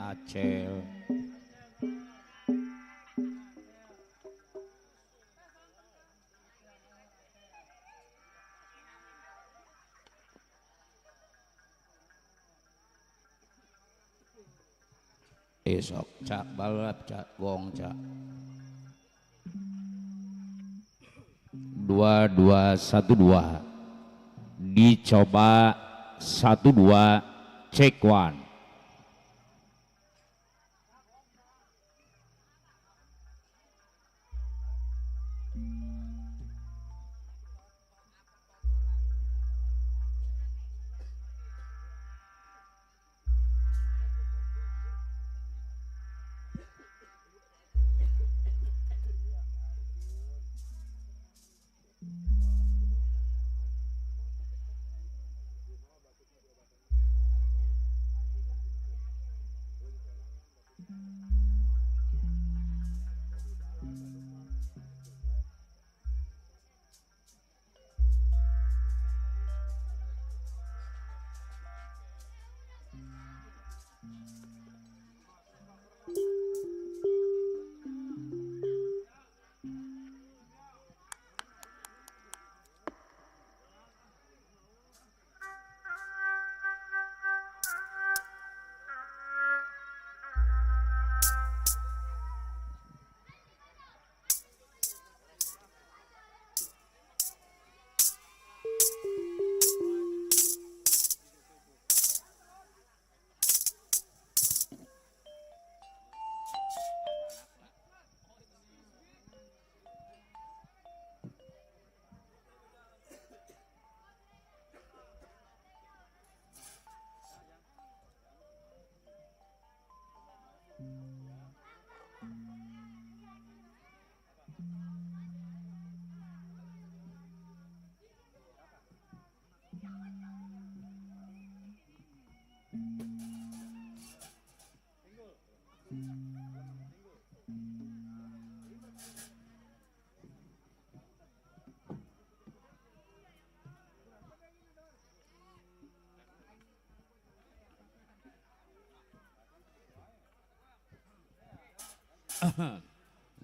Acel. Esok cak balap cak gong cak 2212 dicoba 12 check one.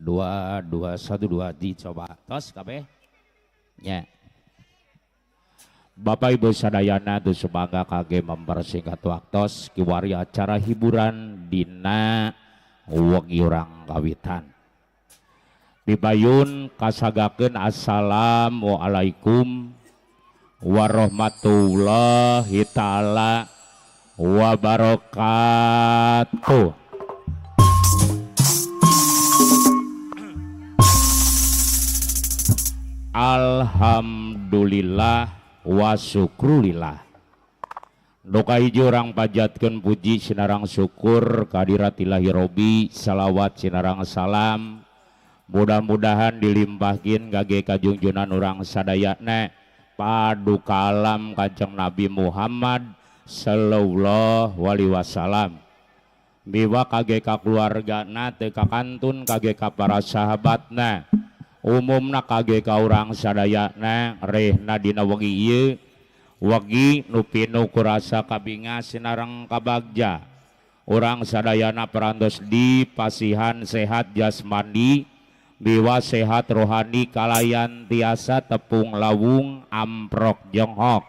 Dua satu dua dicoba tos kabeh nya. Bapak Ibu sadayana tu semangga kage mempersingkat waktos kiwari acara hiburan dina wengi urang kawitan. Bibayun kasagakeun assalamualaikum warahmatullahi taala wabarakatuh. Alhamdulillah wa syukrulillah. Doka hiji urang pajatkeun puji sinarang syukur kehadirat Ilahi Robi, salawat sinarang salam mudah-mudahan dilimpahkeun kage kajungjunan urang sadayana paduka alam Kanjeng Nabi Muhammad sallallahu alaihi wasallam. Biwa kage ka keluargana teu ka kantun kage ka para sahabatna. Umumna kage ka urang sadayana rehna dina wengi ieu wagi nu pinuh ku rasa kabingas sinareng kabagja. Urang sadayana parantos dipasihan sehat jasmani biwa sehat rohani kalayan tiasa tepung lawung amprok jonghok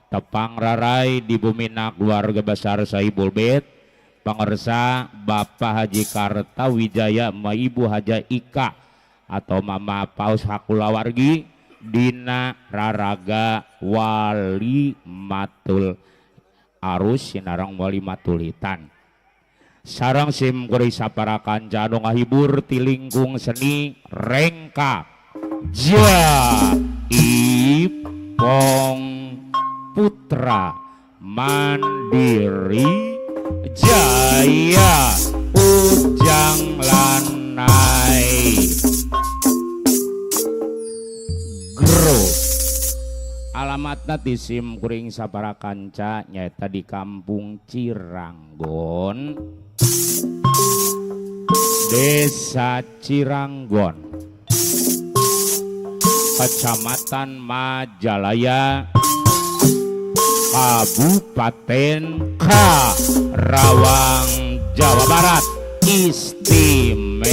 tepang rarai di bumina keluarga besar Sahibul Bait pangersa Bapak Haji Kartawijaya Ma Ibu Haja Ika atau Mama Paus Hakulawargi dina raraga wali matul arus sinarang wali matulitan sarang sim kuring sapara kanca anu ngahibur ti lingkung seni rengka Jaipong Putra Mandiri Jaya Ujang Lanai Gro. Alamatna di sim kuring sapara kanca nyaeta di Kampung Ciranggon, Desa Ciranggon, Kecamatan Majalaya, Kabupaten Karawang Jawa Barat istimewa.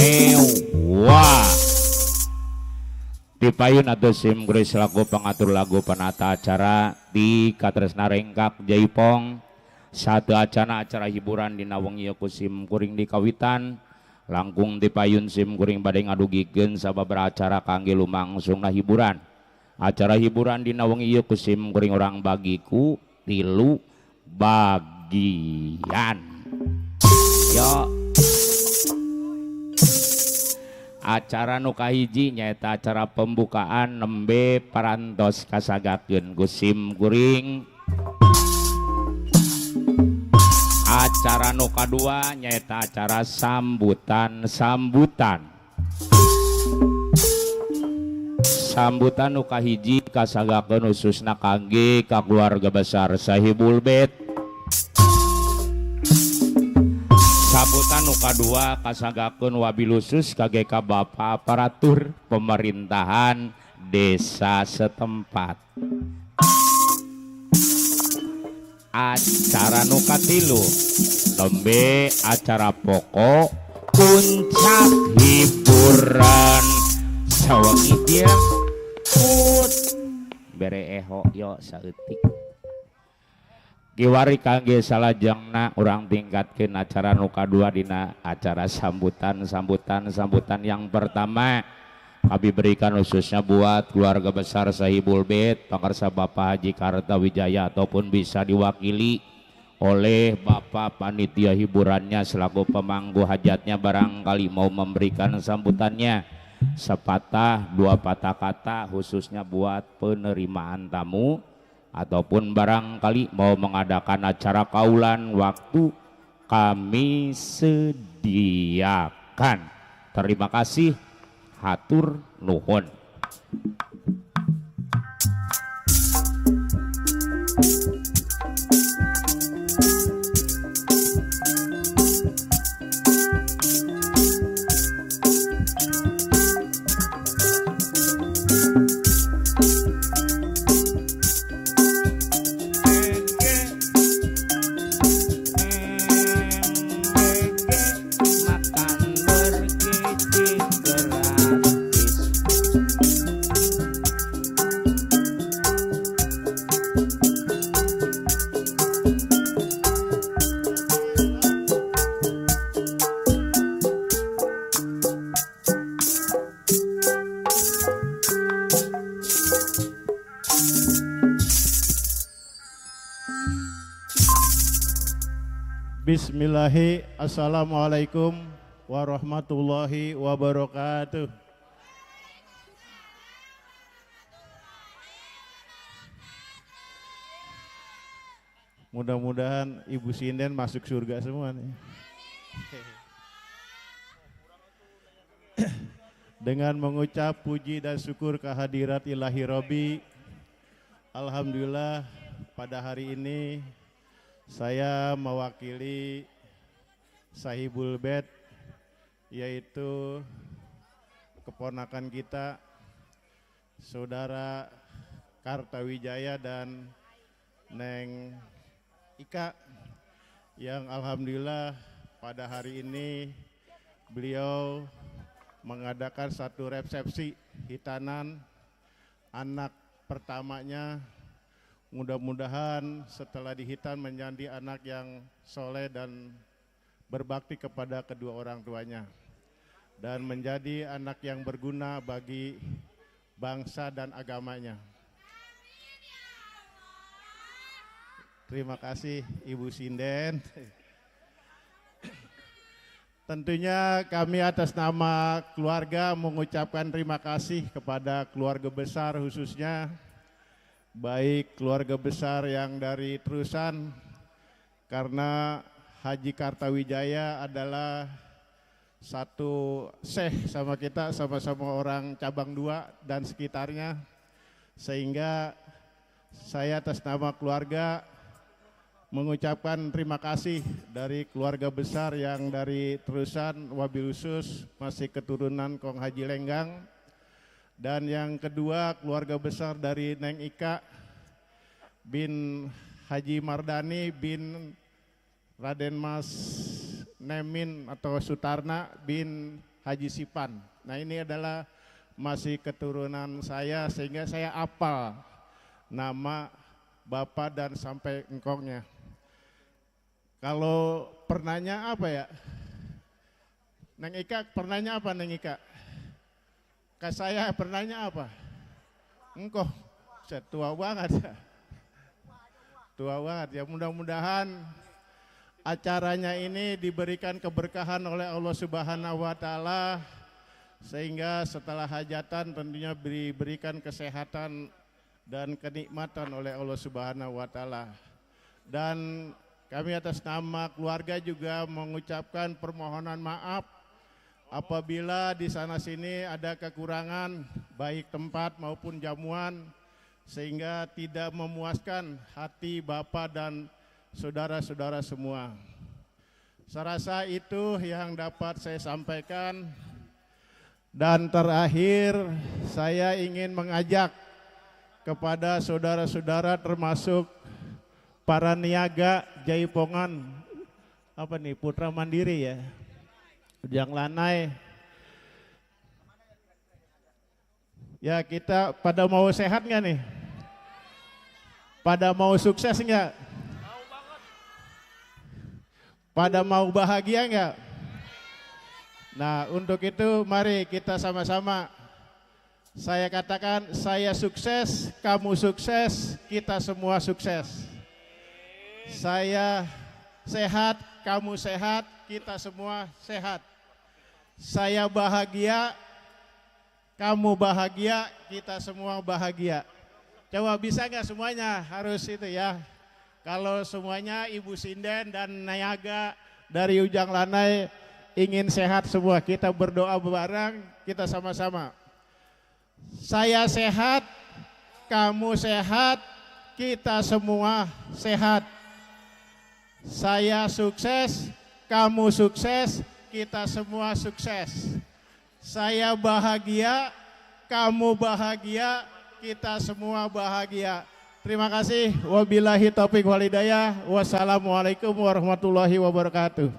Dipayun atau sim Grace lagu pengatur lagu penata acara di Katresna Rengkak Jaipong. Satu acara hiburan di Nawengi sim kuring di kawitan langkung dipayun sim kuring badai ngadugikeun sababaraha acara kangge lumangsungna hiburan. Acara hiburan di Nawengi sim kuring orang bagiku 3 bagian. Yo acara nu kahiji nyaeta acara pembukaan nembe parantos kasagakeun ku sim kuring. Acara nu kadua nyaeta acara sambutan nu kahiji kasagakeun khususna kangge ka keluarga besar Sahibul Bet. Sambutan nu kadua kasagakeun wabil khusus kangge ka Bapak aparatur pemerintahan desa setempat. Acara nu katilu tembe acara pokok puncak hiburan sawengi dia bere eho yo saeutik. Kiwari kangge salajengna urang tingkatkeun acara nu kadua dina acara sambutan yang pertama kami berikan khususnya buat keluarga besar Sahibul Bet pakarsa Bapak Haji Kartawijaya ataupun bisa diwakili oleh Bapak panitia hiburannya selaku pemangku hajatnya barangkali mau memberikan sambutannya sepatah 2 patah kata khususnya buat penerimaan tamu ataupun barangkali mau mengadakan acara kaulan waktu kami sediakan. Terima kasih, hatur nuhun. Bismillahi, assalamualaikum warahmatullahi wabarakatuh. Mudah-mudahan Ibu Sinden masuk surga semua nih. Dengan mengucap puji dan syukur kehadirat Ilahi Robi, alhamdulillah pada hari ini saya mewakili Sahibul Bet, yaitu keponakan kita Saudara Kartawijaya dan Neng Ika, yang alhamdulillah pada hari ini beliau mengadakan satu resepsi hitanan anak pertamanya. Mudah-mudahan setelah dihitan menjadi anak yang soleh dan berbakti kepada kedua orang tuanya dan menjadi anak yang berguna bagi bangsa dan agamanya. Terima kasih Ibu Sinden. Tentunya kami atas nama keluarga mengucapkan terima kasih kepada keluarga besar khususnya baik keluarga besar yang dari Terusan, karena Haji Kartawijaya adalah satu syekh sama kita, sama-sama orang cabang 2 dan sekitarnya, sehingga saya atas nama keluarga mengucapkan terima kasih dari keluarga besar yang dari Terusan, wabil khusus masih keturunan Kong Haji Lenggang. Dan yang kedua keluarga besar dari Neng Ika bin Haji Mardani bin Raden Mas Nemin atau Sutarna bin Haji Sipan. Nah ini adalah masih keturunan saya sehingga saya apal nama bapak dan sampai engkongnya. Kalau pernahnya apa ya? Neng Ika pernahnya apa Neng Ika? Kak saya pernahnya apa? Engkau, tua banget ya. Tua banget ya, mudah-mudahan acaranya ini diberikan keberkahan oleh Allah Subhanahu wa Ta'ala, sehingga setelah hajatan tentunya diberikan kesehatan dan kenikmatan oleh Allah Subhanahu wa Ta'ala. Dan kami atas nama keluarga juga mengucapkan permohonan maaf apabila di sana sini ada kekurangan baik tempat maupun jamuan sehingga tidak memuaskan hati Bapak dan saudara-saudara semua. Saya rasa itu yang dapat saya sampaikan. Dan terakhir saya ingin mengajak kepada saudara-saudara termasuk para niaga Jaipongan, apa nih, Putra Mandiri ya, Ujang Lanai. Ya kita pada mau sehat nggak nih? Pada mau sukses nggak? Pada mau bahagia enggak? Nah untuk itu mari kita sama-sama, saya katakan saya sukses, kamu sukses, kita semua sukses. Saya sehat, kamu sehat, kita semua sehat. Saya bahagia, kamu bahagia, kita semua bahagia. Coba bisa enggak semuanya? Harus itu ya. Kalau semuanya Ibu Sinden dan Niaga dari Ujang Lanai ingin sehat semua, kita berdoa bareng, kita sama-sama. Saya sehat, kamu sehat, kita semua sehat. Saya sukses, kamu sukses, kita semua sukses. Saya bahagia, kamu bahagia, kita semua bahagia. Terima kasih. Wabillahi taufiq wal hidayah. Wassalamualaikum warahmatullahi wabarakatuh.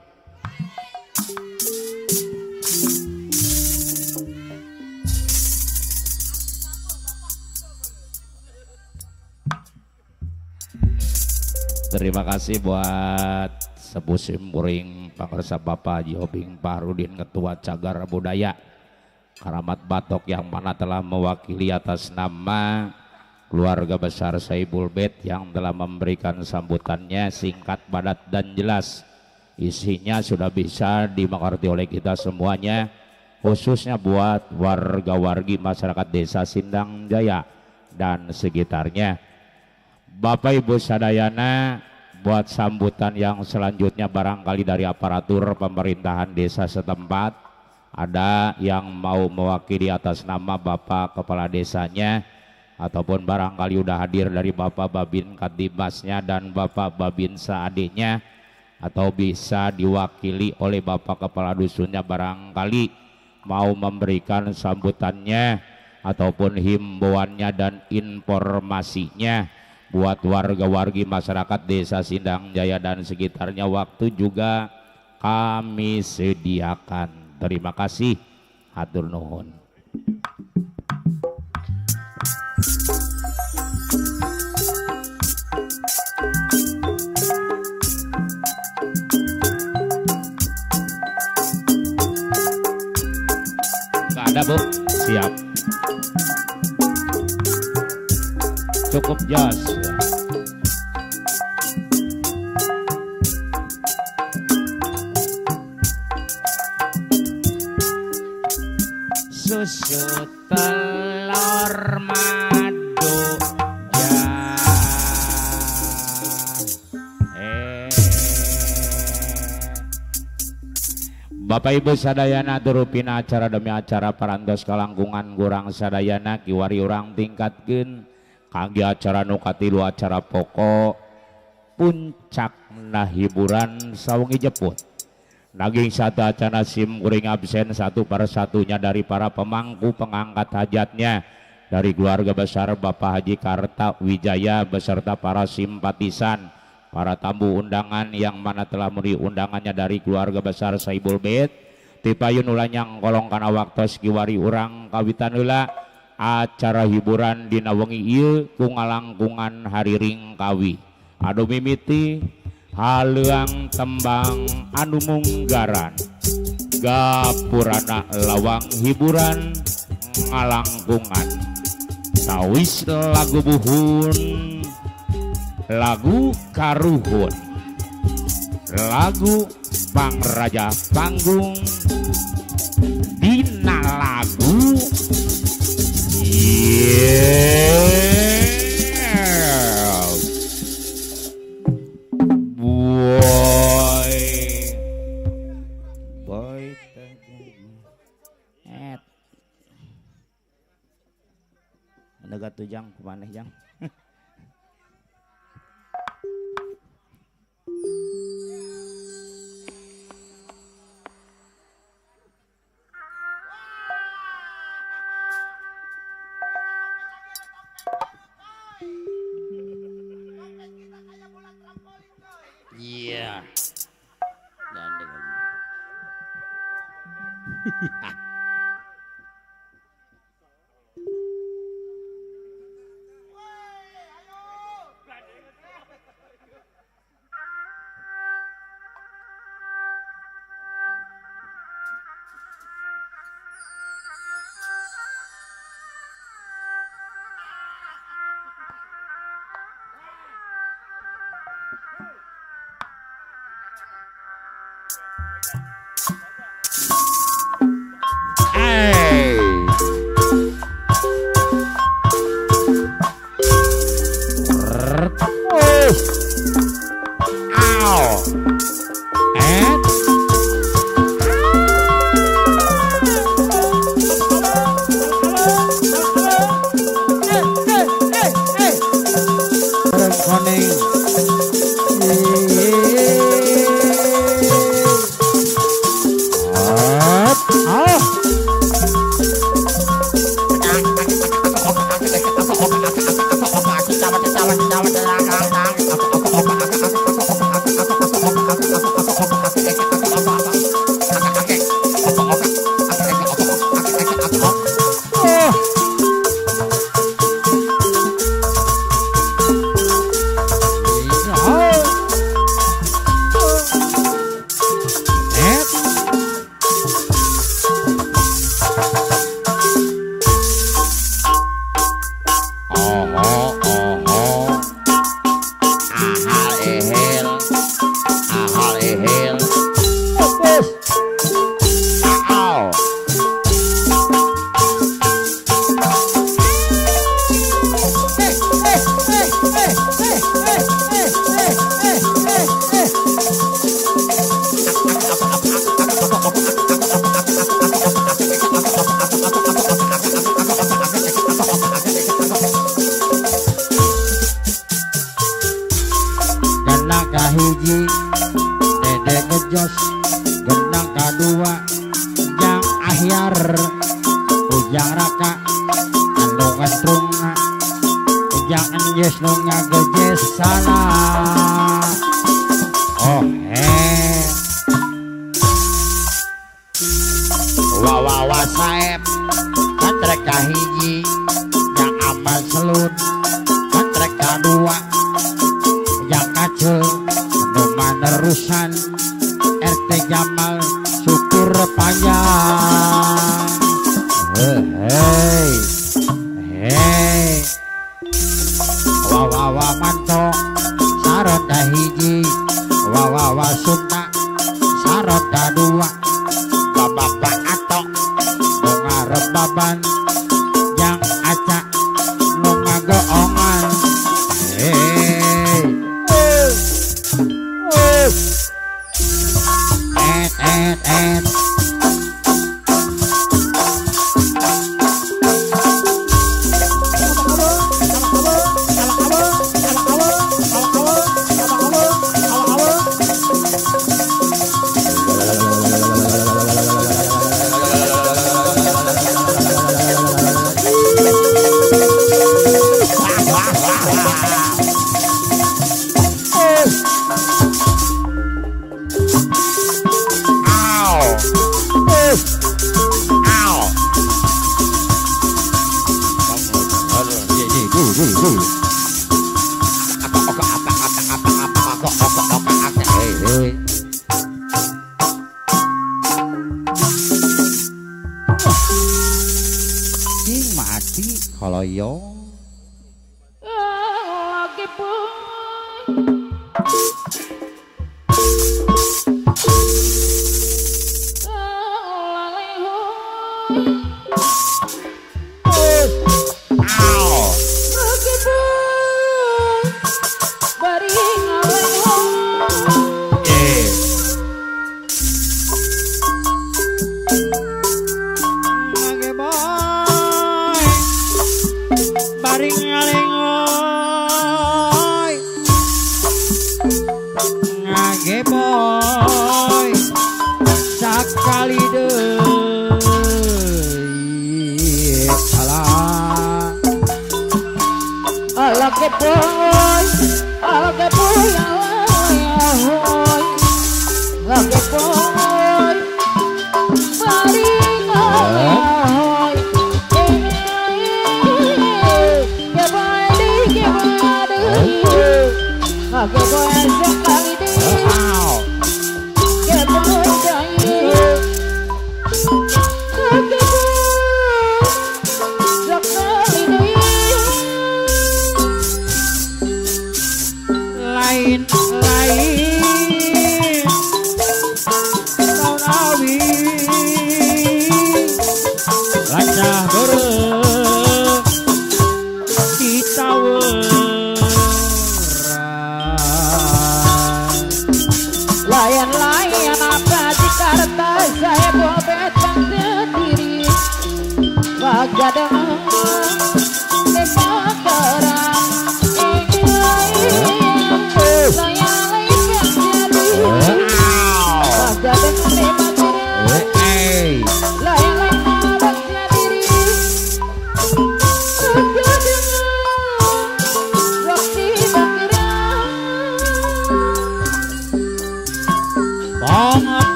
Terima kasih buat Sepuh Simpuring Pangersa Bapak Haji Obing Fahrudin, Ketua Cagar Budaya Karamat Batok, yang mana telah mewakili atas nama keluarga besar Saibul Bait yang telah memberikan sambutannya singkat, padat dan jelas. Isinya sudah bisa dimengerti oleh kita semuanya, khususnya buat warga-wargi masyarakat Desa Sindang Jaya dan sekitarnya. Bapak Ibu sadayana, buat sambutan yang selanjutnya barangkali dari aparatur pemerintahan desa setempat ada yang mau mewakili atas nama Bapak Kepala Desanya, ataupun barangkali udah hadir dari Bapak Babin Kadibasnya dan Bapak Babin Saadenya, atau bisa diwakili oleh Bapak Kepala Dusunnya barangkali mau memberikan sambutannya ataupun himbauannya dan informasinya buat warga-wargi masyarakat Desa Sindang Jaya dan sekitarnya. Waktu juga kami sediakan. Terima kasih, hatur nuhun. Nggak ada Bu? Siap. Cukup jas. Susu telur madu Bapak Ibu sadayana turupina acara demi acara parantos kalangkungan kurang sadayana kiwari urang tingkatkeun kangge acara nu katilu acara pokok puncak hiburan sawengi jeput. Naging satu acara sim kuring absen satu persatunya dari para pemangku pengangkat hajatnya dari keluarga besar Bapak Haji Karta Wijaya beserta para simpatisan para tamu undangan yang mana telah memenuhi undangannya dari keluarga besar Saibul Bait tipayun ulah nyang kolong kana waktos kiwari urang kawitan heula acara hiburan dina wengi ieu ku ngalangkungan hariring kawi anu mimiti haleuang tembang anu munggaran gapurana lawang hiburan ngalangkungan tawis lagu buhun lagu karuhun lagu Bang Raja Panggung dina lagu boy Nega tujang kumaneh jang iya dan dengan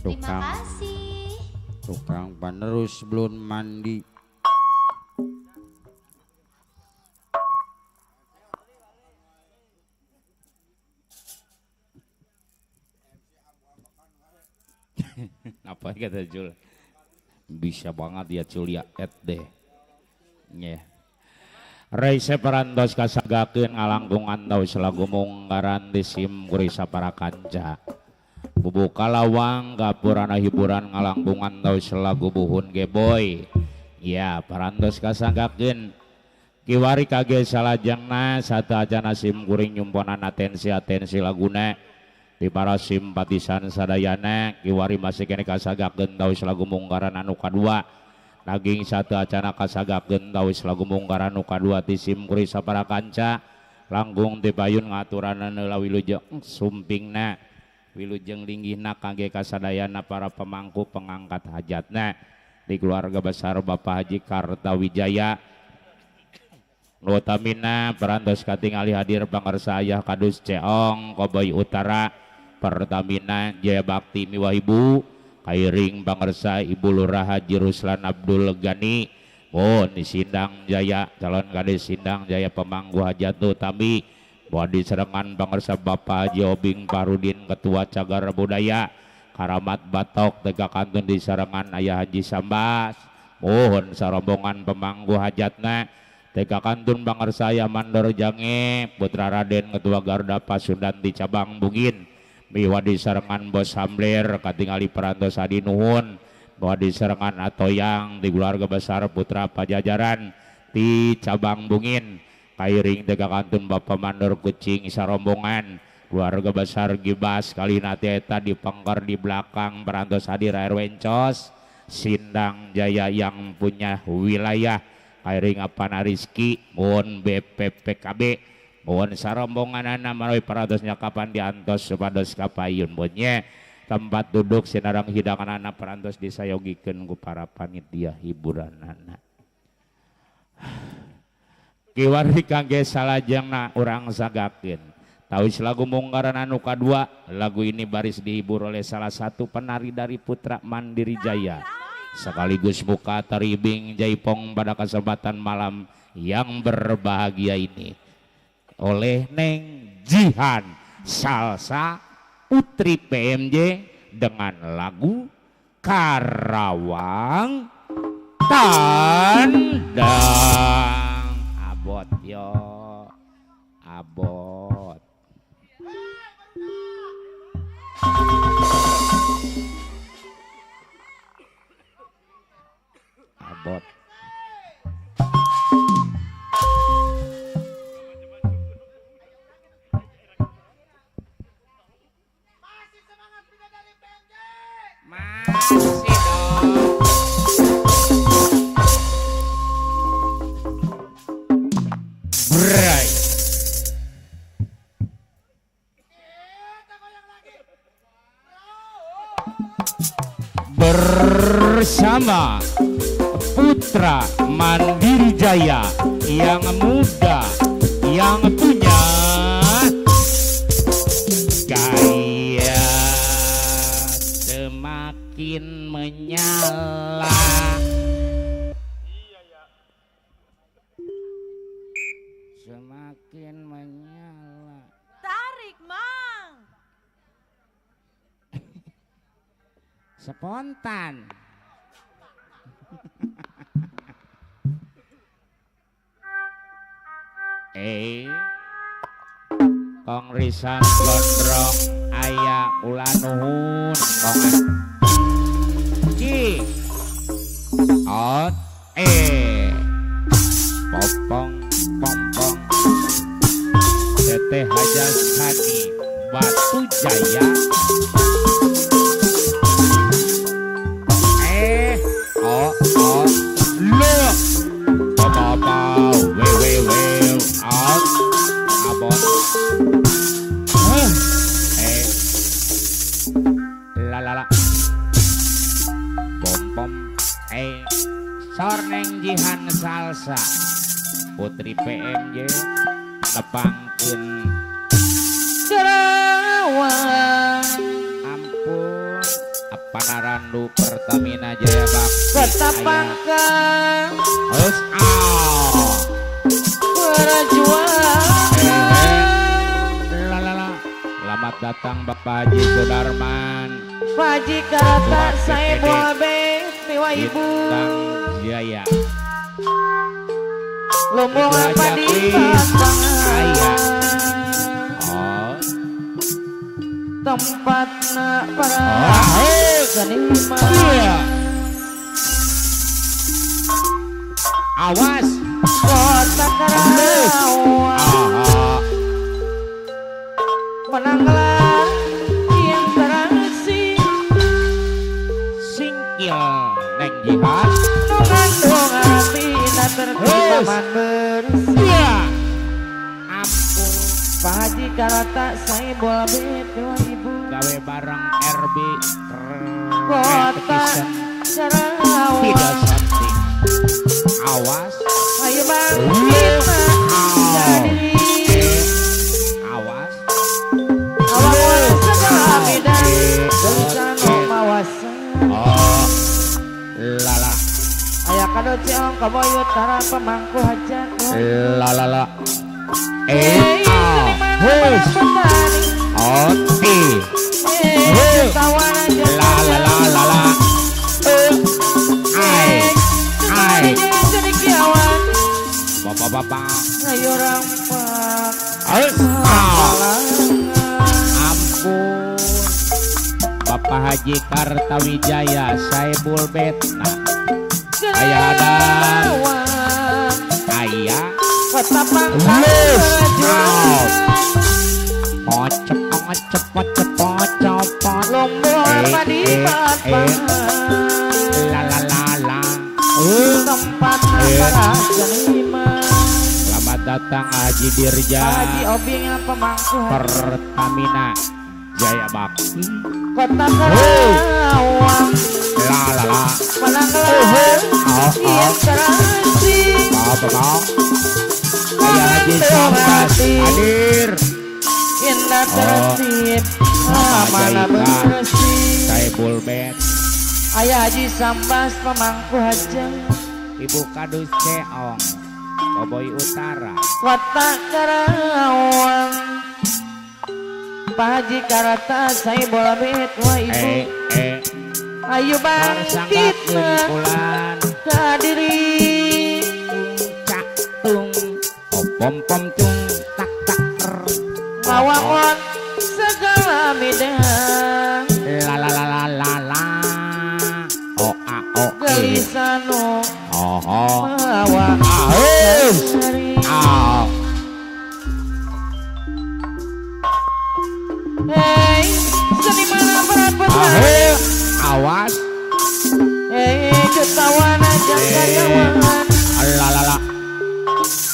Terima kasih. Tukang penerus belum mandi. Apa kata Jul? Bisa banget ya Jul ya deh. Nya. Raise parantos kasagakeun ngalangkungan tau selagu munggaran disim kurisa para kanca. Bubuka lawang gapurana hiburan ngalangkungan tau selagu buhun geboy. Ya parantos kasagakeun kiwari kage salajengna satu aja nasim kuring nyumponan atensi laguna di para simpatisan sadayana kiwari masih kene kasagakeun tau selagu munggaran anu kadua naging satu acana kasagakeun tau selagu munggaran anu kadua ti sim kurisa para kanca langgung ti payun ngaturanna heula wilujeng sumpingna wilujeng linggihna kangge kasadayana para pemangku pengangkat hajatna di keluarga besar Bapak Haji Kartawijaya Nutamina perantos katingali hadir pangarsaya kadus Ceong Koboy Utara Pertamina Jaya Bakti Miwahibu kairing pangarsa Ibu Lurah Haji Ruslan Abdul Gani mohon Sindang Jaya calon kades Sindang Jaya pemanggu hajat utami mohon diserengan pangarsa Bapak Haji Obing Parudin Ketua Cagar Budaya Karamat Batok Tega Kantun diserengan Ayah Haji Sambas mohon sarombongan pemanggu hajatna Tega Kantun pangarsaya Mandor Jange Putra Raden Ketua Garda Pasundan di Cabang Bugin miwadi serengan Bos Hamler katingali perantos Adi Nuhun miwadi serengan Atoyang di keluarga besar Putra Pajajaran di Cabang Bungin kairing Tega Kantun Bapak Mandor Kucing sarombongan keluarga besar Gibas Kalinati eta di pengker di belakang perantos hadir air wencos Sindang Jaya yang punya wilayah kairing Apana Rizki mohon BPPKB mohon sarombongan anak melalui perantusnya kapan diantos supados kapayun bunye tempat duduk sinarang hidangan anak perantos disayogikan ku para panitia hiburan anak kiwari kangge salajengna urang sagakeun tawis lagu munggaran anu kadua lagu ini baris dihibur oleh salah satu penari dari Putra Mandiri Jaya sekaligus buka taribing jaipong pada kesempatan malam yang berbahagia ini oleh Neng Jihan Salsa Putri PMJ dengan lagu Karawang Tandang abot yo abot abot masih dong berai bersama Putra Mandiri Jaya yang muda yang punya gaya semakin menyala semakin menyala tarik mang spontan kongrisan gondrong aya ulah nuhun kong ci ot popong pompong teteh Hajasani Batu Jaya look Bapak wew out abot lalala pom pom Sorneng Jihan Salsa Putri PMJ tepangkeun Karawang ampun Panarandu Pertamina Jaya Bakti ketapangkan harus berjuang lalala selamat datang Bapak Haji Sudarman Pak Haji Karata saya buah beng miwa ibu Bintang Jaya lumbungan padi ayah tempat para seniman awas kota Karawang menanglah yang teraksi singkil Neng Jihan nongandung artina tertibaman bersih ampun Pak Haji Karata saya bola betul ibu gawe bareng RB kota Karawang tidak something awas ayo bang kita kado ciong kaboy utara pemangku hajat. La la la. Hus. Oti. Tawan aja. La la la la la. Ai. Jadi kiawan. Bapak. Ayo rampak. Ampun. Bapak Haji Kartawijaya Saebul Betna. Ayah ada. Ayah. Kota Pangkal. Pocok. Lombok apa di Batang. La. Tempat para jelima. Selamat datang Haji Dirja. Haji Obing pemangku Pertamina Jaya Bakti. Kota Karawang. La. Penanggelan. Yang terasi. Bapak. Ayah Haji Sambas hadir. Indah tertib. Mana bersih. Saebul Bet. Ayah Haji Sambas pemangku hajang. Ibu Kadus Ceong Koboy Utara. Kota Karawang. Pak Haji Karata saya bola bet wah ibu. Ayo bangkit Bulan kadiri. Cak tung pom cung tak Ngawangon segala medan. La. Gelisano Oh. mawa hari. Hei, seniman berat. Awas. Hei, jutawan aja karyawan. La.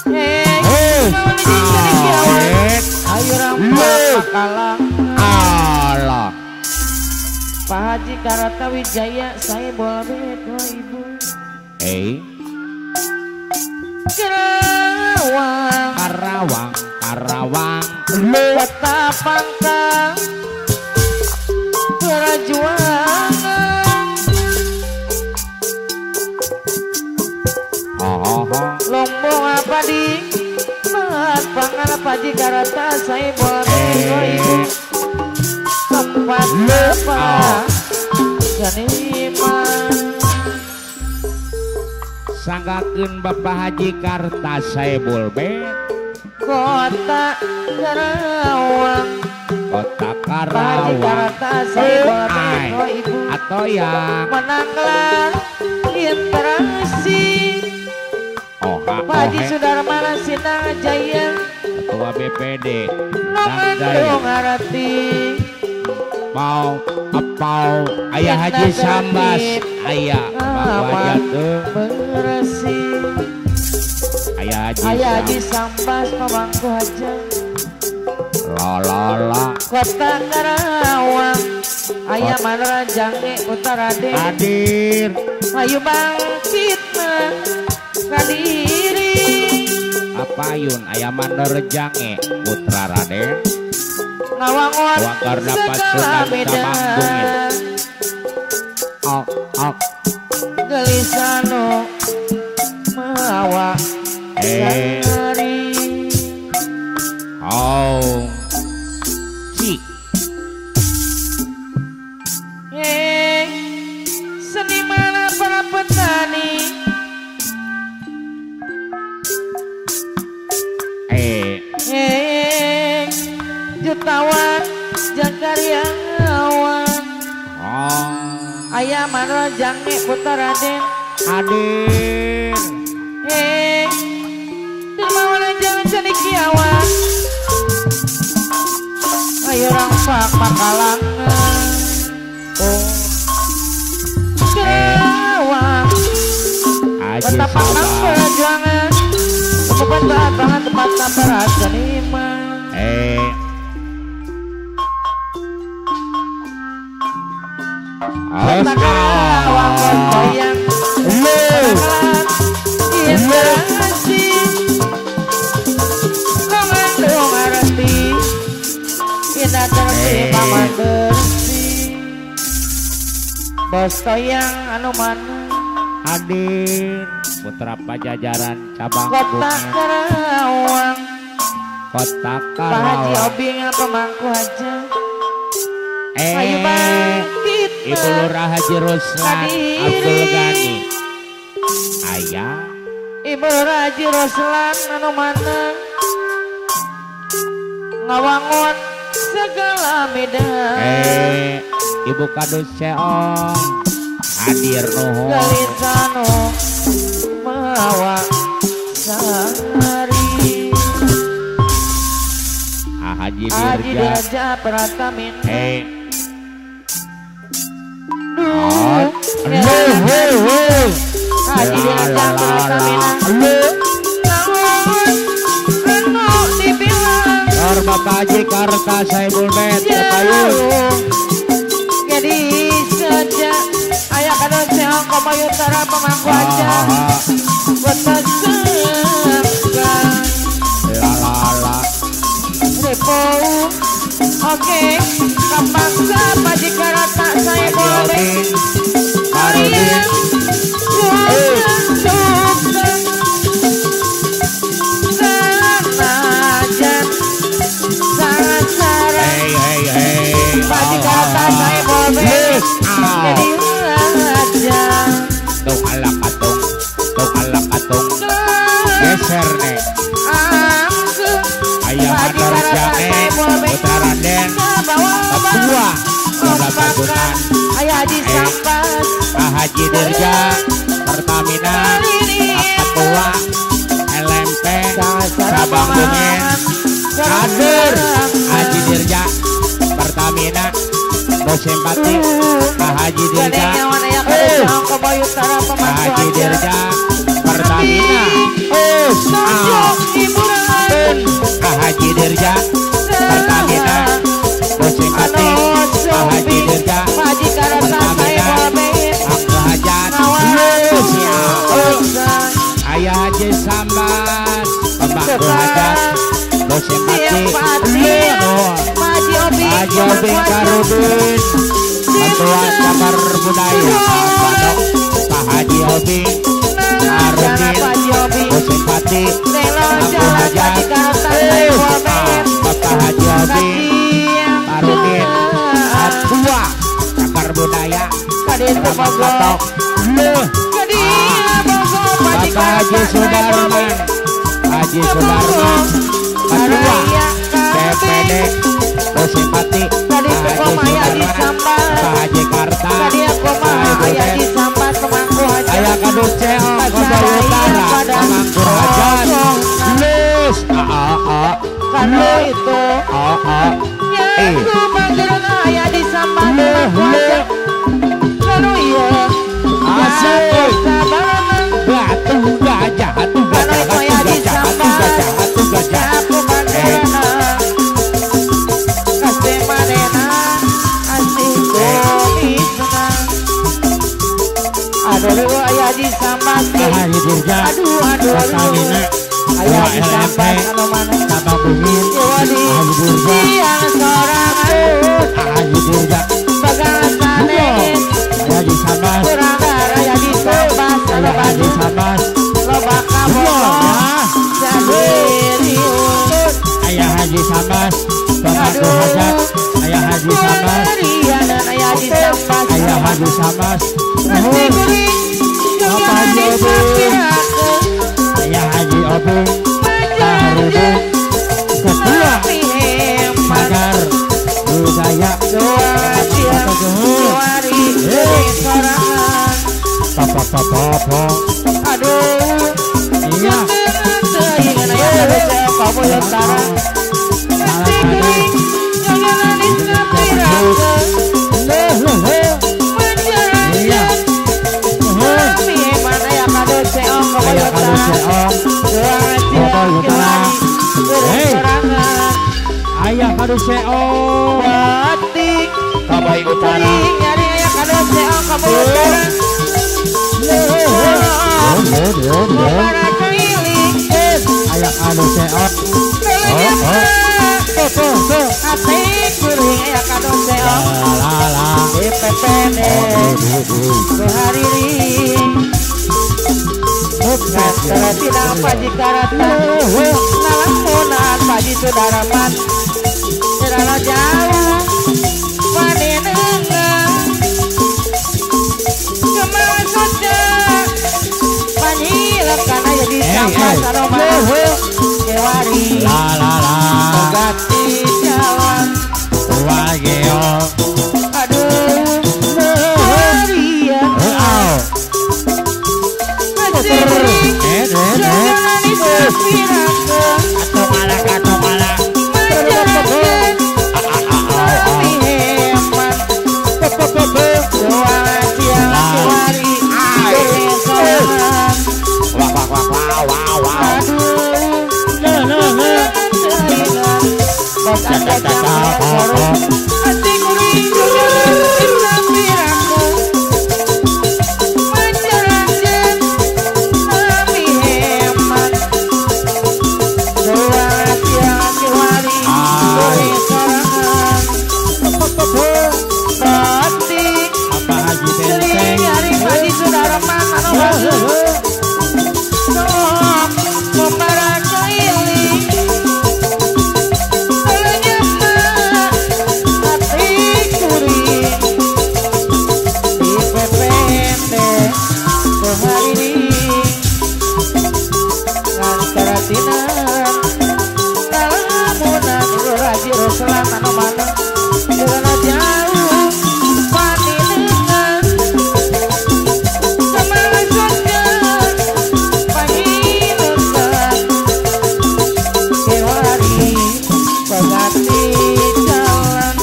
Hei, mau jadi kiawan. Ayo rampak kalang. Allah. Pak Haji Karata Wijaya saya bola bet wah ibu. Karawang. Kota Pangkal Perjuangan. Lombok apa di Batang Pak Haji Karata saya bola bet wah ibu. Tempat apa Janiman. Sanggakeun Bapak Haji Karta Saebul Bet. Kota Karawang. Pak Haji Haji Karata saya bola bet wah ibu. Atau yang Penanggelan interaksi. Pak Haji Sudarmana Sinang Jaya. Ketua BPD Nongandung arati. Mau apau Ayah Haji Sambas. Ayah Bapak Jatuh bersih. Ayah Haji Sambas pemangku hajang. La. Kota Karawang. Ayah Manora Jange Utara Den. Hadir. Ayo bangkit kadiri. Apayun Ayah Mandor Jange Putra Raden. Ngawangon Wangkar dapat segala Sunan medan. Samanggung. Ok. Gelisano mawa hari. Cik. Seniman para petani. Jutawan Jakaryawan. Ayah Manora Jange Putra Raden. Hadir. Dermawan jangan jadi kiawan. Ayo rampak pakalangan. Karawang. Kota Pangkal Perjuangan. Tempat banget tempat para seniman. Kota Karawang goyang. Penanggelan interaksi. Mengandung arti. Indah tertib aman bersih. Bos toyang anu mana Hadir. putra Pajajaran cabang Kota Bukit Karawang Kota Pak Haji Karawang. Obi pemangku aja. Ayo bangkit Ibu Lurah Haji Ruslan Hadirin. Abdul Ghani ayah Ibu Raji Roslan anu mana ngawangun segala medan Ibu Kadus Seong hadir nuhun Galisano mawa sehari Haji Haji Dirja Dirja Pratamin Haji Dirja Pratamin namun anu dibilang Lor Bapak Haji Karta Saibul Bet Terpayun jadi saja ayah kadang seong komayutara pemangku aja buat kesengkan Lalala Repo oke kapangsa Pajika Rata saya boleh Karudin Sanajan sangat sarang Pajika Rata saya boleh jadi raja Tung ala katung geser nih ayah Matar Jane Putra Raden Ketua Roda Pagutan ayah Haji Sampas Pak Haji Dirja Pertamina Ketua LMP Cabang Bungin Kader Haji Dirja Pertamina Bos Simpati Pak Haji Dirja Pak Haji Dirja Pertamina Pak Haji Dirja Pertamina Bos Simpati Pak Haji Dirja Pertamina Angga Hajat Ayah Haji Sambas Pemangku Hajat Bos Simpati Haji Obi Karudin Ketua Cabar Budaya Pondok Pak Haji Obi Karudin Bos Simpati Angga Hajat Bapak Haji Obi Karudin Ketua Cabar Budaya Ketok Bapak Haji Sudarman Haji Sudarman Ketua DPD Bos Simpati Haji Sudarman Bapak Haji Karta Ayah Kadus Seong Kota Utara Pemangku Hajat Lus karena itu yang kumanggil ayah di sambat pemangku aja lalu iya Asik Batu gajah Batu gajah aku manena kasih manena asik kopi senang aduh ayah di sambat Haji Dirja Pertamina ayah di sambat kalau mana Cabang Bungin Haji Dirja yang seorang Haji Dirja bagasane Haji Sabas kurang ayah di sambat kalau Haji Sabas loba kaboko jadi urut Ayah Haji Sabas Pemangku Hajat Ayah Haji Sabas dan ayah di sambat Ayah Haji Sabas nasi kuring juga disapirakeun Ayah Haji Obi Karudin Ketua Pagar Budaya Juari sorangan Papa aduh Iya seingan ayah kadus kamu yang tarang nasi kuring juga disapirakeun Iya tapi mana yang kadus seong kamu Ayah yang Kadus tarang Seong sorangan Ayah Kadus Seong batik Kabai Utara nyari ayah kadus seong kamu yang tarang para keliling Ayah Kadus Seong hati kuring ayah kadus seong Lala DPPD Kuhariri Sudarman Serana jauh Paninengan Kemasutnya Panyilang karena jadi sampai Saroman Kewari La la la Ganti jalan Wageo Aduh Larian Jangan disepirakan Atau malah Menjalankan Lebih hemat Doa siang kewari Beresoran Aduh Bos anda jangan sorot Hati kuring Jangan disepirakan Menjalankan Lebih hemat Doa siang kewari Beresoran Bati Apa Haji Sering Benteng hari pagi saudara makan Sok membara keliling Tolongnya mak Hati kuring Di PPND Kehari Ngantara tinang Ngalamunan Raji Roselan Mana-mana Jalan jauh Paninengan Kemasutnya Panyilengan Kewari Pengganti jalan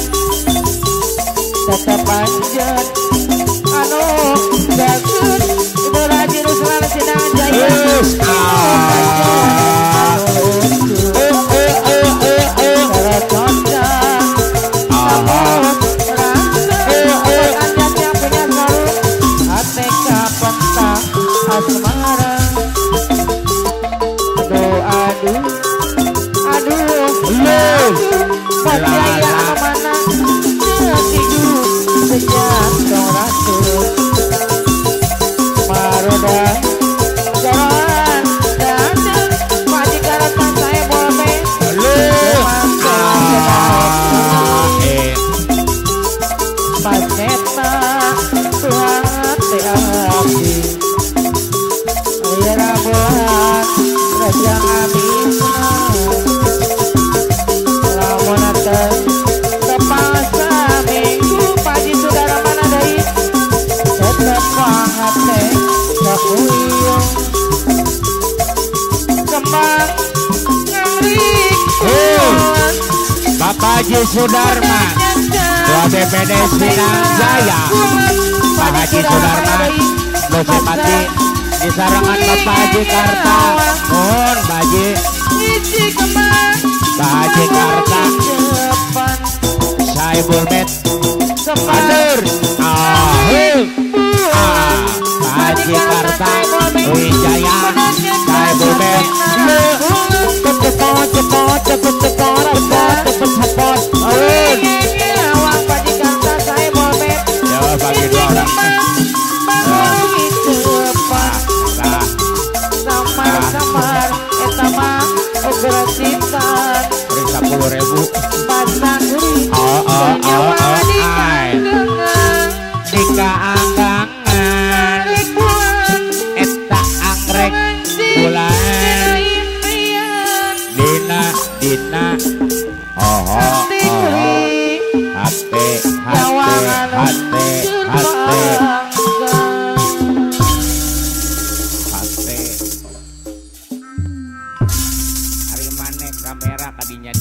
Tetap panjat Anu Jagut Ibu Raji Ruslan Sidang Jaya Cara conda Namun Rasa Obat anjatnya punya soru ATK pentang Asmara Aduh Pajaya mana Tidur Sejak dong rasul Maroda Jalan Dadan Majikaratan saya boleh Paseta Tuhan hati Ayah bulan Rajang Amisna Lamun atas Kepasa minggu Pagi saudara mana dari Tetap pangatnya Kakuyung Kembang Ngering Bapak Haji Sudarman Ketua BPD Sinang Jaya Pak Haji Sudarman Bosepati di sarangan Bapak Haji Karta Mohon Pak Haji Isi kembang Pak Haji Karta Depan Saibul Met Kembang Adur Pak Haji Karta Wijaya Saibul Met Awang Pajikarta saya boleh Jawab bagi dua orang Bagi depan Nah, Samar-samar Etama Operasikan beri 10.000 Pasang gurih Oh, Senyawa ai. dikandungan Dikaanggangan Rikuan Eta anggrek bulan Dina hati hari mana kamera kadinya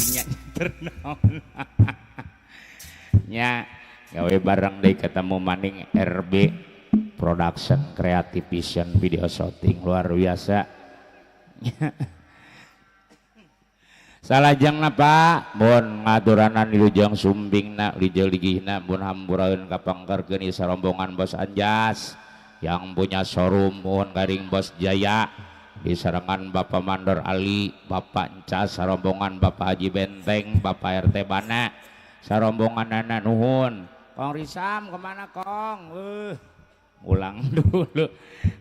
nya gawe bareng deh ketemu maning RB Production Creative Vision Video Shooting luar biasa. Salajengna Pak mun ngaturanan wilujeng sumbingna lijeu ligihna mun hampuraeun kapangkerkeun ieu sarombongan Bos Anjas yang punya showroom mun garing Bos Jaya di sarangan Bapak Mandor Ali, Bapak Encas, sarombongan Bapak Haji Benteng, Bapak RT Bana, sarombongan anak nuhun. Kong Risam kemana Kong? ulang dulu.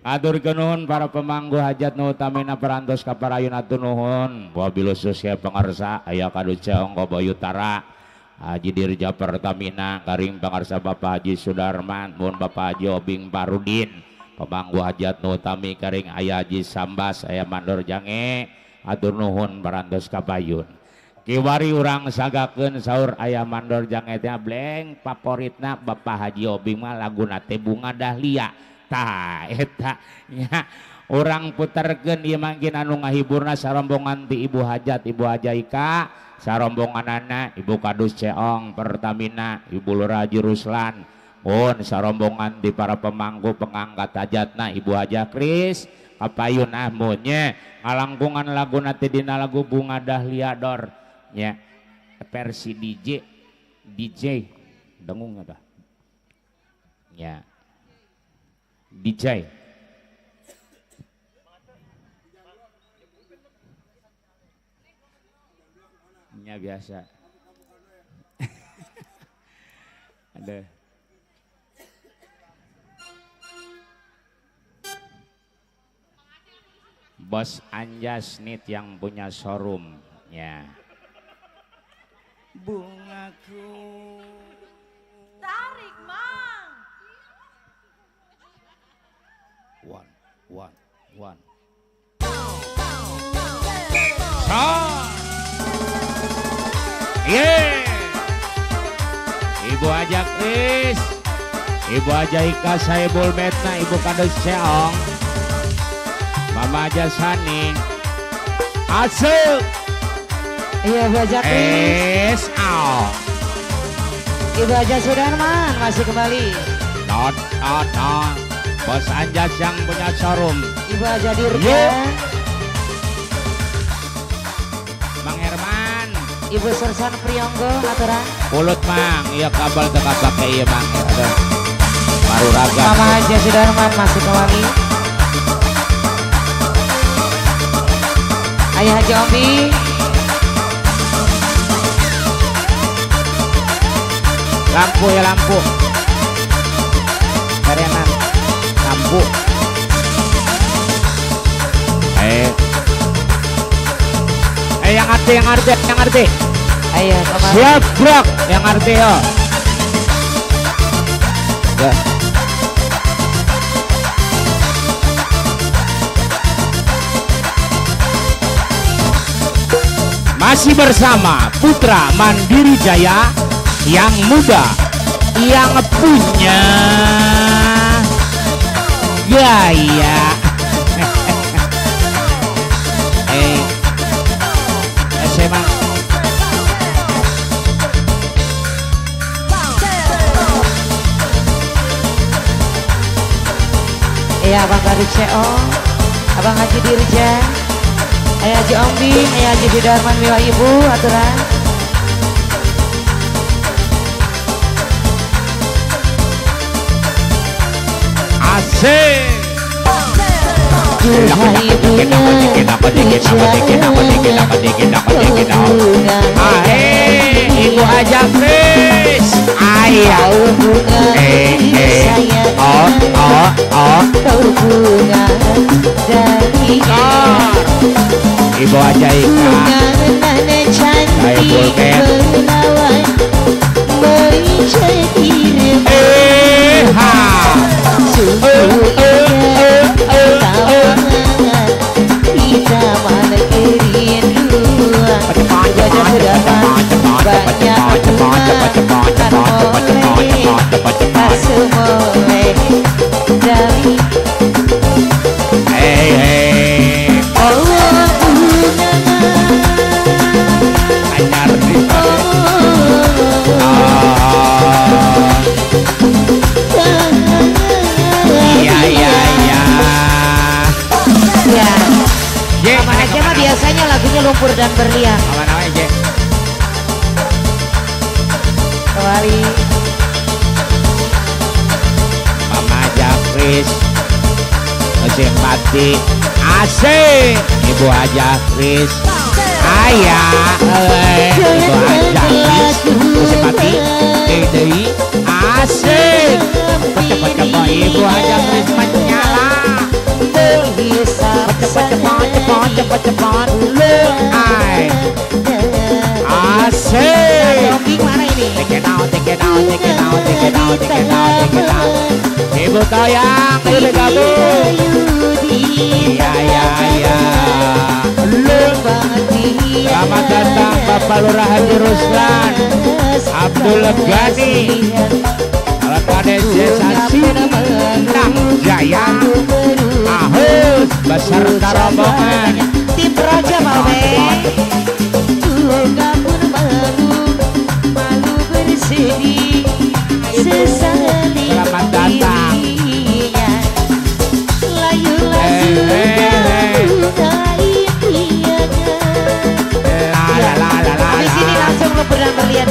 Aturkeun nuhun para pemanggu hajat nu utamina parantos ka parayun atur nuhun. Wabilu susya pangarsa aya kaduca ongko Bayutara Haji Dirja Pertamina karing pangarsa Bapak Haji Sudarman mun Bapak Haji Obing Parudin pemanggu hajat nu utami karing aya Haji Sambas aya Mandor Jange atur nuhun parantos ka payun. Kiwari urang sagakeun saur aya Mandor Jange teh bleng favoritna Bapak Haji Obing mah laguna teh Bunga Dahlia. Tah eta nya urang puterkeun ieu mangkin anu ngahiburna sarombongan ti Ibu Hajat Ibu Hajaika sarombonganana Ibu Kadus Ceong Pertamina Ibu Lurah Haji Ruslan mun sarombongan di para pemangku pengangkat hajatna Ibu Haja Kris kapayun mun nya ngalangkungan laguna teh dina lagu Bunga Dahlia Dor nya versi DJ dengung eta nya DJ nya biasa ada Bos Anjas Nit yang punya showroom ya bungaku tarik mang one yeah. Ibu Haja Kris Ibu Hajaika Saibul Metna Ibu Kadus Ceong Mama Haja Sani Asuk Iya Ibu Haja Kris Ibu Haja Sudarman masih kembali not Bos Anjas yang punya showroom Ibu Haja Dirja Bang Herman Ibu Sersan Priyonggo aturan Pulut mang iya kabel teka pakai iya mang aduh baru raga Mama Haja Sudarman masih kembali Ayah Haji Ombi lampu ya lampu karenan lampu yang arti Ayo kembali siap bro yang arti ya masih bersama Putra Mandiri Jaya yang muda yang punya gaya SMA Iya Abang Kadus Ceong Abang Haji Dirja Ayah Haji Ombi Ayah Haji Sudarman Miwa Ibu aturan asik Ibu Haja Kris ayah Ibu Hajaika saya Bulken biasanya lagunya lumpur dan berlian. Apa namanya Jek? Kembali Mama Jakris mesin mati asik Ibu Haja Kris ayah Ibu Haja Kris mesin mati Dewi asik cepat-cepat Ibu Haja Kris menyala. Cepet-cepet ai. Asik. Gimana ini? Take it out. Ibu Toyang ayo bergabung. Iya. Selamat datang Bapak Lurah Haji Ruslan Abdul Ghani Alat Sensasi Nang Jaya Ahus beserta rombongan Tim Raja Bawe Juga pun malu bersedih sesali. Selamat datang. Habis ini langsung lebaran berlian.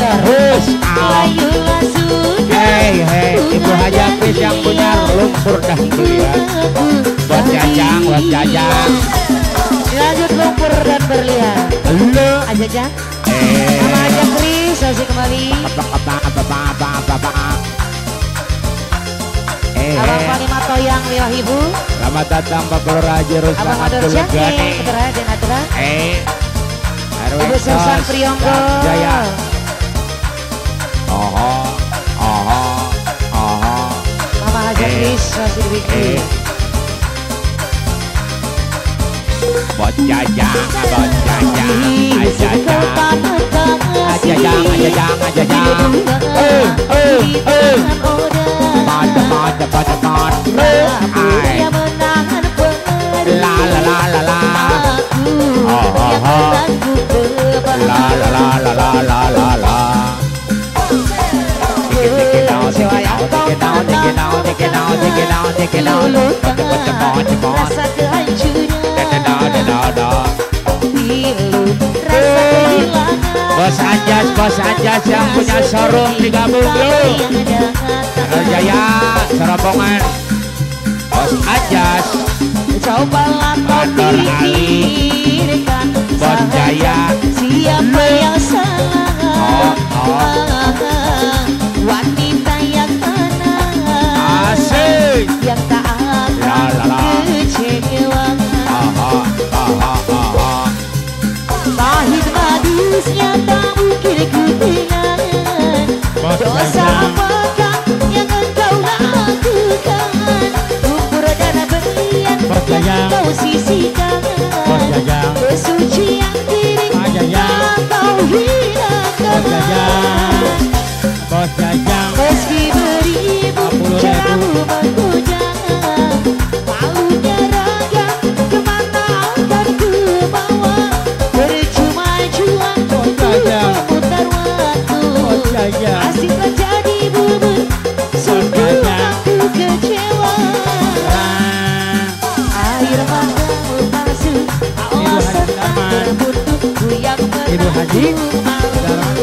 Hei, Ibu Haji Apis yang punya lumpur dan berlian. Buat jajang. Lanjut lumpur dan berlian. Halo. Ajajang. Sama aja Kris, masih kembali. Abang Panglima Toyang Liwah Ibu. Selamat datang Bapak Lurah Haji Ruslan Abang Adol Abdul Syakir, Ghani. Putra dan Adra. RW Ibu Susan Priyonggo. Jaya. Mama Haji Kris, masih dibikin. Buat jajang. Rasa kehancuran, Bos Anjas yang punya showroom digabung yuk. Jaya serombongan Bos Anjas, cobalah kau pikirkan Bos Jaya. Siapa yang salah, wanita yang mana Asik. yang tak akan kecewa. Pahit manisnya tak mungkin ku dengar. Dosa apakah yang engkau lakukan? Lumpur dan berlian yang kau sisihkan. Kesucian diri tak kau hinakan. Meski beribu caramu menghujam, malunya raga kemana akan ku bawa? Percuma juang untuk memutar waktu. Asiklah jadi bubur, sungguh aku kecewa. Air matamu palsu, alasan tak terbentukku yang menanggung malu.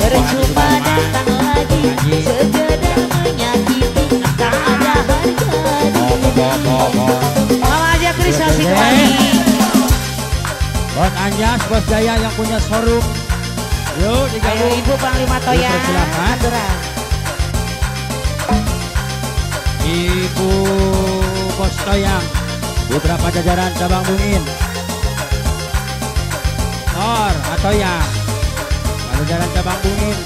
Percuma datang lagi, sekedar menyakiti, tak ada harga diri. Mama aja Kris masih kembali. Bos Anjas, Bos Jaya yang punya showroom. Yuk Ayo digabung. Ibu Panglima Toyang. Dipersilakan. Adra. Ibu Bos Toyang, Putra Pajajaran Cabang Bungin. Nor Atoyang, Pajajaran Cabang Bungin.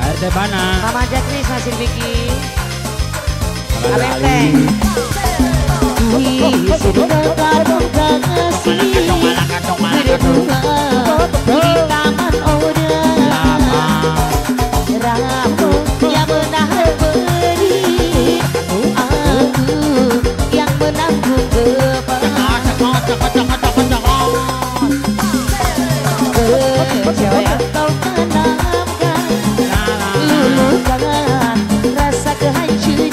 RT Bana. Mama aja Kris masih bikin. Abang Alente. Ali. Sudah kantong kasih berdua di taman Oda. Rambut yang menahan beri, aku yang menanggung beban. Kecewa yang kau tanamkan, luluhkan rasa kehancuran.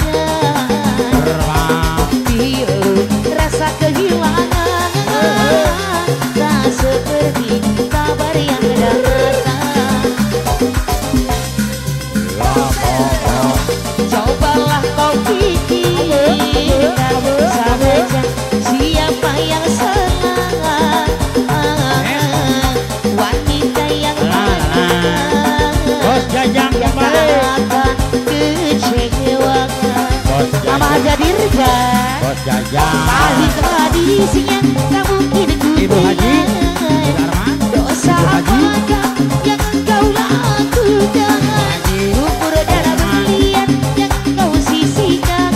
Rasa kehilangan tak seperti kabar yang datang. Cobalah kau pikirkan saja siapa yang salah, Mama Haja Dirja Bos Jajang Pahit lagi siang tak mungkin ku Ibu Haji terima. Dosa apakah yang engkau lakukan Umur darah berlian yang engkau sisihkan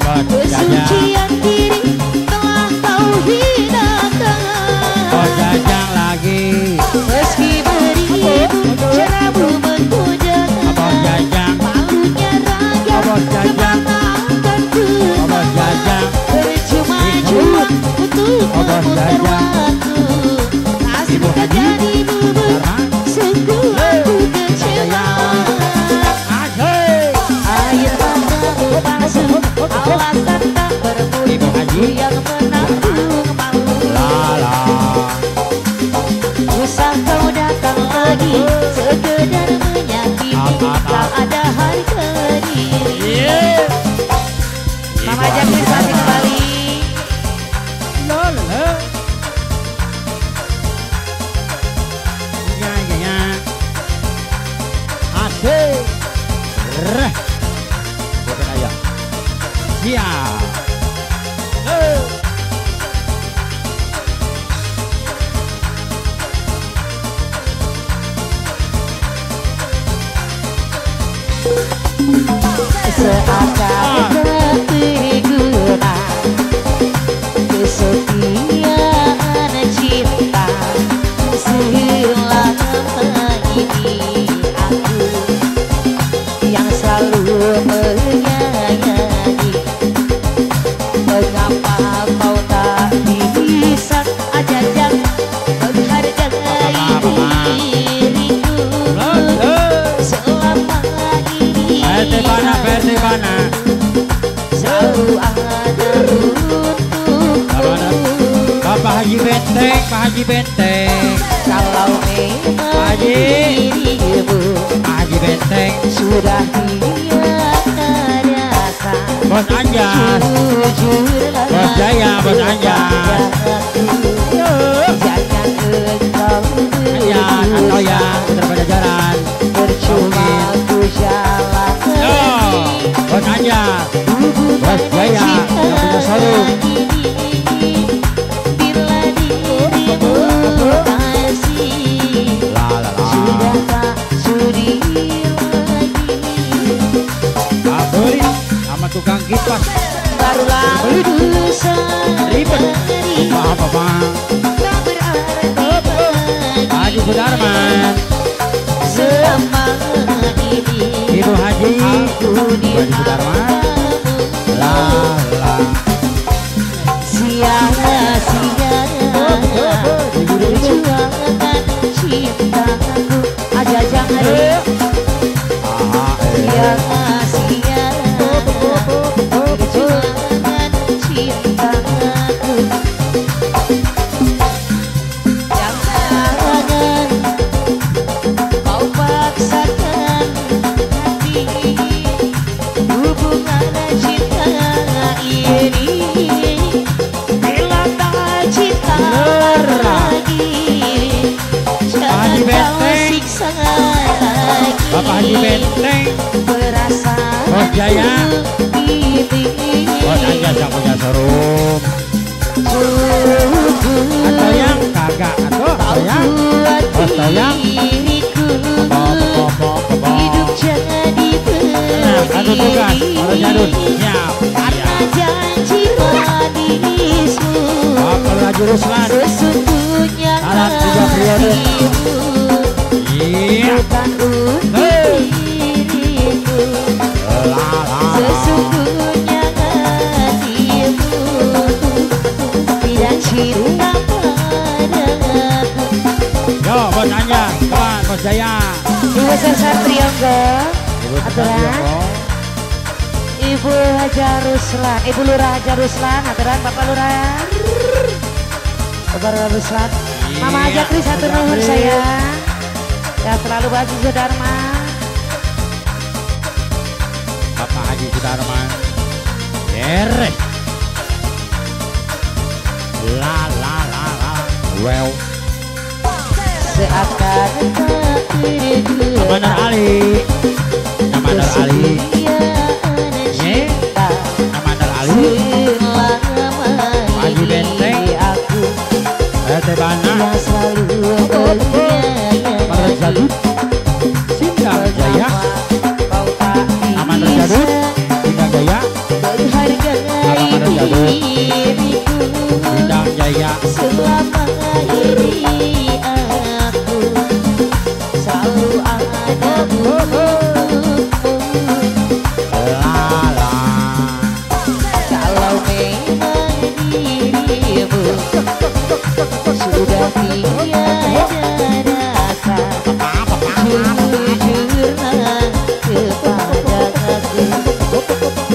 Kesucian diri telah kau hinakan Bos Jajang lagi Meski beribu caramu menghujat Bos Jajang Malunya raga Bos Jajang kemanakanku Bos Jajang Percuma jua untuk memutar waktu Ibu Haji jadi bubur sungguh aku kecewa Air matamu basuh alasan tak Ibu Haji bermutu yang menanggung malu Lala Usah kau datang lagi sekedar menyakiti tak ada harga diri Mama Jaki masih kembali Lala Ya Asik Reh Bukan ayam Siap Seakan terguna kesetiaan cinta selama ini aku yang selalu menyayangi mengapa kau tak bisa ajak menghargai diriku selama ini Perti mana selalu ada untukku Bapak Haji Benteng Pak Haji Benteng kalau memang Haji. dirimu Pak Haji Benteng sudah tidak rasa Bos Anjas jujurlah Bos Jaya Bos Anjas jangan engkau Anjas atau ya Putar Pajajaran percuma ku jalan Bos Anjas Bos Jaya yang punya showroom bila dirimu kasih sudah tak sudi lagi Kabarin sama tukang kipas barulah dosa Ribet Apa Pak tak berarti bagi Haji Sudarman selama ini Ibu Haji aku di Haji Sudarman Lala sia-sia perjuangan cintaku aja jangan sia-sia perjuangan cintaku jangan kau paksakan hati hubungan cinta ini bila tak cinta lagi jangan Haji kau Benteng. siksa lagi Bapak Haji Benteng perasaan Bos Jaya. ini Bos Anjas yang punya showroom Atau yang kagak Atau yang Bos Toyang diriku Kebop hidup jadi Satu tugas Orang jadul berdiri Siap karena janji manismu Bapak Haji Ruslan sesungguhnya Salam 3 periode. hatimu Iya bukan untuk diriku Lala sesungguhnya hatimu tidak cinta padaku Yo Bos Anjas Kawan Bos Jaya Ibu Satrio Ibu aturan Satrio Ibu Haja Ruslan Ibu Lurah Haja Ruslan aturan Bapak Lurah Bapak Lurah Ruslan Mama Haja Kris satu nuhun saya ya selalu Haji Sudarman Bapak Haji Sudarman Beres La la la la Well seakan tak terguna Amanar Ali Amanar Ali kesetiaan cinta Tebana yang selalu menyayangi Para Jadut Sindang Jaya kau tak Aman Jadut Sindang Jaya menghargai diriku Sindang Jaya selama ini aku selalu ada untukmu. Lala Kalau memang dirimu sudah tiada rasa, jujurlah kepada aku,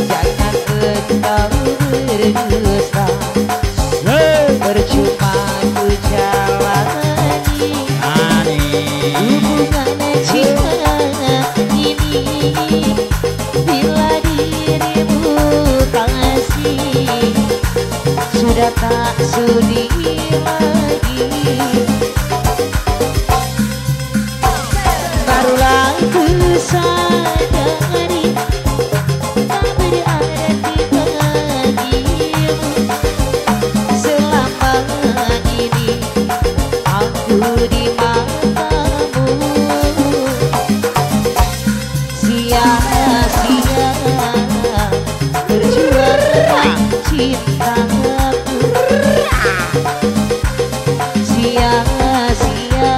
jangan engkau berdusta. Percuma ku jalani hubungan cinta ini bila dirimu kasih sudah tak sudi lagi. Barulah ku sadari tak berarti bagimu selama ini aku di matamu. Sia-sia berjuang cintaku, sia-sia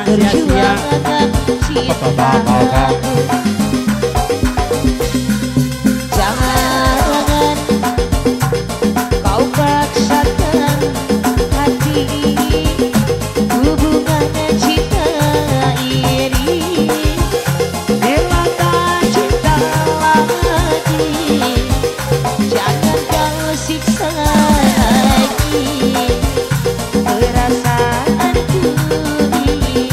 berjuang cintaku. Jangan kau paksakan hati hubungan cinta ini bila tak cinta lagi. Jangan kau siksa lagi perasaanku ini.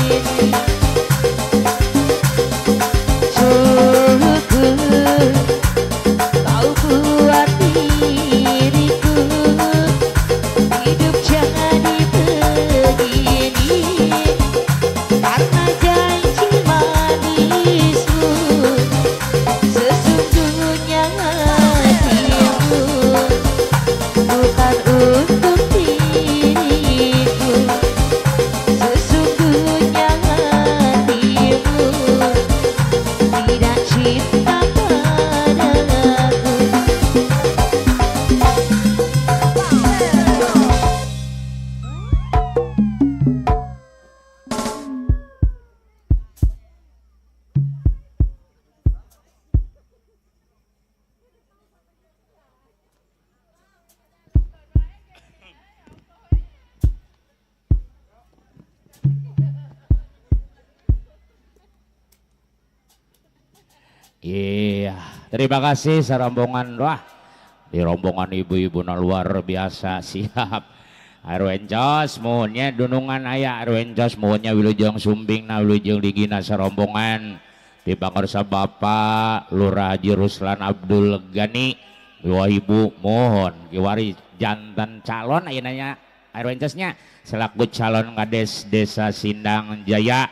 Cukup kau buat diriku hidup jadi begini karena janji manismu. Sesungguhnya hatimu bukan untuk diriku. Sesungguhnya hatimu tidak cinta padaku. Iya, terima kasih serombongan. Wah, di rombongan ibu-ibu luar biasa. Siap. Arwencos mohonnya dunungan ayah Arwencos mohonnya wilujeng sumbing na wilujeng digina serombongan di pangarsa Bapak Lurah Haji Ruslan Abdul Gani dua ibu mohon kiwari jantan calon ayeuna Arwencosnya selaku calon kades Desa Sindang Jaya.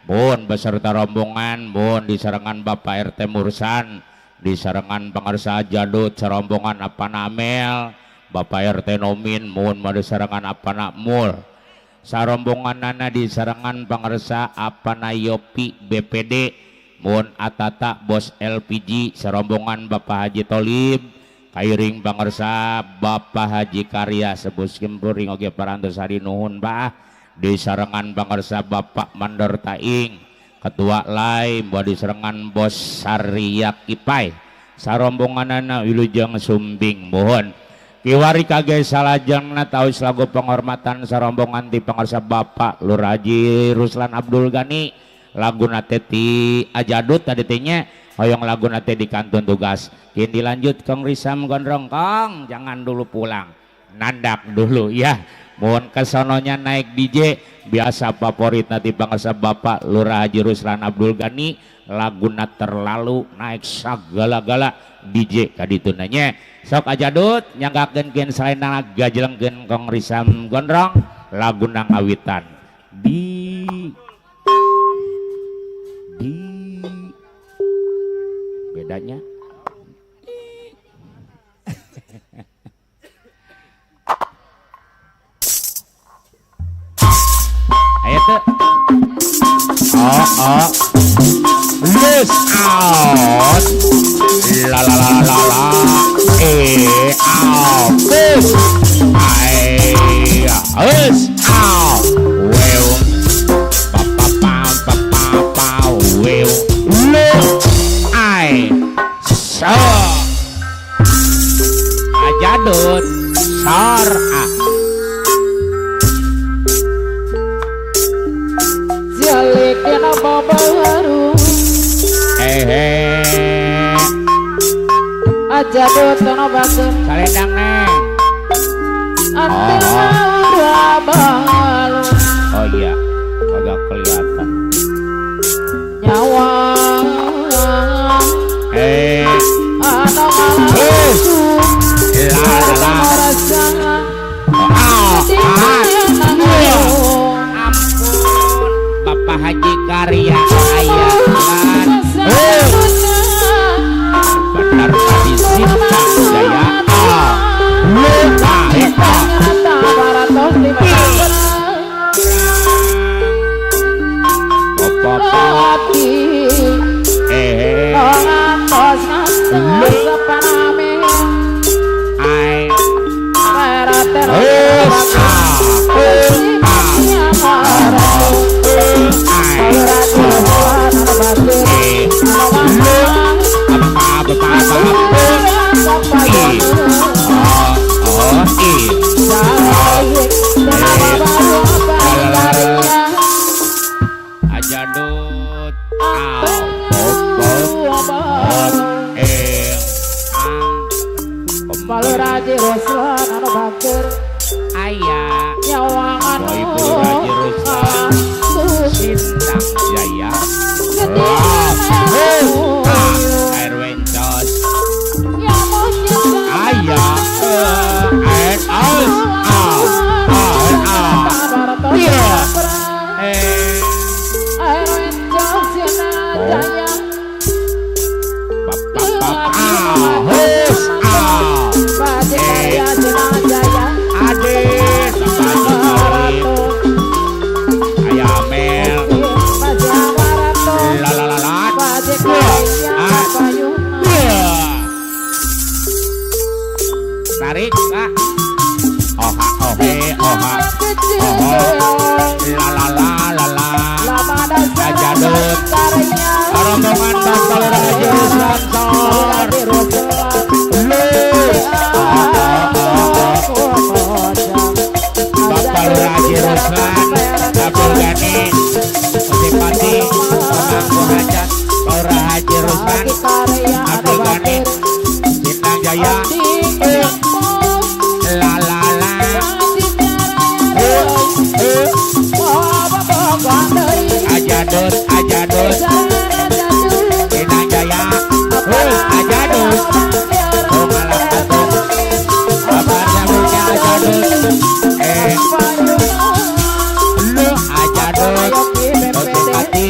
Mohon beserta rombongan, mohon disarangan Bapak RT Mursan, disarangan pangarsa Jadut, serombongan apa namel, Bapak RT Nomin, mohon disarangan apa nakmul, sarombongan nana disarangan pangarsa apa na Yopi BPD, mohon atata bos LPG, serombongan Bapak Haji Tolib, kairing pangarsa Bapak Haji Karya, sebus kimpuring oge parantos hari nuhun bah. Di sarangan pangarsa Bapak Mandor Taing, Ketua Lain, buat di sarangan Bos Sariak Ipai, sarombonganana wilujeng sumbing mohon kiwari kage salajengna tahu selagu penghormatan sarombongan di pangarsa Bapak Lurah Haji Ruslan Abdul Gani lagu nate ti Ajadut tadi tinya hoyong lagu nate di kantun tugas kini lanjut Kong Risam Gondrong Kong jangan dulu pulang nandak dulu ya. Mohon kesononya naik DJ biasa favorit nanti bangsa Bapak Lurah Haji Ruslan Abdul Gani laguna terlalu naik sagala-gala DJ kaditu nanya sok Ajadut nyanggakeun keun selain gajelengkeun Kong Risam Gondrong laguna ngawitan di bedanya Loose out. La la la la la. Out. Push. Loose out. Well. Pa pa pa pa pa pa. Well. Look. So. Ajadut. Sor. Jalik yang baru. Aja dotono bagus. Salendang neng. Antina dua balu. Oh iya, agak kelihatan. Nyawa. Anak malam. La rasa. Ampun, Bapak Haji Karya ayah kan. Benar tadi Sintang Jaya. Ajadut Baluraji Ruslan anu bakir ayah nyawang anu Ibu Raji Ruslan Sintang Jaya air wencos ayah air aus tarik kak oha ohe oha la la la la la Ajadut rombongan Bapak Raji Ruslan Sor Bapak Raji Ruslan Abdul Ghani Musipati Pemangku Hajat Laura Haji Ruslan Abdul Ghani Sintang Jaya la la la Ajadut Sintang Jaya Ajadut malah katung Bapak Sabutnya Ajadut lu Ajadut Musipati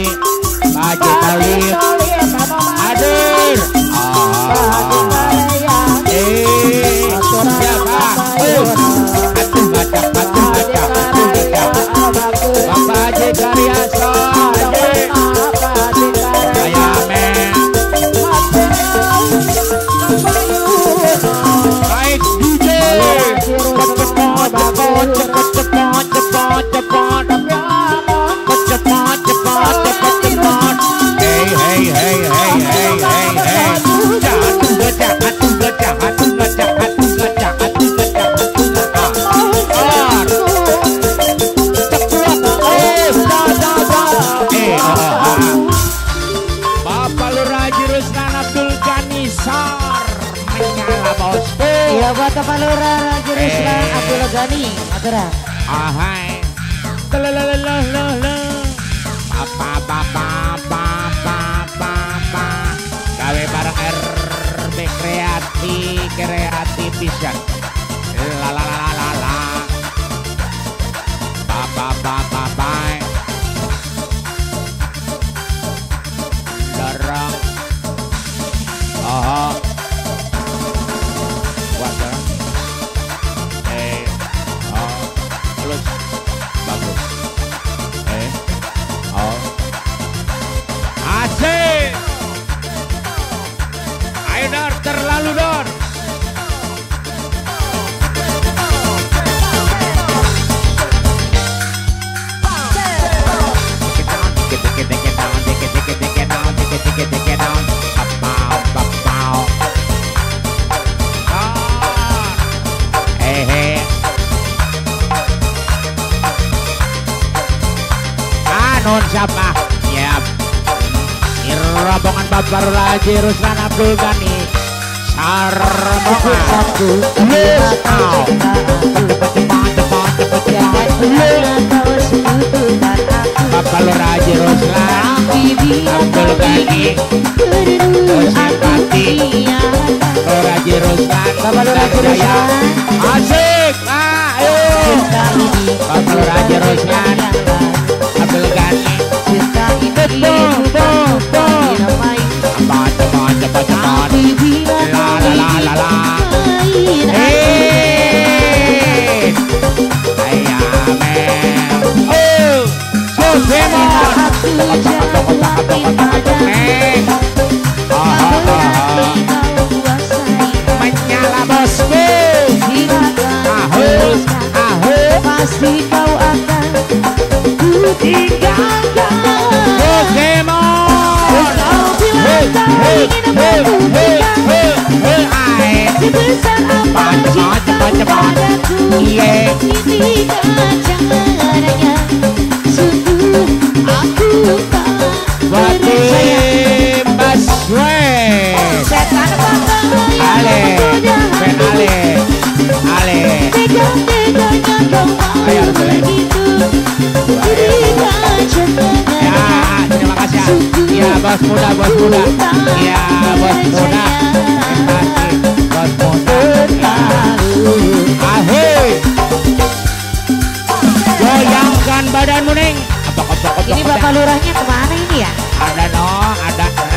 Haji Talib Adur siapa? Atuh baca Bapak Haji Karya saya men baik DJ cepot hey Bapak Luraji Ruslan Abdul Ghani Sar menyala bosku. Ya buat Bapak Luraji Ruslan Abdul Ghani aturan. Ahai. Papa. Gawe bareng RB kreatif bisa. La la la la la. Papa. Dorong. Oh. Wajar. Halus. Bagus. non siapa? Siap. Rombongan Bapak Raji Ruslan Abdul Ghani Sarmongan Satu Bapak Raji Ruslan Abdul Ghani Simpati Raji Ruslan Bapak Raji Ruslan asik ayo Bapak Raji Ruslan Abdul Ghani cepat la la menyala bosku pasti kau akan ku tinggalkan. Sebesar apa cinta padaku, inikah caranya, sungguh aku tak percaya. Setan Ale, bangga Ale, tega-teganya kau mau begitu, berikan caranya. Terima kasih ya bos muda ya bos muda bos muda ahoi goyangkan badanmu neng Ini Bapak Lurahnya kemana ini ya? ada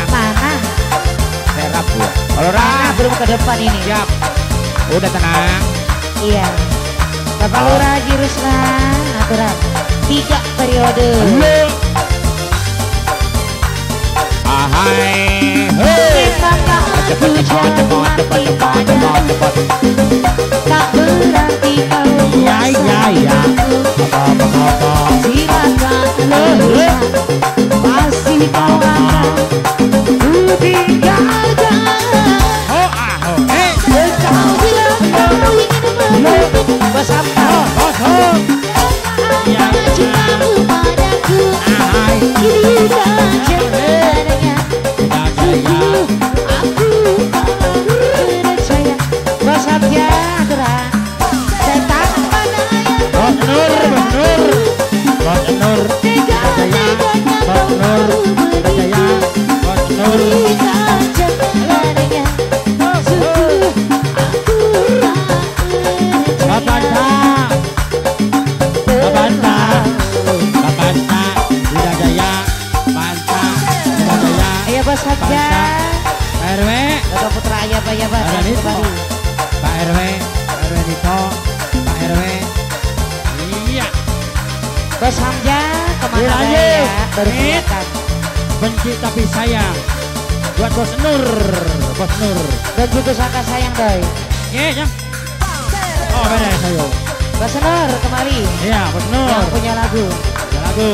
Mana? serap gua Mana belum ke depan ini? siap udah tenang Iya. Bapak Lurah Haji Ruslan aturan 3 periode. ahai Memang aku jatuh hati padamu, tak berarti kau kuasai aku. Silakan luruskan, pasti kau akan ku tinggalkan. Kau bilang kau ingin meluk bersama, apa cintamu padaku, inikah caranya, sungguh aku tak percaya. Bos Hamja aturan setan panaya, tega-teganya kau mau begitu, inikah caranya, sungguh aku tak percaya. Ayo Bos Hamja, Bapak Putra Ayah Pak ya Pak, kembali. Pak RW Dito, Pak RW, iya, Bos Hamja kemana Lanjut. ya? Baru kelihatan. benci tapi sayang, buat Bos Nur, Dan juga sangka sayang doi. ya, oh beda ya saya, Bos Nur kembali. iya Bos Nur, Yang punya lagu. ada lagu,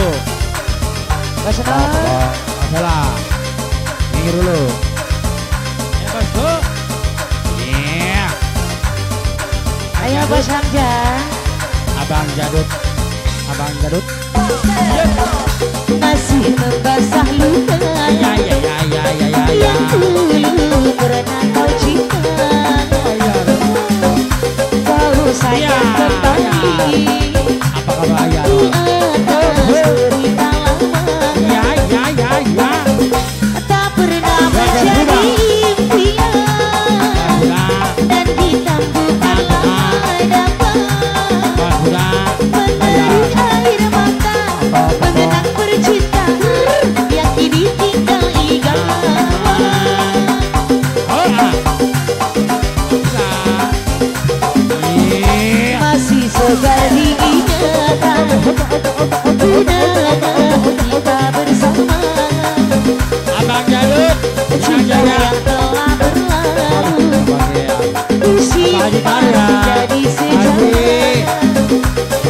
Bos Nur. masalah, minggir dulu, ya Bosku, iya, Ayo Bos Hamja. Abang Jadut, Masih membasah luka ya, yang dulu pernah kau cinta. Kau sayang kembali apa kabar ya? di atas cerita lama. Ya, Tak pernah menjadi impian dan ditangguhkan hadapan. Mengalir air mata, mengenang percintaan yang kini tinggal igan. Masih segar diingatan, kenangan kita bersama. Abang Jadut, Cinta yang telah berlalu, usia jadi sejarah.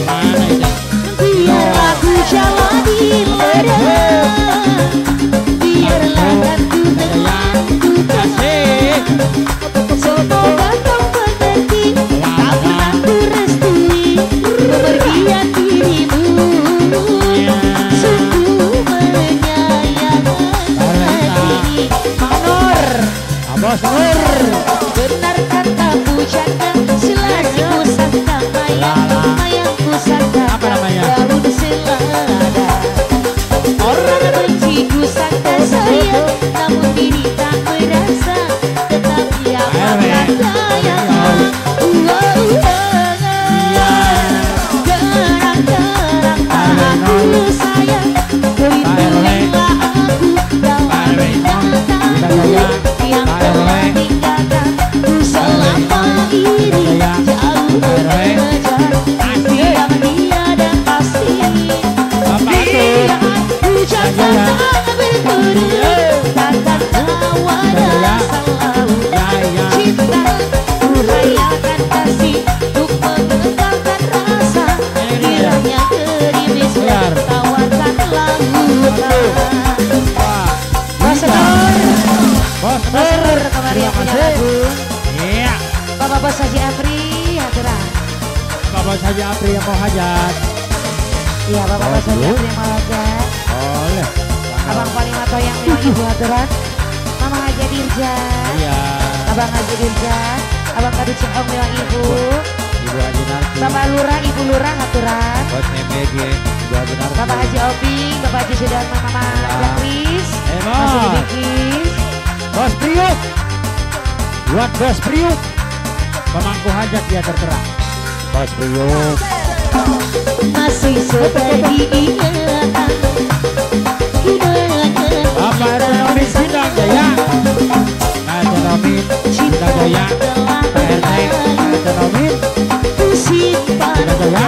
mana itu? Biar aku jalani lerah, biarlah kan ku menentukan. Semoga kau mengerti, tak pernah ku restui kepergian dirimu. Sungguh Haji Apri yang mau hajat. Iya bapak-bapak saja terima hajat. Boleh. Abang Palimato yang memang ibu aturan. Mama Haji Dirja. Iya. Abang Haji Dirja. Abang Kadu Cengong memang ibu. Ibu Haji Narti. Bapak Lurah, Ibu Lurah aturan. Bos MBG. Ibu Haji Narti. Bapak Haji Obi, Bapak Haji Sudarma, Mama Jakris. Emang. Masih dibikis. Bos Priuk. Buat Bos Priuk. Pemangku hajat dia tertera. Bos Priuk. Masih seperti ingatan. Bapak Erwin Sindang Jaya. Ada Nomin Sindang Jaya. Pak RT ada Nomin Sindang Jaya.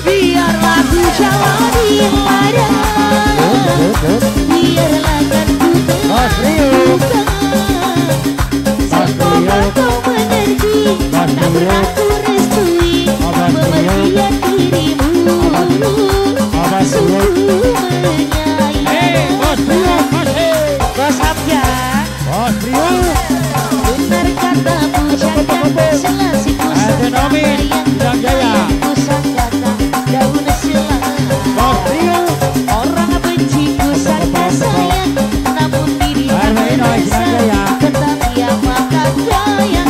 Biarlah ku jalani pada. Biarlah kan ku Bos Priuk. semoga kau menerji. Tak pernah ku restui memperlihat dirimu. Sungguh menyayangi. Bos Priuk masih. Bos Abja. Bos Priuk. Benar kata pujangga selasih Ada Nomin Sindang Jaya. pusaka daun selama. Bos Priuk. Orang benci kusangka sayang, namun diri Erwin Sindang Jaya. tetapi apakah daya.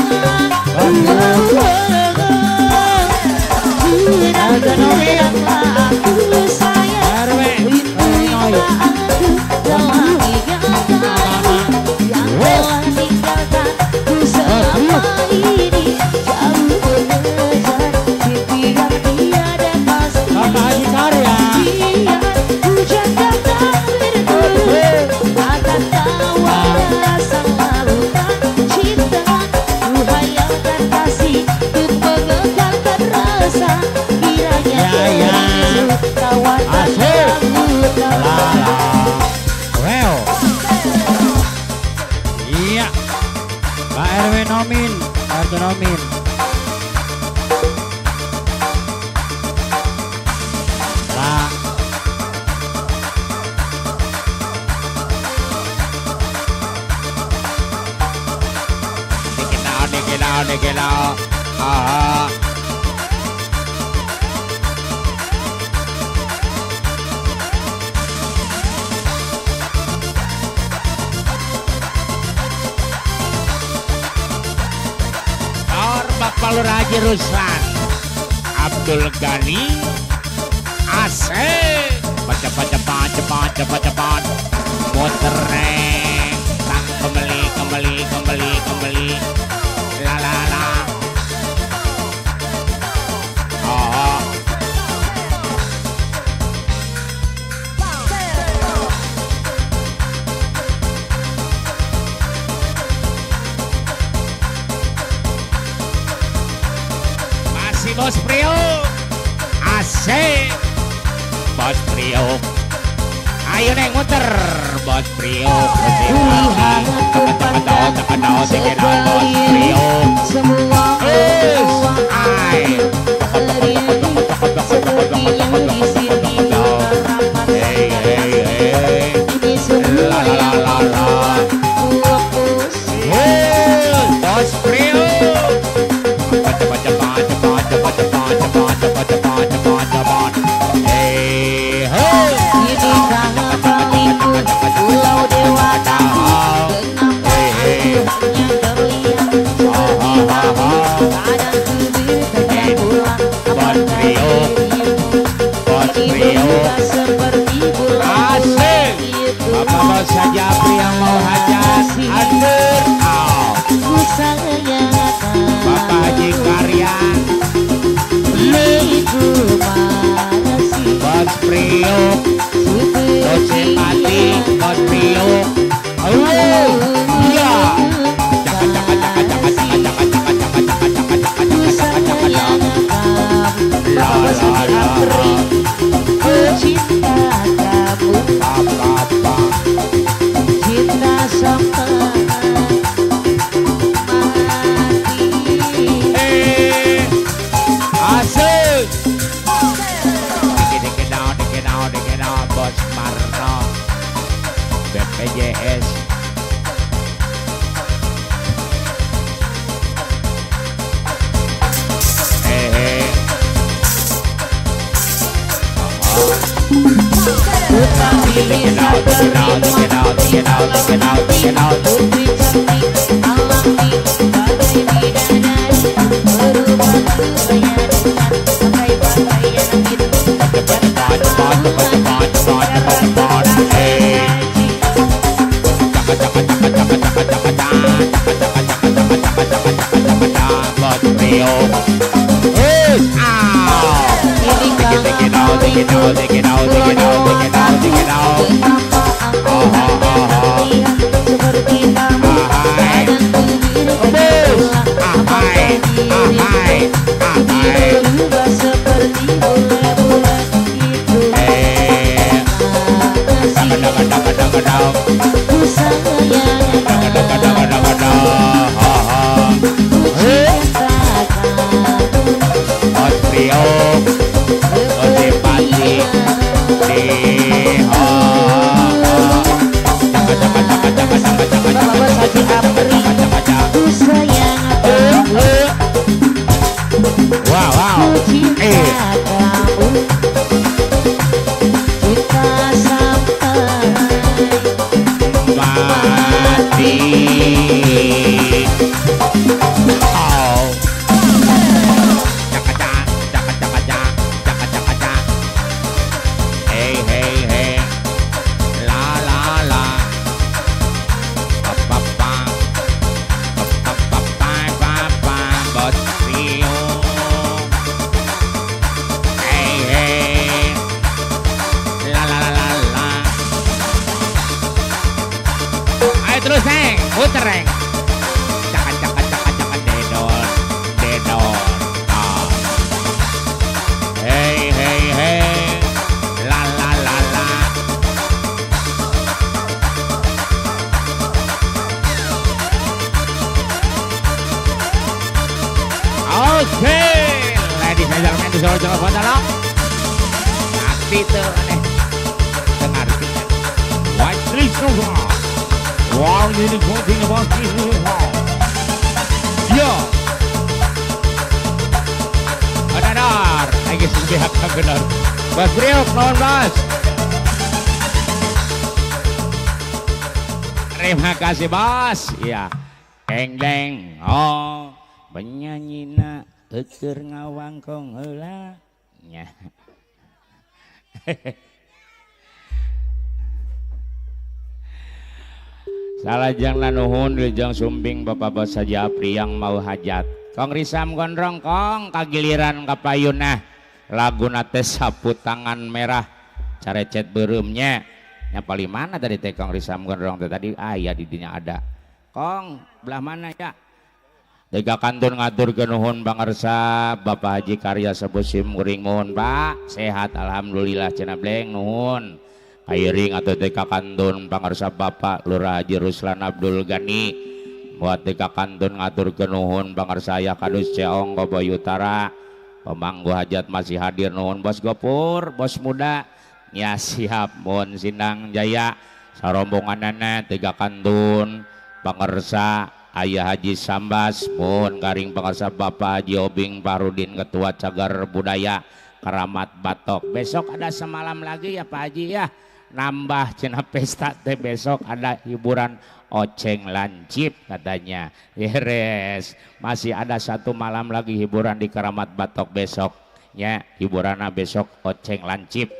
Ada Nomin. Aku sayang Erwin. itu yang aku telah tinggalkan, yang telah tinggalkan ku selama ini jauh mengejar mimpi yang tiada pasti. Bapak Haji Karya. Biar ku jaga takdirku akan tawa rasa lalukan cinta. Ku hayalkan kasih untuk mengekalkan rasa. Kiranya kawan Asik. berlalu. Well. Iya. Pak Erwin Nomin, RT Nomin. Lah. Dikenal. Aha. Bapak Lurah Haji Ruslan, Abdul Ghani, Asik, cepat, motor neng, sang kembali, la. Oh. Masih Bos Priuk. Asik. Bos Priuk. Ayo neng muter. Bos Priuk. Lihat ku pandang Tekan Bos Priuk. semua orang Ay. seperti yang di sini harapan Hey. ini semua yang fokus. Bos Priuk. Cepat. Hey. Ini tanah baliku pulau dewata. Kenapa aku hanya terlihat seperti kadang ku berkata pulang kapan dirimu juga seperti bulan Asik. itu. Bapak Haji Apri yang mau hajat hadir. Ku sayangkan Bapak Haji Karya, itu masih Bos Priuk, Bos Simpati, Bos Priuk. Iya. Asik. Dikit down, Bos Marno, BPJS. Bos Priok, mohon bos. Terima kasih bos. Iya. Deng oh penyanyi keur ngawangkong heula nya. Salajengna nuhun wilujeng sumping Bapak Bos Haji Apri yang mau hajat. Kong Risam Gondrong kong kagiliran kapayuna. Laguna teh sapu tangan merah carecet berumnya nya paling mana tadi teh Kong Risam Gondrong tadi aya di dinya ada kong belah mana ya tega kantun ngatur nuhun pangarsa Bapak Haji Karya Sebusim kuring mohon Pak sehat alhamdulillah cenah bleng nuhun kairing atau tega kantun pangarsa Bapak Lurah Haji Ruslan Abdul Gani buat tega kantun ngatur nuhun pangarsa aya Kadus Ceong Koboy Utara pemanggu hajat masih hadir nuhun Bos Gopur bos muda ya siap mohon Sindang Jaya sarombonganana tiga kantun pangersa Ayah Haji Sambas mohon karing pangersa Bapak Haji Obing Parudin Ketua Cagar Budaya Keramat Batok. Besok ada semalam lagi ya Pak Haji ya, nambah cenah pesta teh besok ada hiburan oceng lancip katanya. Yes, masih ada satu malam lagi hiburan di Keramat Batok besok ya, hiburanna besok oceng lancip.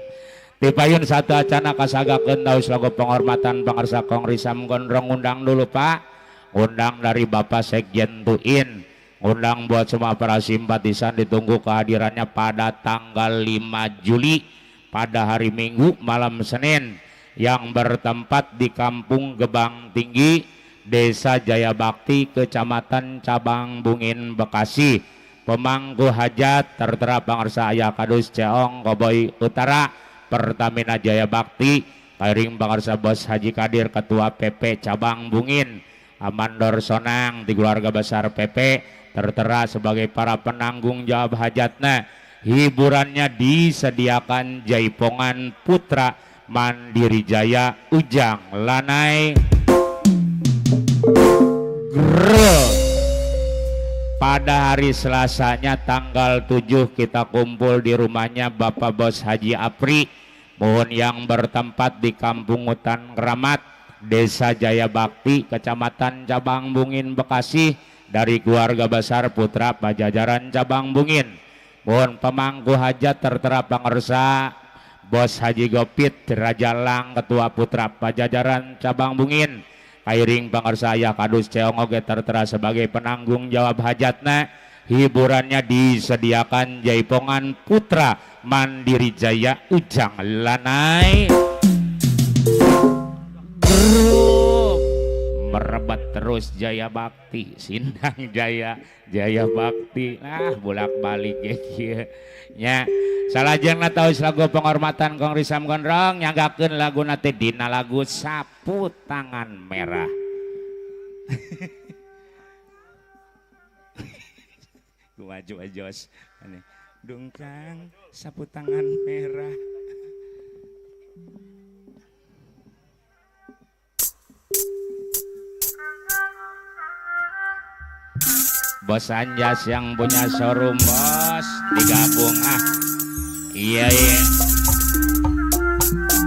Tipayun satu acana kasagakeun daus lagu penghormatan pangarsa Kong Risam Gondrong undang dulu Pak. Undang dari Bapak Sekjen Tuin, undang buat semua para simpatisan ditunggu kehadirannya pada tanggal 5 Juli pada hari Minggu malam Senin yang bertempat di Kampung Gebang Tinggi, Desa Jaya Bakti, Kecamatan Cabang Bungin, Bekasi. Pemangku hajat tertera pangarsa Ayah Kadus Ceong Koboy Utara, Pertamina Jaya Bakti, kairing pangarsa Bos Haji Kadir Ketua PP Cabang Bungin, Amandor Sonang di keluarga besar PP tertera sebagai para penanggung jawab hajatnya. Hiburannya disediakan Jaipongan Putra Mandiri Jaya Ujang Lanai Grrrr. Pada hari Selasanya tanggal 7 kita kumpul di rumahnya Bapak Bos Haji Apri mohon yang bertempat di Kampung Hutan Keramat, Desa Jaya Bakti, Kecamatan Cabang Bungin, Bekasi, dari keluarga besar Putra Pajajaran Cabang Bungin. Mohon pemangku hajat tertera pangersa Bos Haji Gopit Rajalang, Ketua Putra Pajajaran Cabang Bungin. Kairing pangersa Ayah Kadus Ceongoge tertera sebagai penanggung jawab hajatna. Hiburannya disediakan Jaipongan Putra Mandiri Jaya Ujang Lanai. Merebat terus Jaya Bakti, Sindang Jaya, Jaya Bakti. Bolak balik ya. Nya salajengna taus lagu penghormatan Kong Risam Gondrong nyanggakeun lagu nate dina lagu Sapu Tangan Merah. Maju ajos dungkang sapu tangan merah. Bos Anjas yang punya showroom bos digabung iya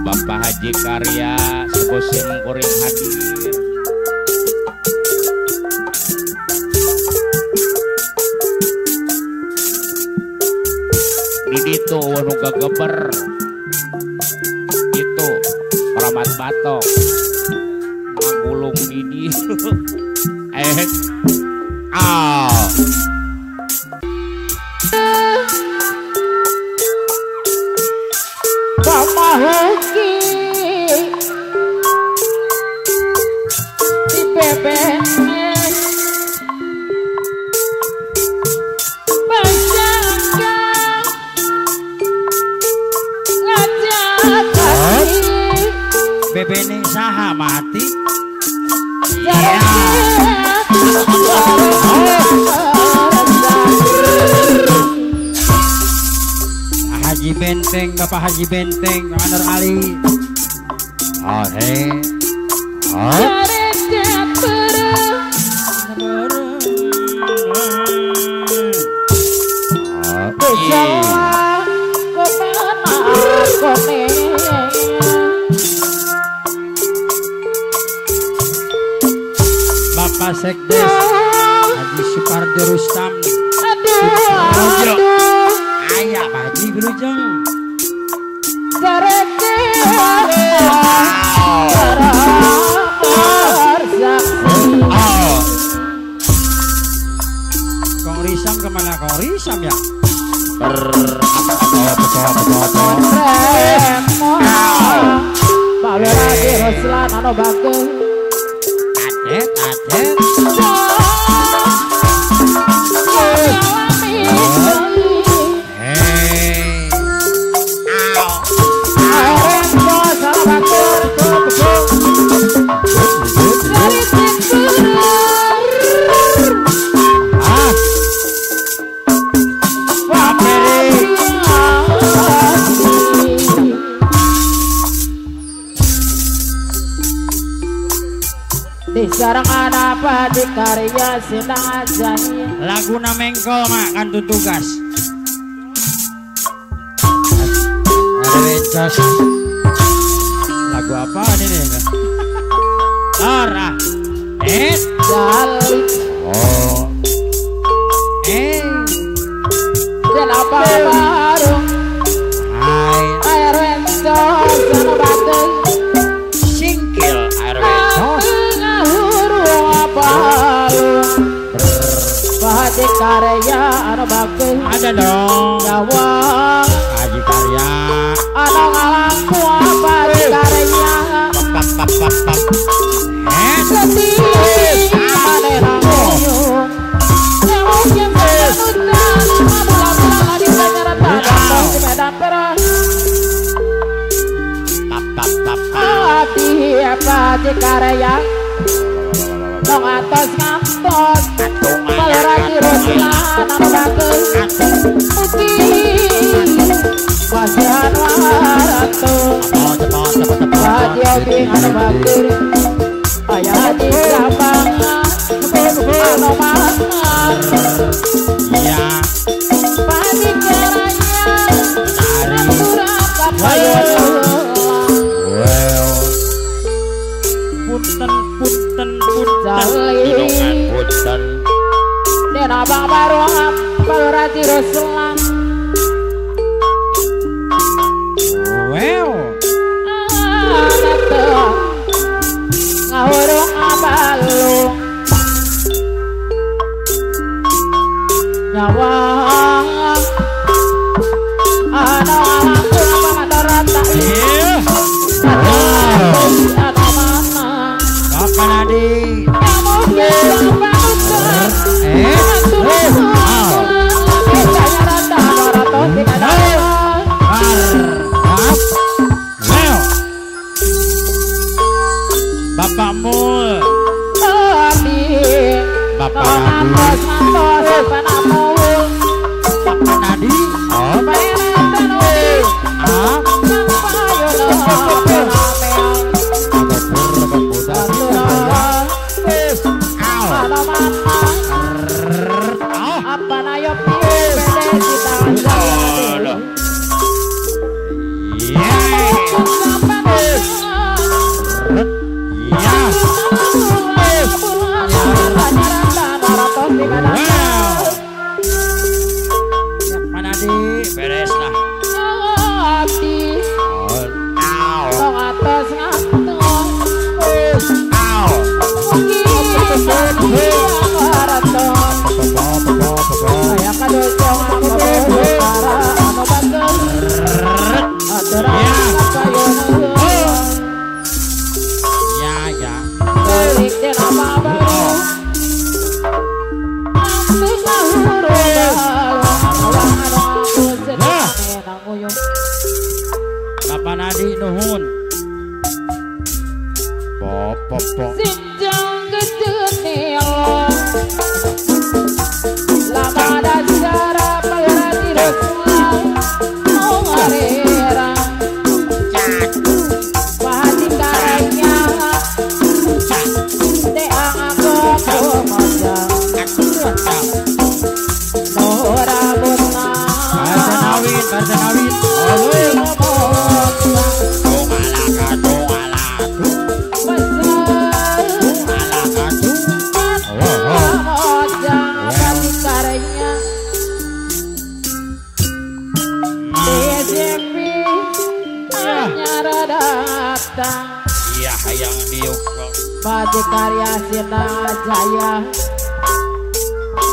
Bapak Haji Karya sebusim kuring hadir. Itu wanu geber itu Keramat Batok ngagulung di Pamahuki di bebek bebene saha mati. Haji Benteng, Bapak Haji Benteng, Manor Ali. Bapak Sekdes Haji Suparjo Rustam. Ayah Pak Haji Gerujeng. Kong Risam kemana Kong Risam ya? Pak Luradi Ruslan anu bagus. Adet. Disarangan apa di karya Sindang Ajaib. Lagu Mengkol mak kan tugas. Ada becos. Lagu apa ini? Lara. Jali. Dan apa baru? Air wentos sana batu. Singkil air wentos. Haji Karya anu bagus. Ada dong. Jawa Haji Karya anu ngalangku apa Haji Karya. Sedih manehna nguyung. Nyawukeun sanudan bulan-bulan adi panyaran tanah di Medan Perang. Hati apa Haji Karya dong atas ngantos Luradi Ruslan anu bagus. Mungkin wasihan waratung Haji Obi anu bagus. Ayah Haji Sabangan anu mangan. iya Haji Karya anu surakan wang ada langsung pengadoran tak Iya. ada mana Kapan Adi? kamu bilang bagus Bapak Mul. Bapak Nadi. Oh. Apa na yo pede kita Beres lah. Bapak Nadi nuhun. Pop. Sinjang kejenil lama dasara pagati resla ngarera pahati karanya te aku maja nora bonna Barjanawin. Iya, hayang diuk. Badi karya Sina Jaya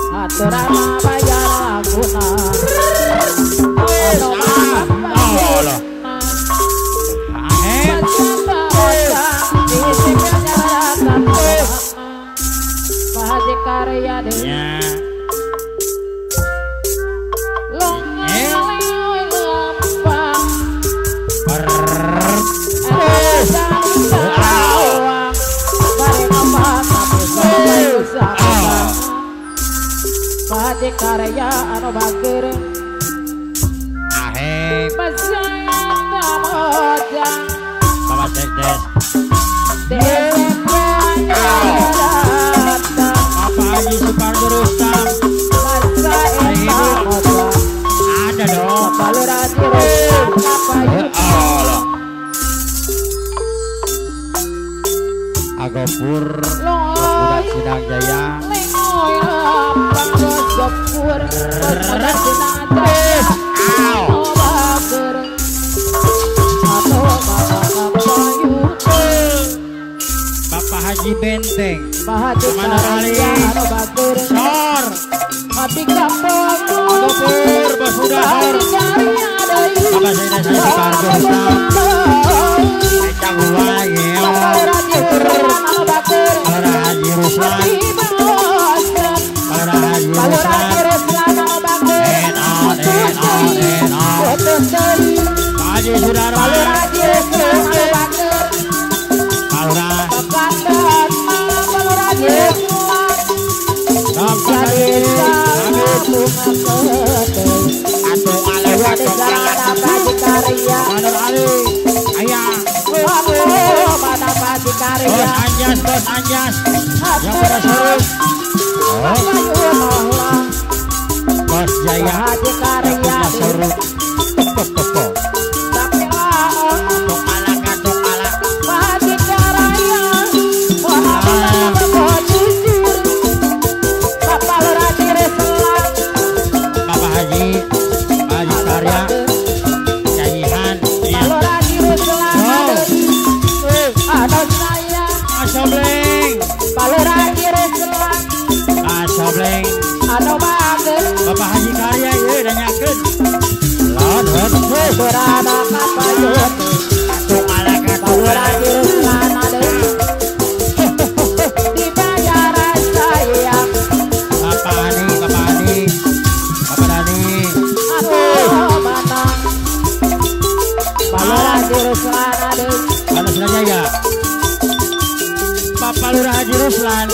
Aturama bayar guna Allah. Badi karya de Ya. Pati karya anu bagir Ahe, pasayang moja Bapak Sekdes. Bapak Haji Supardo Rustam. Ada dong. Allah. Agopur Budak Sidang Jaya. Bapak Haji Benteng. Mana Ali? Sor. Agopur Bos Udahor. Bapak Sekdes Haji Supardo Rustam. Ecang Hua Yeo. Para Haji Ruslan. Para Haji Ruslan. Pak Haji Sudarma. Palura. Bapak Haji Manur Ali. Ayah. Bos Anjas. Yang pada seru. Bos Jaya. Yang seru. Bapak Haji Karya. Cahihan. Asobleng. Bapak Haji berada kapayun Tungalakan Bawura diruslan aduh di bayaran sayang Bapak Dani aduh batang Bawura diruslan aduh Kalau sudah jaya Bapak Lurah Haji Ruslan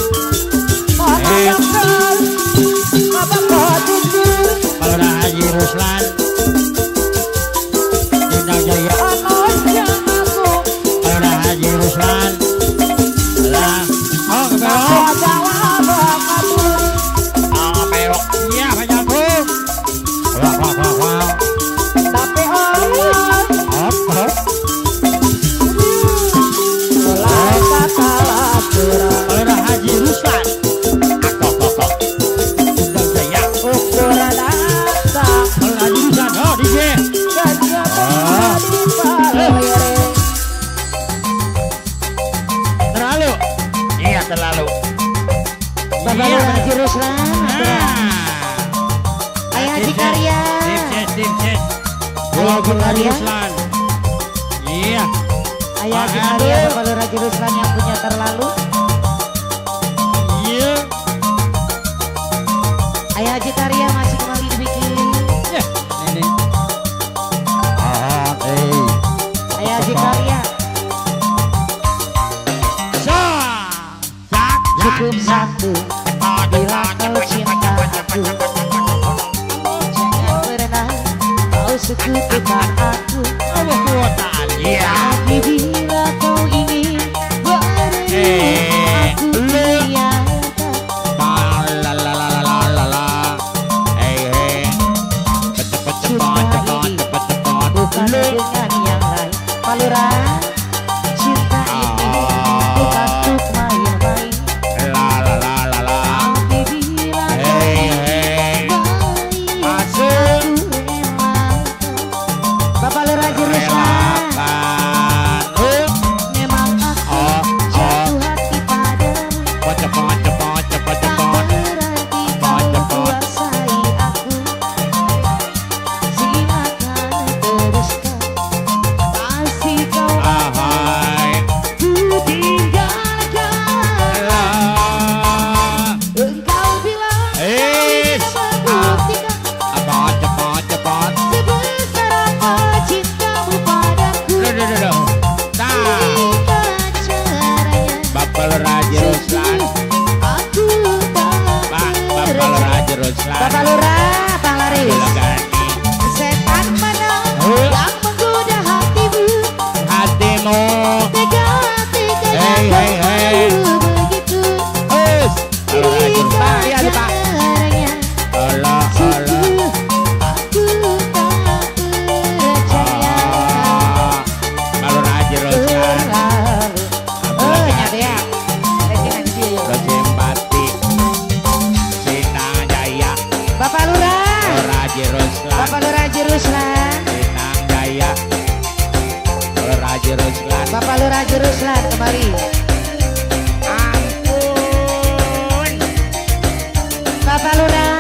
Kalau Lurah Haji Ruslan Bintang Jaya Kalau Lurah Haji Ruslan lah oh keberok iya banyak bro wah tapi Allah mulai kata lapura Kalau Lurah Haji Ruslan Bintang Jaya ukuran datang Kalau Lurah Haji Ruslan oh DJ gajah di palere terlalu iya terlalu Bapak iya Haji Ruslan Ayah Haji Karya Dim set Ayah Haji Karya Ruslan iya Ayah Haji Karya Bapak Haji Ruslan yang punya terlalu iya Ayah Haji Karya masih kembali dibikin ya ini Ayah Haji Karya cukup satu bila kau cinta aku jangan pernah kau sekutukan aku tapi bila kau ingin beri aku biarkan cinta ini bukan dengan yang lain Palura cinta ini bukan untuk main-main tapi bila kau ingin baik aku rela Bapak Lurah Haji Ruslan memang aku jatuh hati padamu tak berarti kau kuasai aku silakan teruskan kasih kau ku tinggalkan engkau bilang membuktikan sebesar apa cintamu padaku jika caranya Bapak Lurah Haji Ruslan aku tak Bapak Lurah Haji Ruslan Bapak Lurah Bang Laris silakan setan mana yang menggoda hatimu hatimu tega-tega Hey, hey, hey. begitu Kalau Haji Ruslan iya nih Pak caranya Allah sungguh aku tak percaya Kalau Haji Ruslan terlalu nyata ya bersimpati Sinang Jaya Bapak Lurah Lurah Haji Ruslan Bapak Lurah Haji Ruslan Sinang Jaya Lurah Haji Ruslan Bapak Lurah Haji Ruslan kembali ampun Bapak Lurah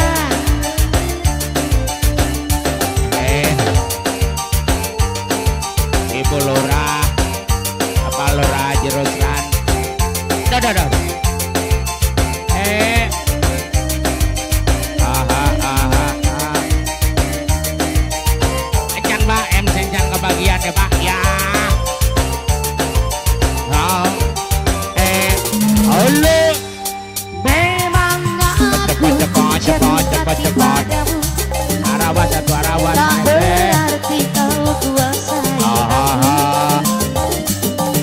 Ibu Lurah Bapak Lurah Haji Ruslan dah Ecan Pak senjan kebagian ya Pak ya halo memang aku jatuh hati padamu arawas satu arawas tak berarti kau kuasai aku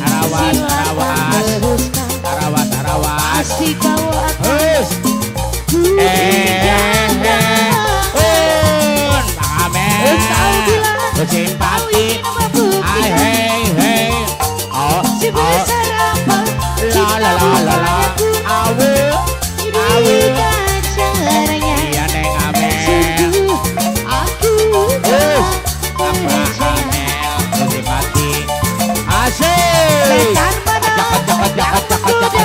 arawas silakan teruskan arawas pasti kau akan Hus ku tinggalkan Pak Amen engkau bilang bersimpati kau ingin Hai membuktikan hei oh sebesar apa la la la la la awe jika caranya iya Neng Amel sungguh aku Hus tak Pak percaya Amel bersimpati asik setan mana yang menggoda hatimu tega-tega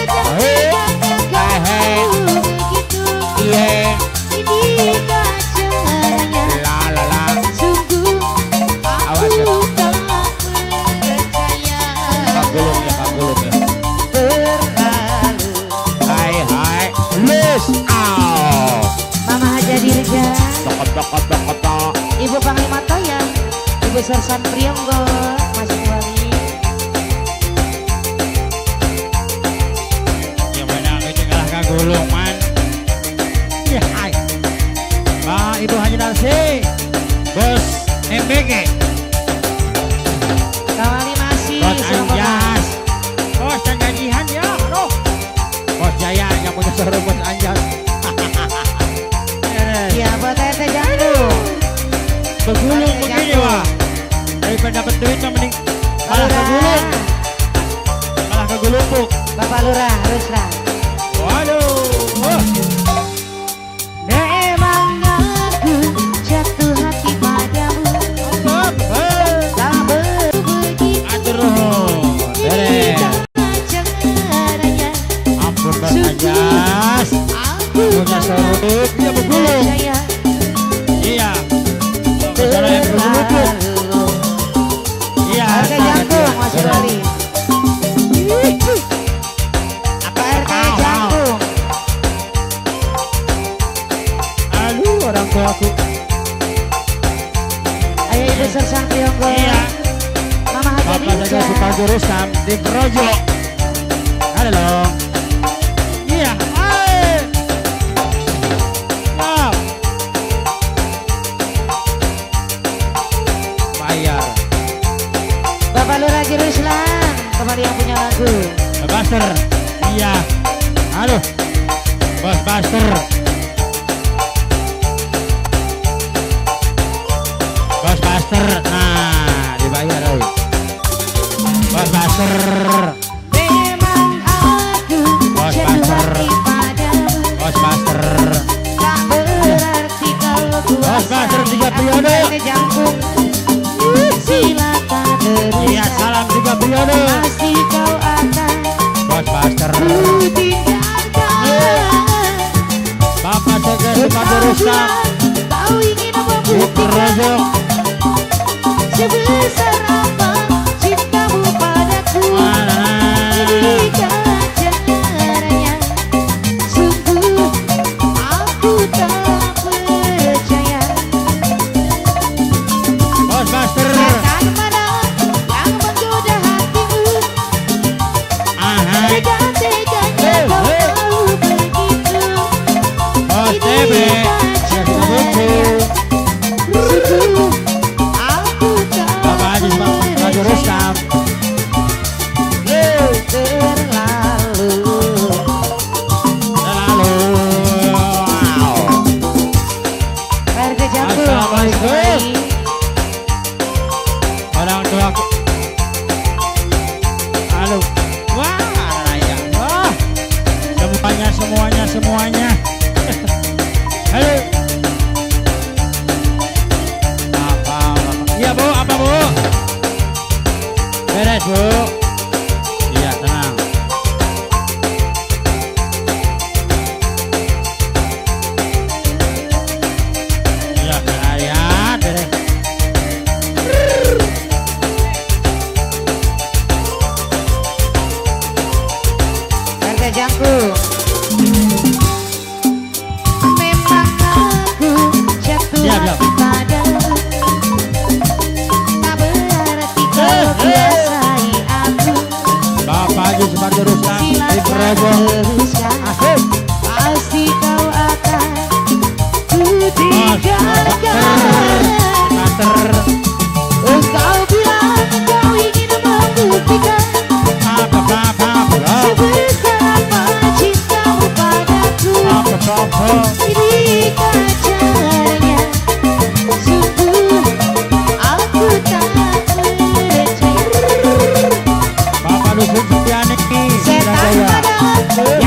kau begitu iya jika caranya Ibu Sersan Prionggo masih kembali. Ya banyak itu kalah kagulung man. Ya hai. Pak Ibu Haji Narsi, Bos MBG, Kembali masih Bos Surabaya. Anjas, Bos dan gajian ya, aduh. Bos Jaya yang punya showroom Bos Anjas. Ya buat Tete Jangkung. Begulung begini wah. Daripada dapat duit mah mending malah kegulung. Malah kegulumpuk. Bapak Lurah Ruslan. Waduh. Memang aku jatuh hati padamu. Tak begitu. Atur beres. Caranya Ampun Bos Anjas. aku Punya showroom dia begulung. percaya. Iya. Masalah yang bergelumpuk. Iya. Harga Jangkung masih kembali. Apa RT Jangkung? Aduh orang tua aku. Ayo Ibu Sersan Prionggo. Iya. Mama Haja Bapak saja Dinja. suka jurusan di Projo. Halo dong. Iya. Hai. Wow. Bayar. Bapak Lurah Ruslan kembali yang punya lagu. Buster. Iya. Aduh. Bos Buster. Bos Buster. Nah, dibayar oi. Bos Buster. Memang aku Bos jatuh Buster. hati padamu. Bos Buster. Tak berarti kalau Bos Buster 3 periode. RT Jangkung. Silakan Iya, teruskan. salam 3 periode. Pasti kau akan Bos Buster. ku tinggalkan. Bapak Tegas Sepatu Kau Rustam bilang kau ingin di membuktikan Projo. sebesar apa cintamu padaku. Jika caranya sungguh aku tak percaya. Bos Buster. Setan mana yang menggoda hatimu? Aha. Tega-teganya kau mau begitu. Bos TB. Sungguh aku tak Bapak Haji Sepatu Rustam. terlalu. Selalu. Wow. RT Jangkung Assalamualaikum. masih Orang tua aku. Halo. Wah, raya. Wah. Semuanya. Halo. Apa? Iya, Bu, apa, Bu? Beres, Bu. Iya, tenang. Iya, raya, beres. RT Jangkung. Memang aku jatuh Siap, hati padamu. Tak berarti kau kuasai aku. Bapak Haji Sepatu Rustam di Silakan Projo. teruskan. Asik. Pasti kau akan ku tinggalkan. Master. Kau bilang kau ingin membuktikan sebesar apa cintamu padaku. Jika caranya sungguh aku tak percaya. Bapak Dusun Setianik Setan Surabaya. mana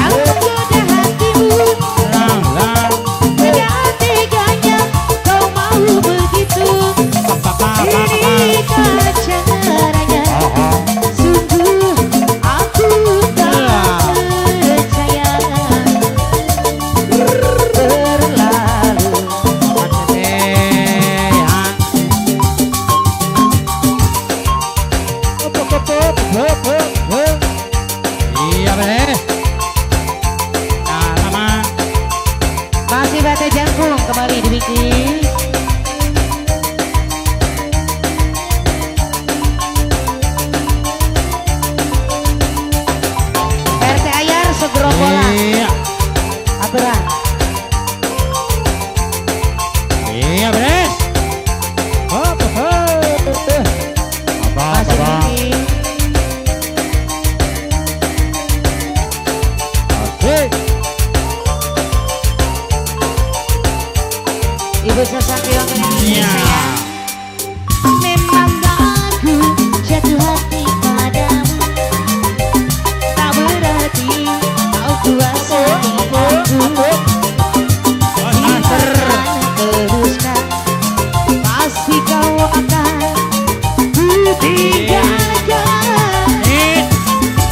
tiga jam. Nit,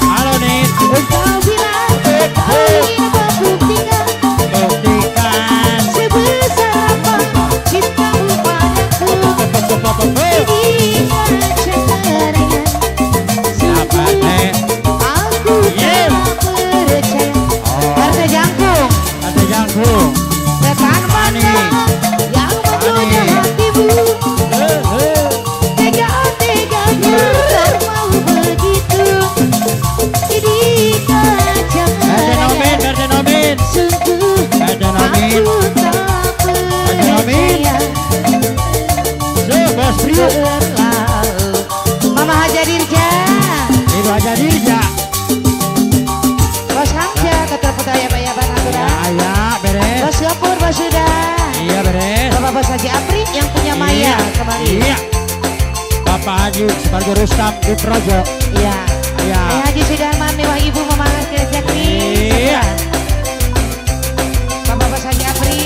halo Nit. Engkau bilang kau ingin membuktikan sebesar apa cintamu padaku. Jika ceria Apa Nit? aku tak percaya. Partai jangkung Ada jangkung. setan mata yang menggoda hatimu. Tega-teganya kau mau begitu. Jika Nomin, Berde Nomin. sungguh Berde Nomin. aku tak percaya Bos Priuk. terlalu. Mama Haja Dirja, Ibu aja Dirja. Bos Hamja, Ketua Putaya Bayaban Aturan, Ya, beres. Bos Gapur, Bos Suda, Iya, beres. Bapak Bos Haji Apri yang punya Maya kemarin. Iya. Bapak Haji Suparjo Rustam di Projo. Iya. Iya. Ayah Haji Sudarman, mewah ibu memangas rezeki. Iya. Bapak Bos Haji Apri.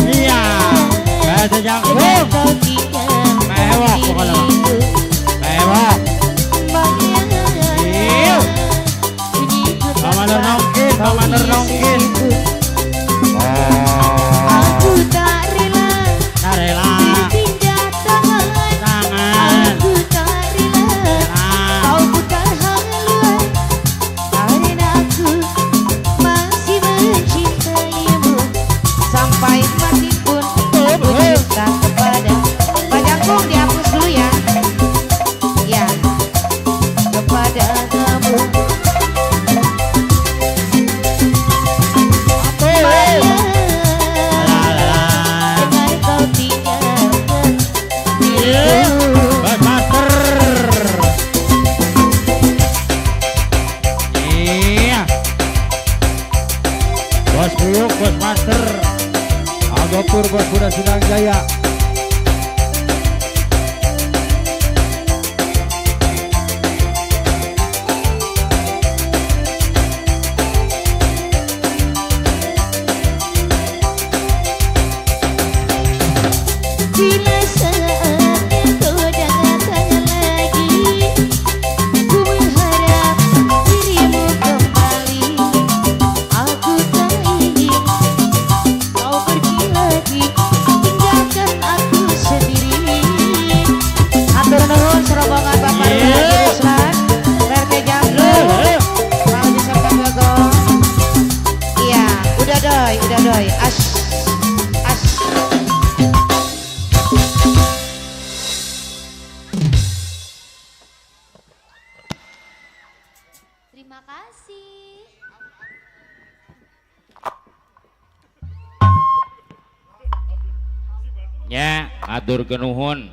Iya. Berde jangkung. Mewah pokoknya, Bang. Mewah. Iya. Mama Nur Nongkin, Mama Nur Nongkin. Aku tak rela Nah, rela. berpindah tangan. Tangan. Aku tak rela Nah. kau bukan haluan. Karena aku masih mencintaimu. Sampai mati pun ku cinta kepada. Pak Jangkung dihapus dulu ya. Ya, kepada kamu. Dengan kau tinggalkan diriku. Bos Master. Iya. Bos Priuk, Bos Master. Agopur, Bos Buda Sindang Jaya. Bila saatnya kau datang lagi, ku berharap dirimu kembali. Aku tak ingin kau pergi lagi, tinggalkan aku sendiri. Atur nuhun serombongan Bapak Haji Ruslan, RT Jangkung, Pak Haji Sabta Bagong. Iya, udah doy, as. Terima kasih. nya atur kenuhun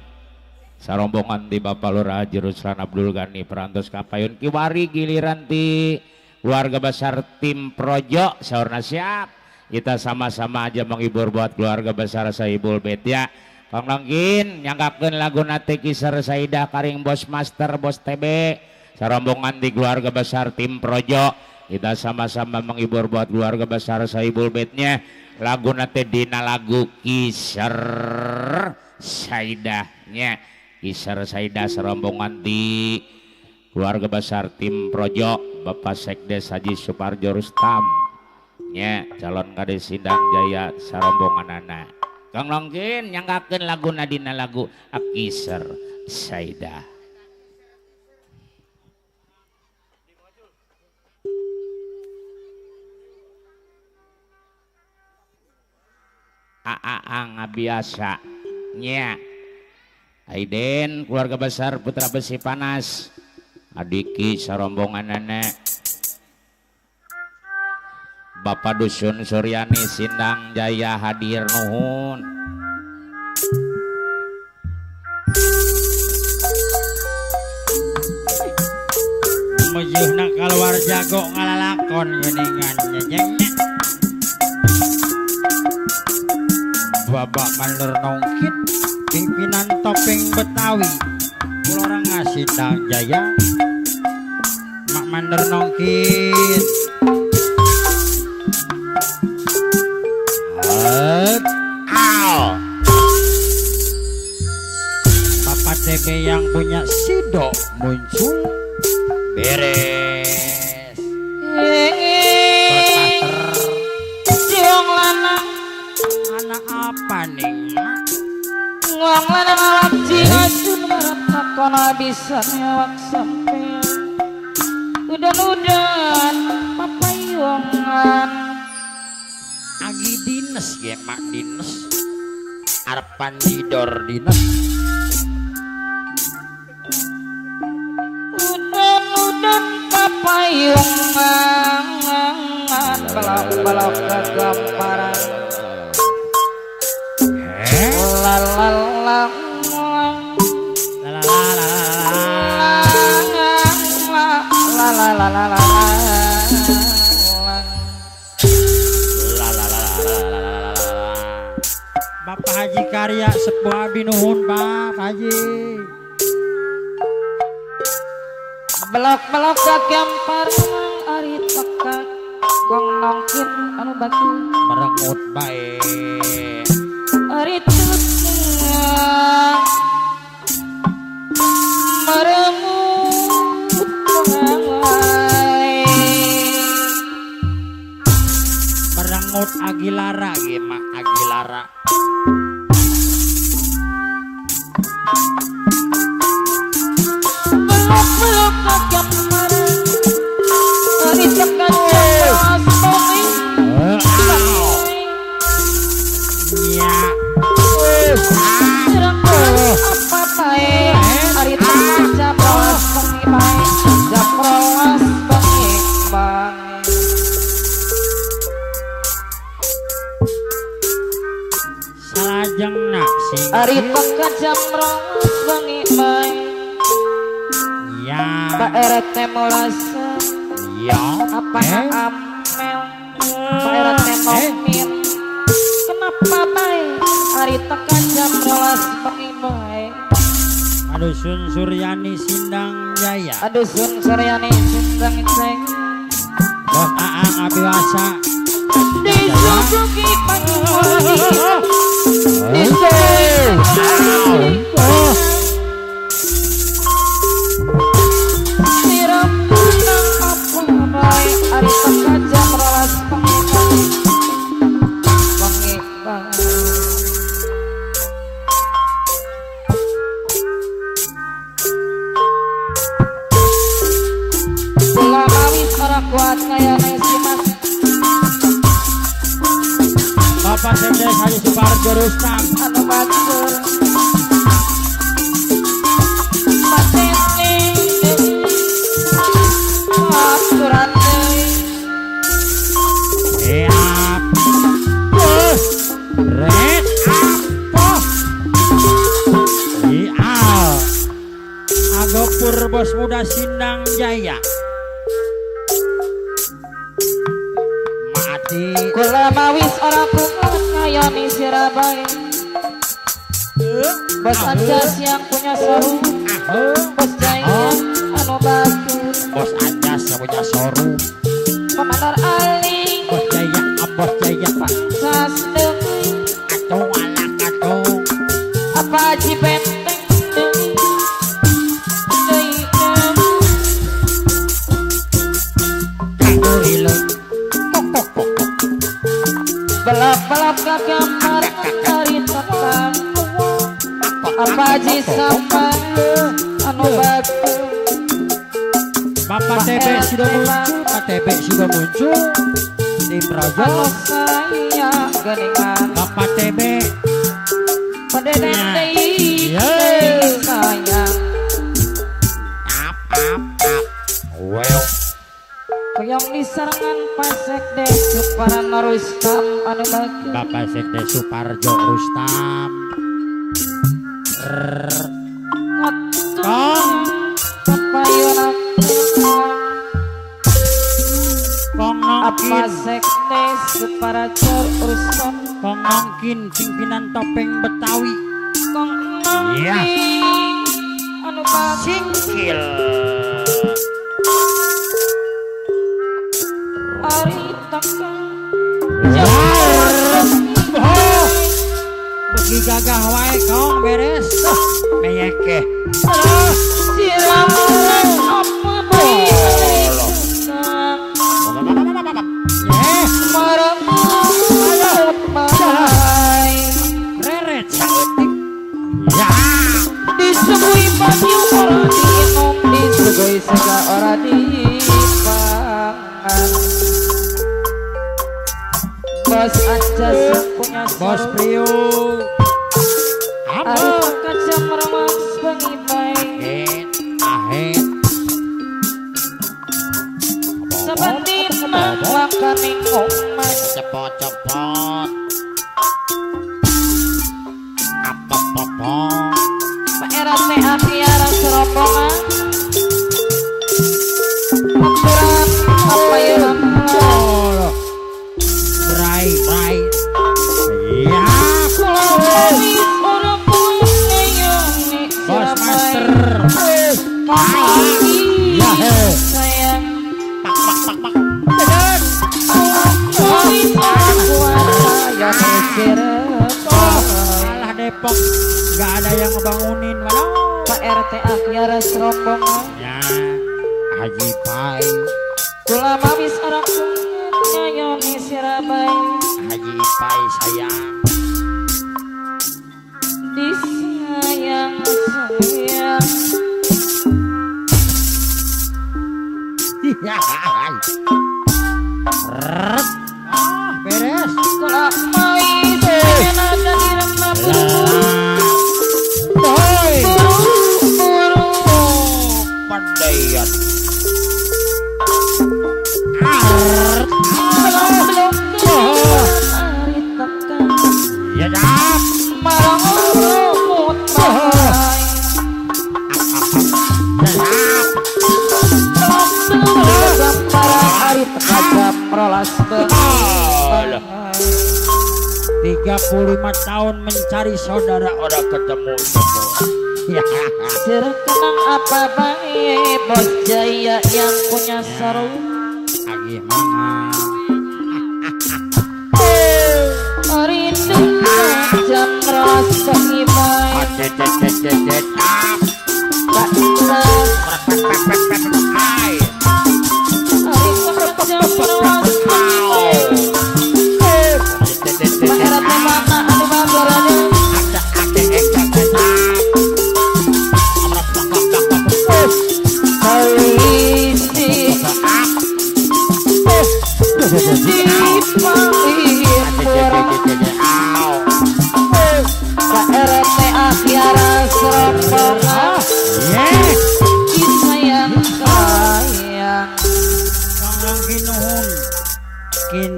sarombongan di Bapak Lurah Haji Ruslan Abdul Ghani perantos kapayun kiwari giliran ti keluarga besar tim Projo saurna siap kita sama-sama aja menghibur buat keluarga besar Saibul Bet ya panglangkin nyangkakeun lagu nate Kisar Saidah Karing Bos Master Bos TB sarombongan di keluarga besar tim Projo kita sama-sama menghibur buat keluarga besar Saibul Betnya lagu nate dina lagu Kisar Saidahnya Kisar Saidah serombongan di keluarga besar tim Projo Bapak Sekdes Haji Suparjo Rustam nya calon kades Sindang Jaya sarombongan anak Kang Longkin nyangkakeun lagu dina lagu Kisar Saidah. Ngabiasa nya Aiden keluarga besar Putra Besi Panas adiki sarombongan nenek Bapak Dusun Suryani Sindang Jaya hadir nuhun Mejeuhna keluar jago ngalalakon geuningan nyejengnya Bapak Manur Nongkin pimpinan topeng Betawi Kulorang Sindang Jaya Mak Manur Nongkin TB yang punya Sido muncul beres. Siang lanang Anak apa nih? nguang lanang alak jinajun marat takona bisa nyawak sampean udan-udan papayungan Agi dinas ya mak dinas. Arpan didor dinas. udan-udan papayungan balap-balap kegamparan la Bapak Haji Karya sepuh abi nuhun Pak Haji. belok-belok kegampar ari tekak gong nongkin anu batu Merengut baik. ari tutnya merengut mengangai Merengut Agilara ge mak Agilara. belok-belok kegampar ari tekak jawas bumi Ya. apa bae ari tekak jawas bumi bae japrowas bumi bae Salajengna sing. ari tekak japrowas bumi bae Ya. Pak RT molasa Ya. apa amel Pak RT nomin kenapa baik hari tekan jam rolas bengi baik Aduh Sun Suryani Sindang Jaya. aduh sun suryani sindang ceng Bos Aang Abiwasa. disuguhi pagi disuguhi siram punang apa baik hari tekan jam rolas bengi baik Pula mawis ora kuat kaya nesimas Bapak Sekdes Haji Suparjo Rustam. anu batur matene aturan Siap. Red apa? Ial. Agopur bos muda Sindang Jaya. Mati. kula mawis ora kuat kaya ni sirabai bos anjas yang punya soru bos jaya anu batur Bos Anjas yang punya soru. Komandan Ali Bos Jaya, Bos Jaya Pak. sasdeng Atung anak atung. apa aji benteng deui deui Kanggo hilung. balap-balap ke kamar hari tekang apa aji sama anu batur Bapak TB sudah muncul, Pak TB sudah muncul. Tim Raja. anu saya geningan Bapak TB. padeden deui Yeay. sayang Ap. Well. koyong diserangan pasek deh para narustam anu bagus Bapak Sekdes Suparjo Rustam. Kong papayona Kong apa nongkin, sekdes para cor urusan Kong nongkin pimpinan topeng Betawi. kong Iya. nongki anu bagus Singkil. ari tekang Bagi gagah wae kong beres. Meyeke. Sirama apa baik marang marai Reret saeutik. Ya. disebui banyu ora diinum disebui sega ora dipangan bos aja punya Bos Priuk. Ari kaca meremas bengi baik Ahet. sebentina wakaning oman Cepot-cepot. Apa-apa. Paerat teh atiara serombongan aturan apa ya Brai. Ya. Bos Master. Ya he. Sayang Alah Depok nggak ada yang ngebangunin waduh. Pak RT Akhiara serombongan Ya. Haji Pai. kula mabis arak nyayoni sirabai Haji Pai sayang. disayang sayang Ret. Beres. kula mabis ada direm Hoi. buru Pandaian. belum hari tekan Ya dah. marang rumut baik para hari tekan merolas Alah. 35 tahun mencari saudara orang ketemu semua. Ya. Terkenang apa baik bos jaya yang punya sarung Lagi mana? rindu jam merolas bengi baik Cet. tak jelas Hai. hari tekan jam merolas bengi baik Pak RT mana anu babarane Kalisi di pangimpur Pak RT Akhiara serombongan sayang sayang Orang kinuhun. Kin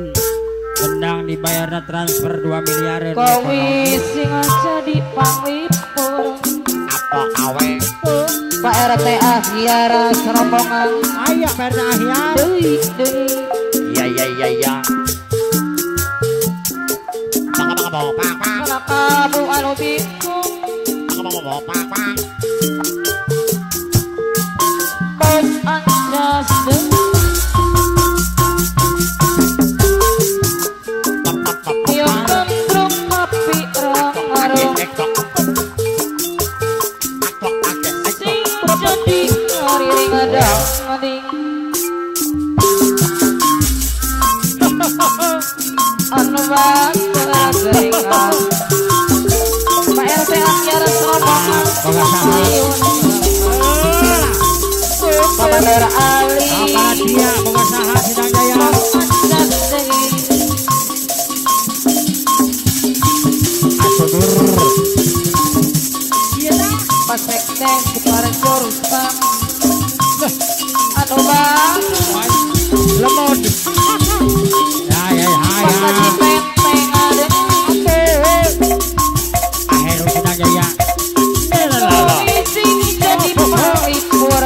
gendang dibayarnya transfer 2 miliar. kowi sing aja di panglipur Apa awe? Pak RT Akhiara serombongan Ayo perda ahyar. deui Iya. kabu anu bingung bos anjas yang gandrung api rangaruh sing jadi ngariring adang ngading anu bakal geringan Pak RT Akhiara serombongan Komandan Ali Apa dia boga saha sidang jaya? Atudur. Pak Sekden Suparjo Rustam anu bang Lemon. Ya. Pak Haji Penteng ada Akhir sidang jaya. komisi jadi panglipur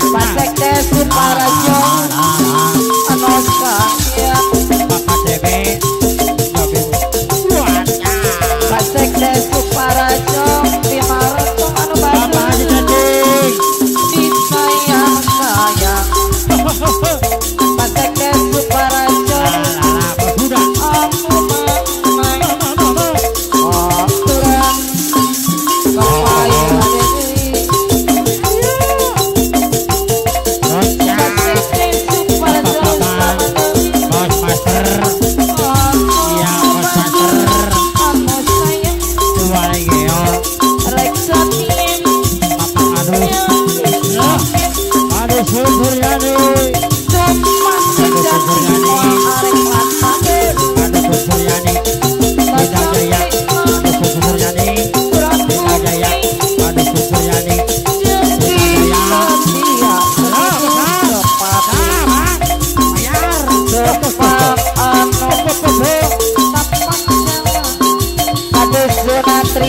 Pak Sekden Suparjo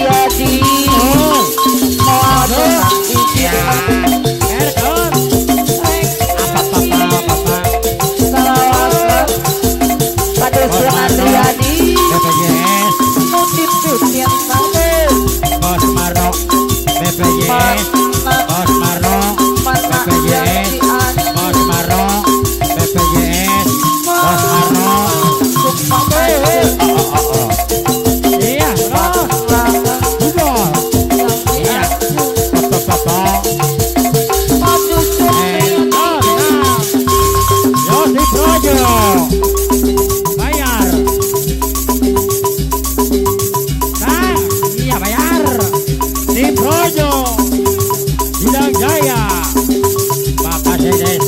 Riyadi Mohon izin salawat pada Sunan Riyadi BPJS Mutiput yang sabar Bos Marno BPJS Bos Marno BPJS Bos Marno BPJS Bos Marno iya bro iya papa Yosi Projo bayar iya bayar di Projo Sidang Jaya Bapak Dedes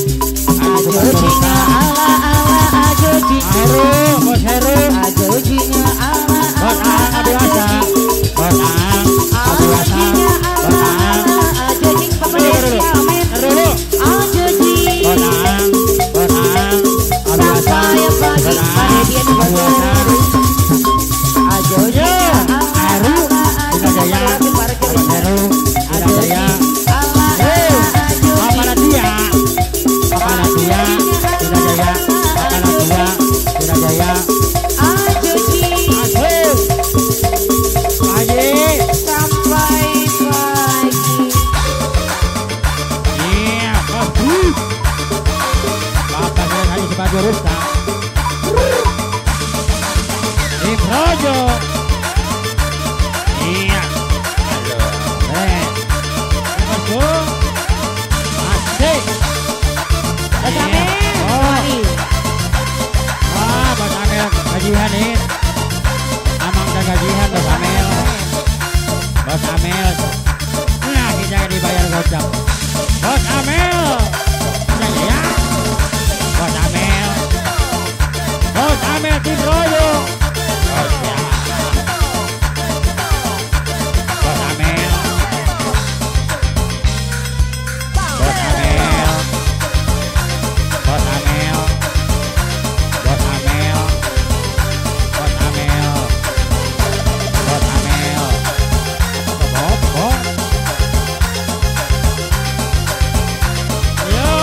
Ajojina ala ala ajojina Heru Bos Heru Ajojina ala Bos Ang Abiwasa Bos Ang Abiwasa Bos Ang Ajojing pemerintah amin dulu Ajojing Bos Ang Abiwasa Sampai pagi Bos pada Ang dia Abiwasa Ajojina Heru Sidang Jaya Bos Heru Sidang Jaya Papa Nadia Sidang Jaya Papa Nadia Sidang Jaya Ajojing Asik Haji sampai pagi iya Bos Bapak saya Haji Sebagai Rustam di Projo iya Bosku asik Bersama oh wah Bos Amel gajian nih Amang dan gajian Bos Amel nah kita dibayar gocap Bos Amel ya Bos Amel di Projo Bos ya Bos Amel Bos Amel Bos Amel Bos Amel Bos Amel Bos Amel Bos yo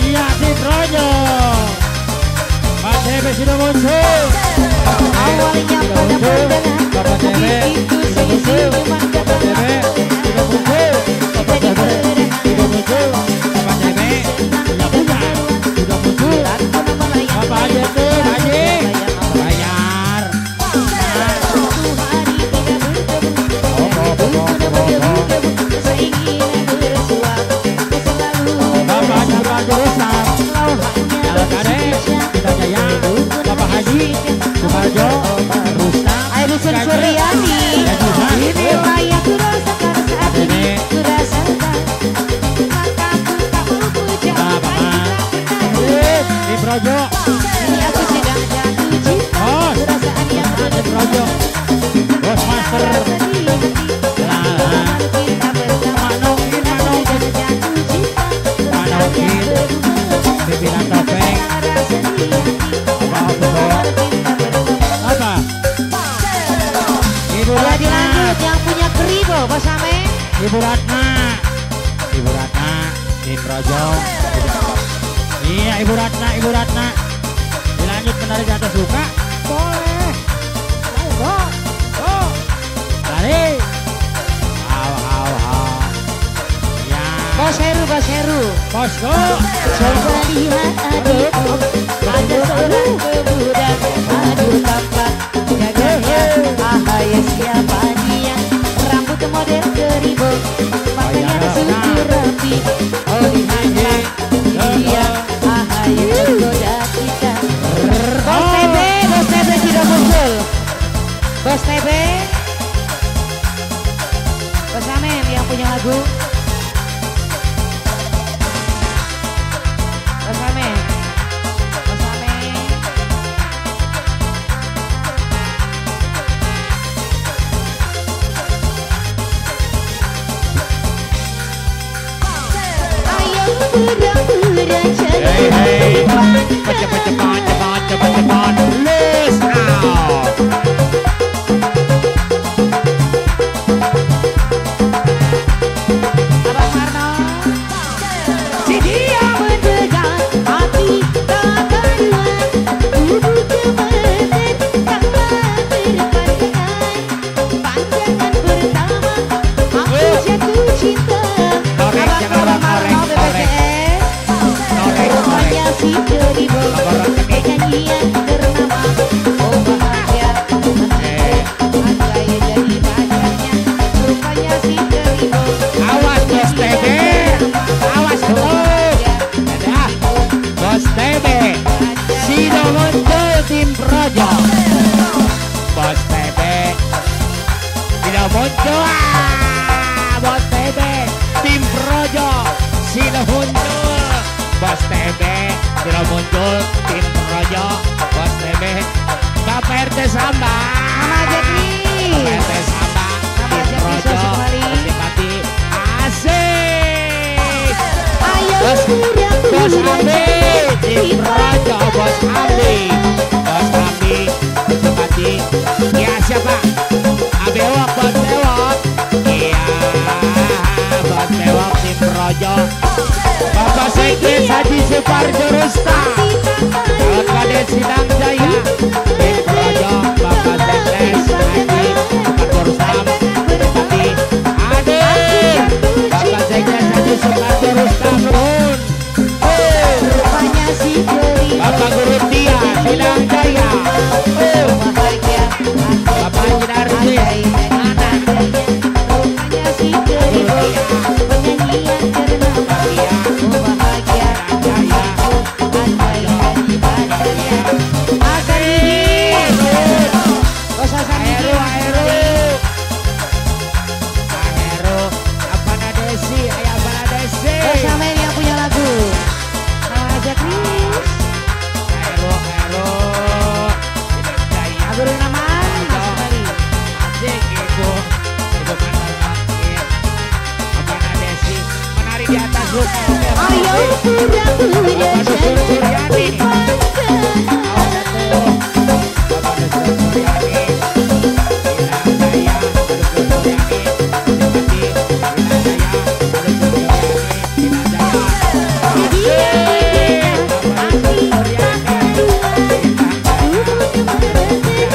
iya di Projo Pak Debe sudah muncul awalnya pada pandangan itu saya cuma Bapak Debe sudah muncul Bapak Debe sudah muncul Bapak Debe sudah punya sudah muncul Bapak Haji itu Haji bayar Bapak Haji Sebagai Rustam Jalan Kades Kita Jaya Bapak Haji Sumarjo Rustam Air Dusun Suryani inilah yang kurasakan saat ini kurasakan maka aku tak mau puja di Projo ini aku sedang jatuh cinta Bos perasaan yang di ada Projo Bos Master Lala kita bersama Manungkin jatuh cinta Manungkin Pimpinan Topeng apa Ibu Kalau Ratna dilanjut yang punya keribo Bos Ame Ibu Ratna di Projo iya Ibu Ratna dilanjut menarik di atas suka boleh ayo go lari ya Bos Heru bosku coba lihat adikku ada seorang pemuda madu tampak gagahnya ahaya siapa dia rambut model keribo matanya suku rapi oh lihatlah dia ahaya menggoda kita Bos TB sudah muncul Bos TB Bos Amen yang punya lagu Bos Amen ayo pura-pura cepat let's out pandangan pertama aku jatuh cinta. Norek, Abang jangan Norek, norek, Marno BPJS. Rupanya si Jeribo, penyanyian ternama. Oh bahagia, andai jadi pacarnya. Rupanya si Jeribo. Awas Bos TB, awas terus. Dadah, Bos TB, sudah muncul tim Projo. Bos TB, sudah muncul. Bos TB, tim Projo, sudah muncul. Bos TB, sudah muncul tim Projo. Bos TB, Bapak RT Samba. Mama Jepri. Bapak RT Samba, Mama tim Jepri Projo. sudah kembali. Simpati asik. Ayo Bos Bos Ambi, tim Projo, Bos Ambi, Bos Ambi, simpati. Ya siapa? Abewok, Bos Bewok. Iya, Bos Bewok tim Projo. Bapak Sekres Haji Suparjo Rustam. Kawan Kades Sidang Jaya. Tim Projo, Bapak Sekres Haji Suparjo Rustam. Simpati. Adik, Bapak Sekres Haji Suparjo Rustam. Nuhun. Rupanya si Jeribo. Bapak Guru Tia Sidang Jaya. Bahagia, Bapak Jidarji. rupanya si Jeribo. Penyanyian ternama. Oh bahagia, andai jadi pacarnya. Asari. Bos Hasan Aero, Aero. Aero, apa Desi? Ayah apa Desi? Bos Amel yang punya lagu. Mama Jepri. Aero, Aero. Sidang Jaya. Lagu nama masuk kembali. Asik Ibu. Ibu Mandal Makin. Apa Desi? Menari di atas luka. Ayo pura-pura Bapak Dusun Suryani. jadi Awas satu. Bapak Dusun Suryani. Sidang Jaya. Bapak Dusun Suryani. Simpati. Sidang Jaya. Bapak Dusun Suryani. Sidang Jaya. Asik. Bapak Dusun Suryani.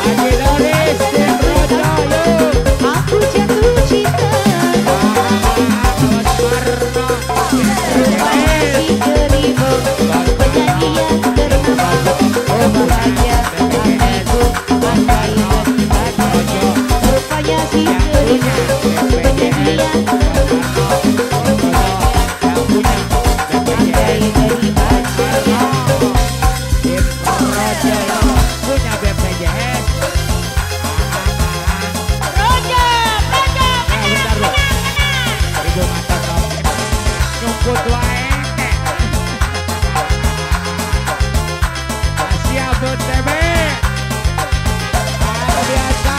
Haji Doris tim Projo yuk. Aku jatuh cinta. Bos Marno. Rupanya si Jeribo. Penyanyian ternama. Oh bahagia, hatiku andai jadi pacarnya. Rupanya si Jeribo. Penyanyian ternama. Andai jadi pacarnya. Tim Projo punya BPJS. Roja, Bentar loh. Ibu mata kau nyumput wae. Siap Bu TB. Luar biasa.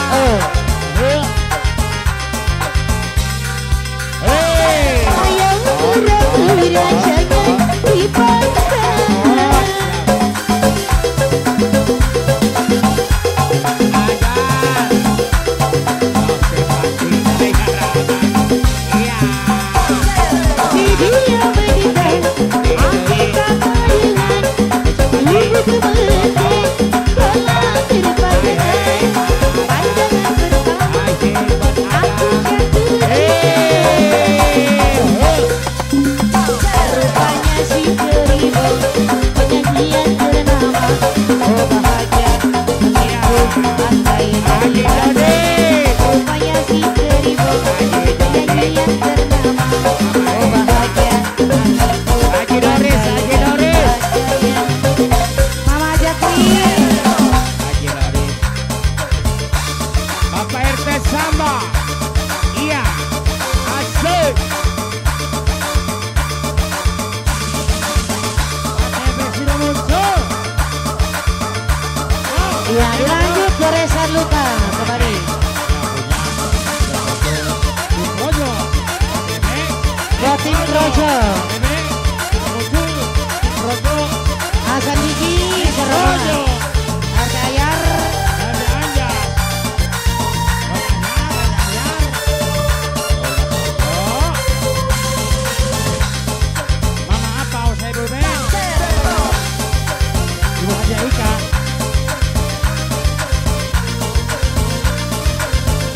Hei. Ayo pura-pura jangan dipaksa. Di dia berikan aku kata hilang. Lugu kemerdekaan telah terpandang. Pandangan pertama aku jatuh cinta.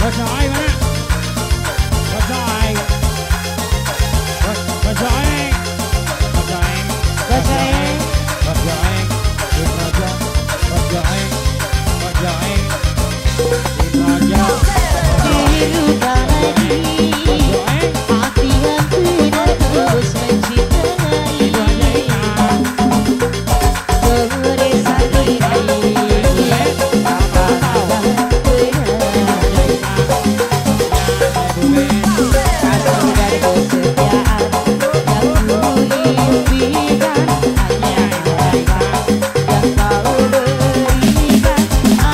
Bos Joy mana? Bos Joy. Bos Joy. Bos Joy. Bos Joy. Bos Joy. Tim Raja. Bos Joy. Bos Joy. Tim Raja. Diluka lagi hati yang tidak tulus mencintai Beresah diri kasih dari kesetiaan yang dulu impikan hanya mereka yang kau berikan aku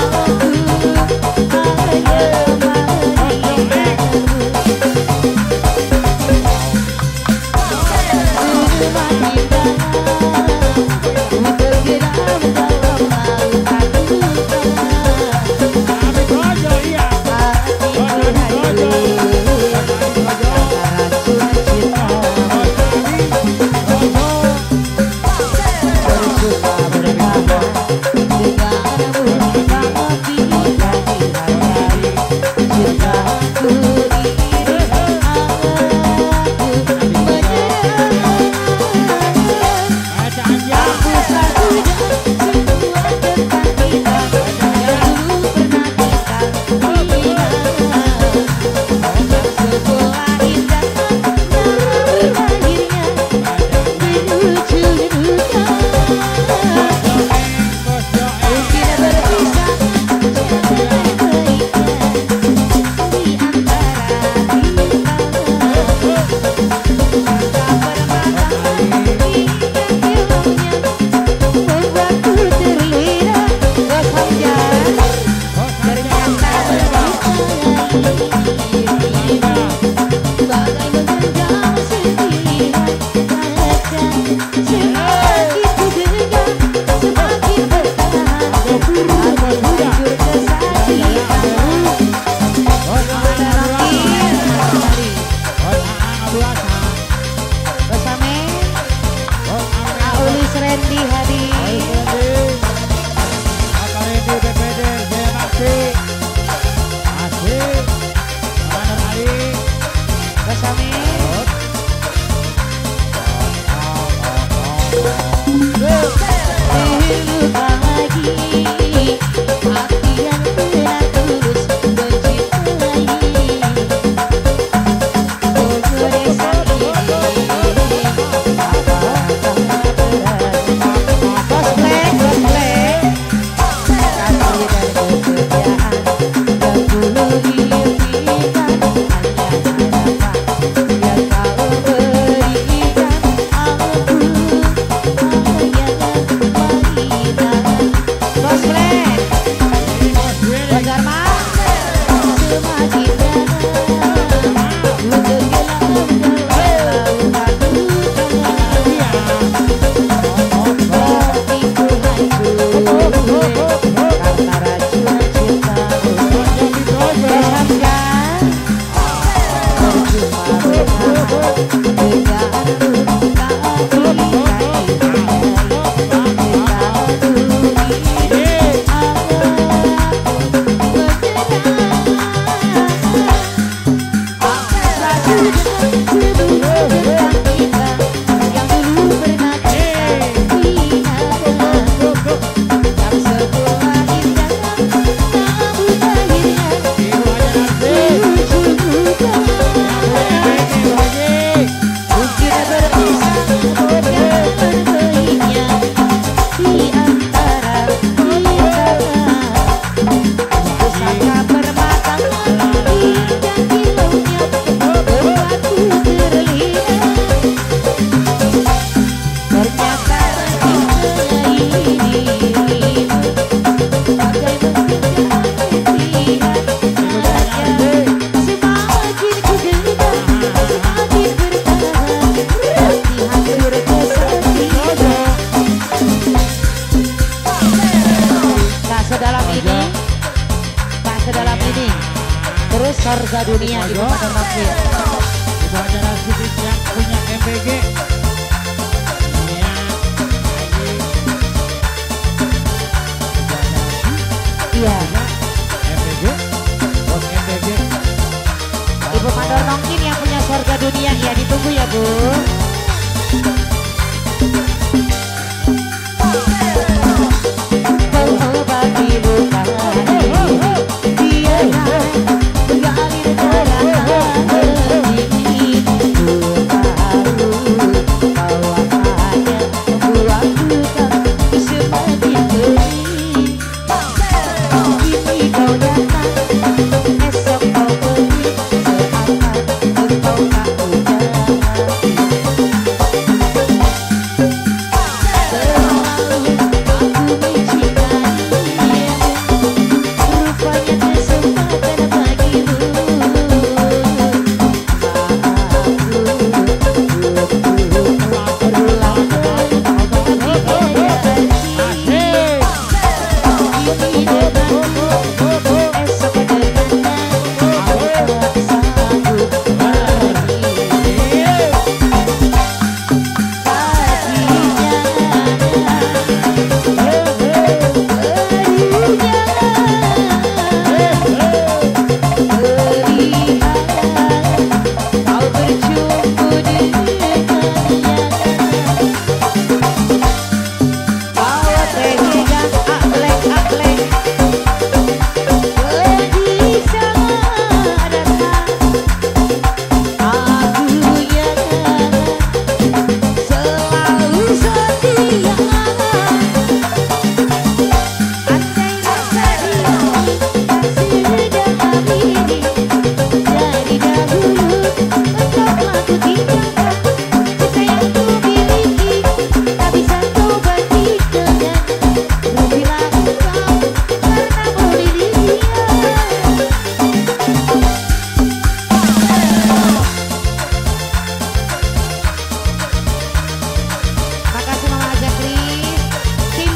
surga dunia di Kabupaten Mampir. Itu acara sedikit yang punya MBG. Iya. MBG, bos MBG. Iya, iya ditunggu ya Bu.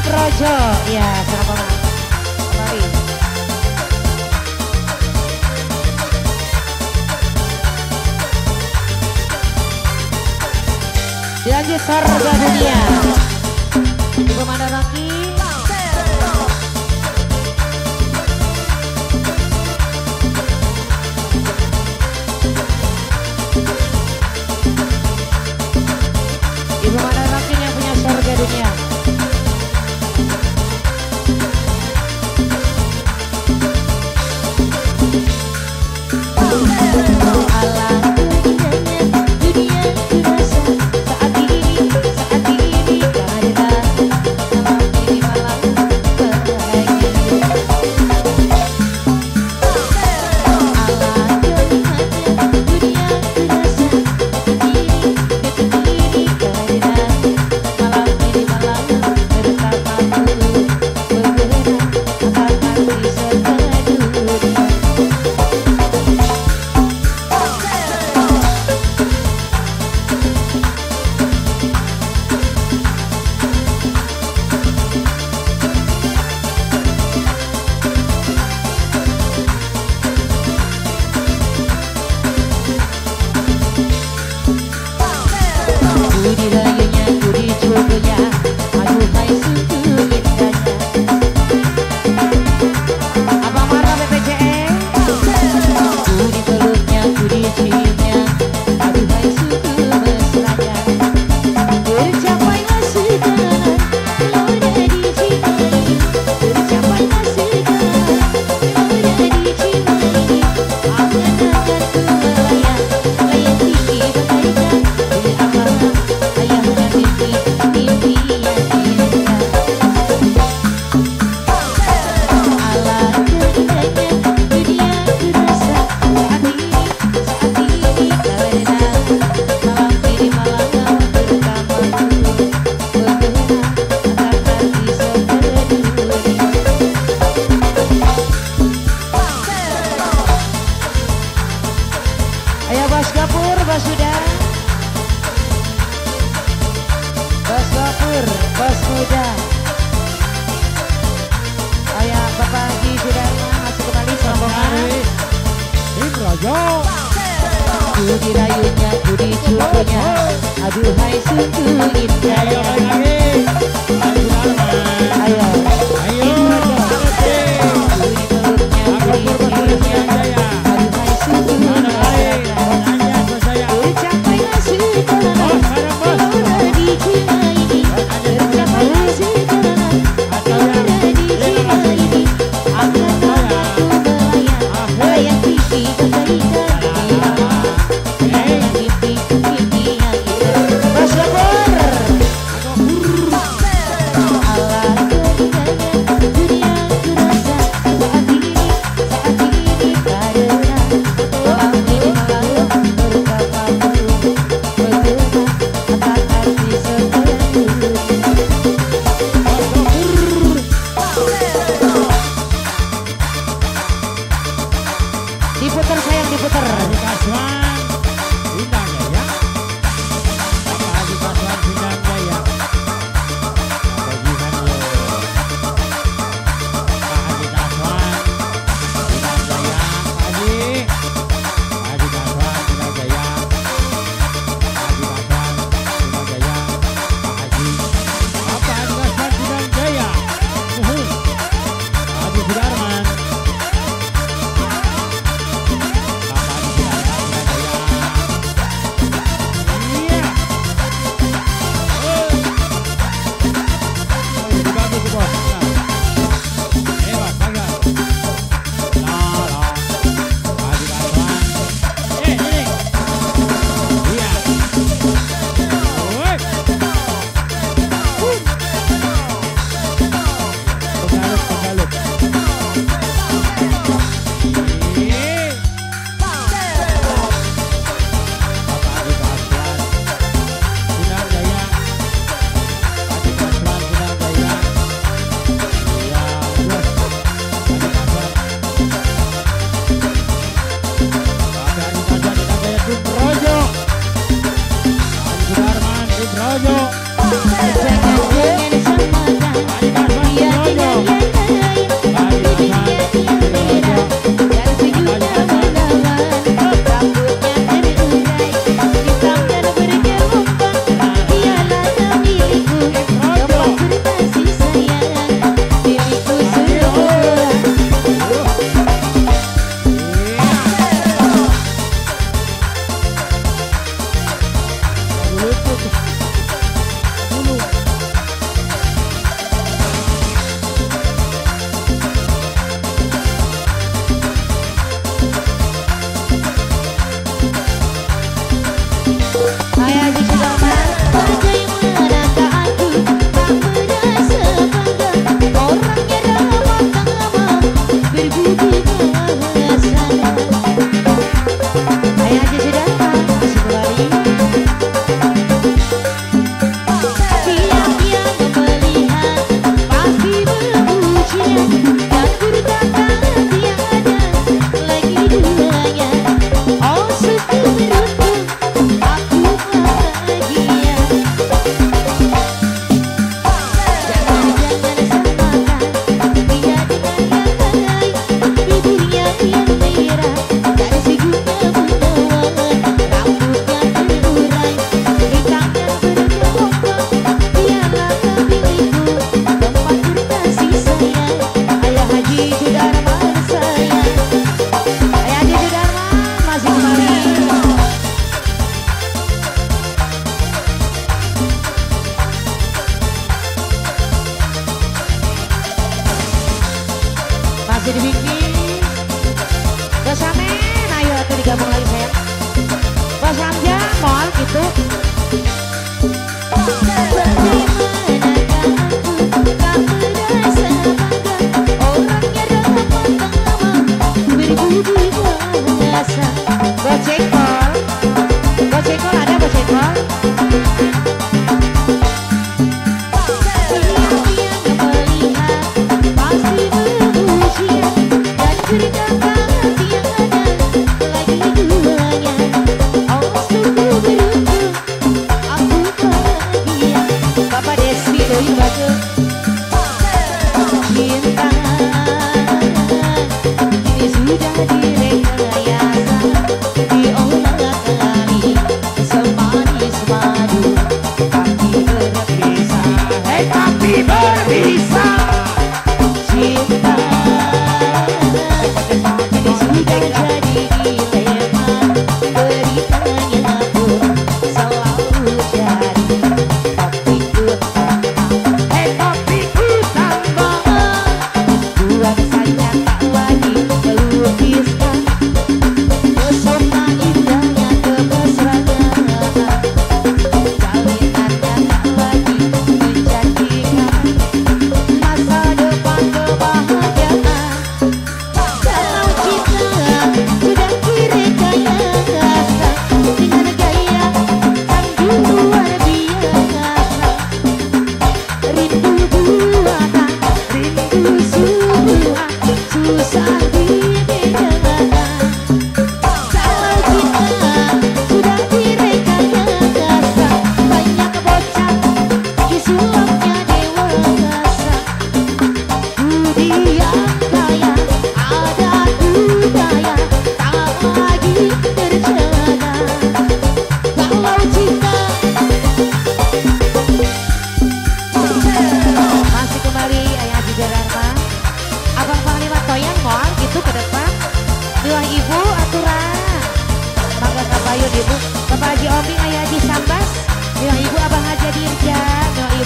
Projo, ya selamat kembali. Dilanjut Sorga Dunia. Ibu Manda Rocky. Ibu Manda Rocky yang punya Sorga Dunia. Bos muda. Ayah Bapak Haji Sudarma masuk kembali rombongan. Projo. Budi rayunya, budi cukunya, aduhai sungguh indahnya. Ayo, Ayo. budi peluknya, budi ciumnya, aduhai sungguh indahnya. Ucap diputer sayang diputer. Haji Kaswan Sindang Jaya. Bapak Haji Kaswan Sindang Jaya. Bagian lo. Pak Haji Kaswan Sindang Jaya. Haji Kaswan Sindang Jaya. Haji Kaswan Sindang Jaya. Pak Haji. Bapak Haji Kaswan Sindang Jaya. Haji Sudarman. Bapak Haji Sudarman Sindang Jaya.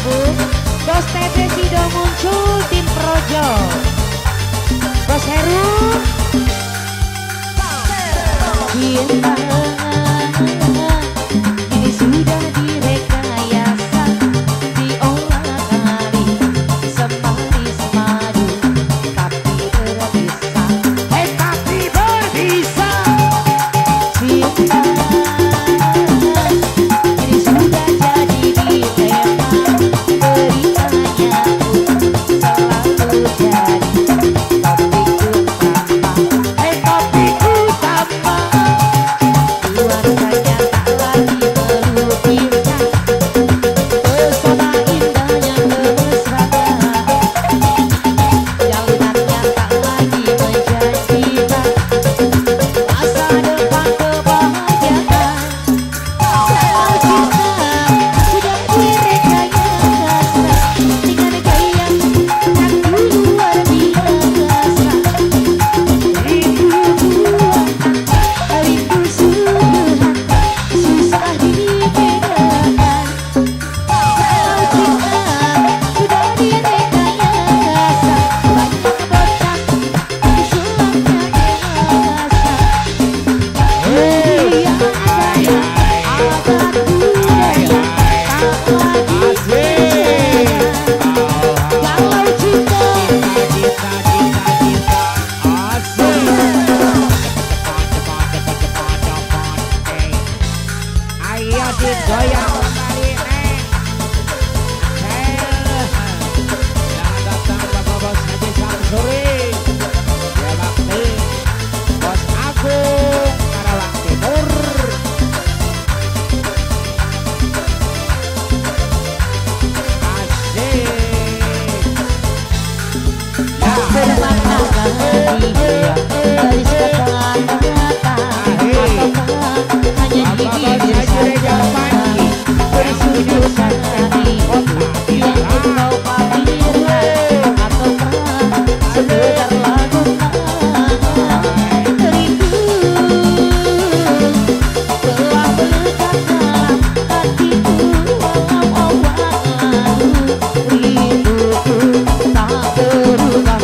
Bu. Bos TB sudah muncul tim Projo. Bos Heru. Cinta ini sudah direkayasa, diolah kali semanis madu, tapi berbisa. Tapi berbisa. Cinta ini sudah jadi dilema, beritanya pun selalu jadi topik utama. Keluarganya tak lagi melukirkan pesona indahnya kemesraan, jalinannya tak lagi menjanjikan masa depan kebahagiaan. Kalau cinta sudah direkayasa dengan gaya yang luar biasa, rindu buatan, rindu suruhan, susah dibedakan. Kalau cinta sudah direkayasa, banyak bocah sulapnya dewasa. Yang ada adat budaya tak lagi berbeda. Kalau cinta Ayo digoyang kembali neng. Jangan datang Bapak Bos Haji Samsuri. Dia bakti Bos Agung Karawang Timur. Asik. bermakna bahagia, garis kata-kata ataukah hanya gigi saja, bersujud hati yang engkau pamerkan, ataukah sekedar lagu rindu telah melekat dalam hatiku walau awal rinduku tak berubah.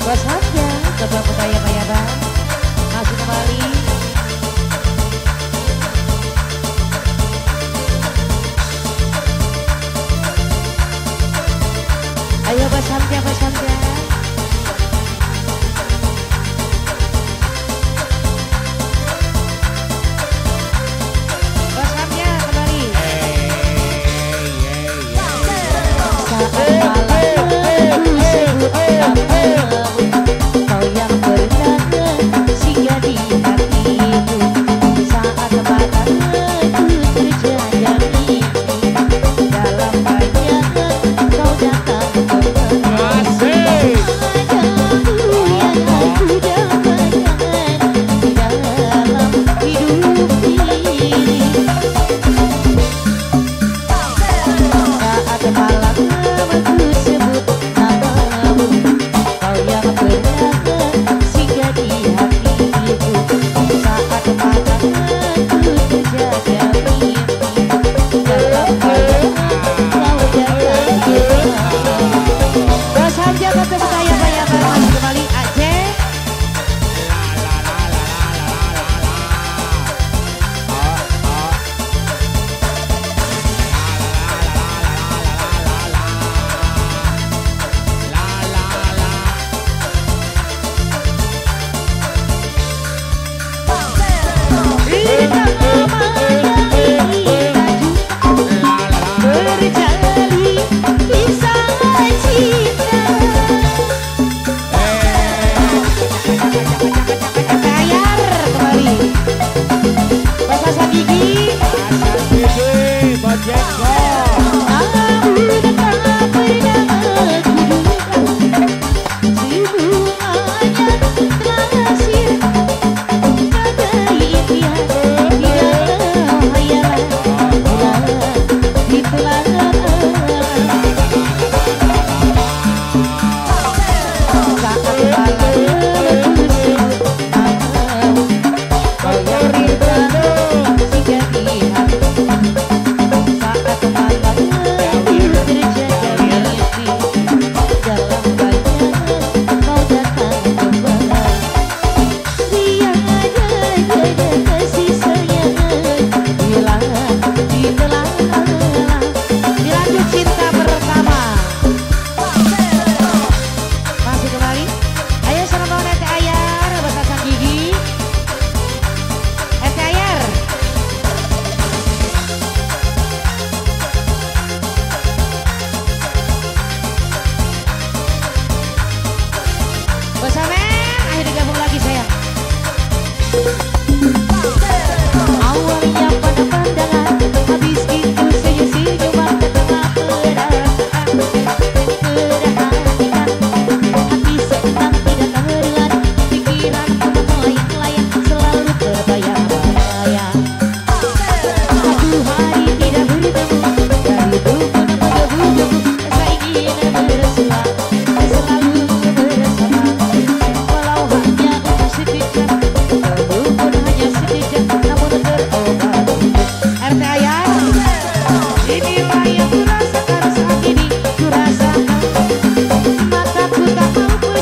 Bos saja coba budaya bang masih kembali. Ayo Bos Hamzah, Bos Hamzah.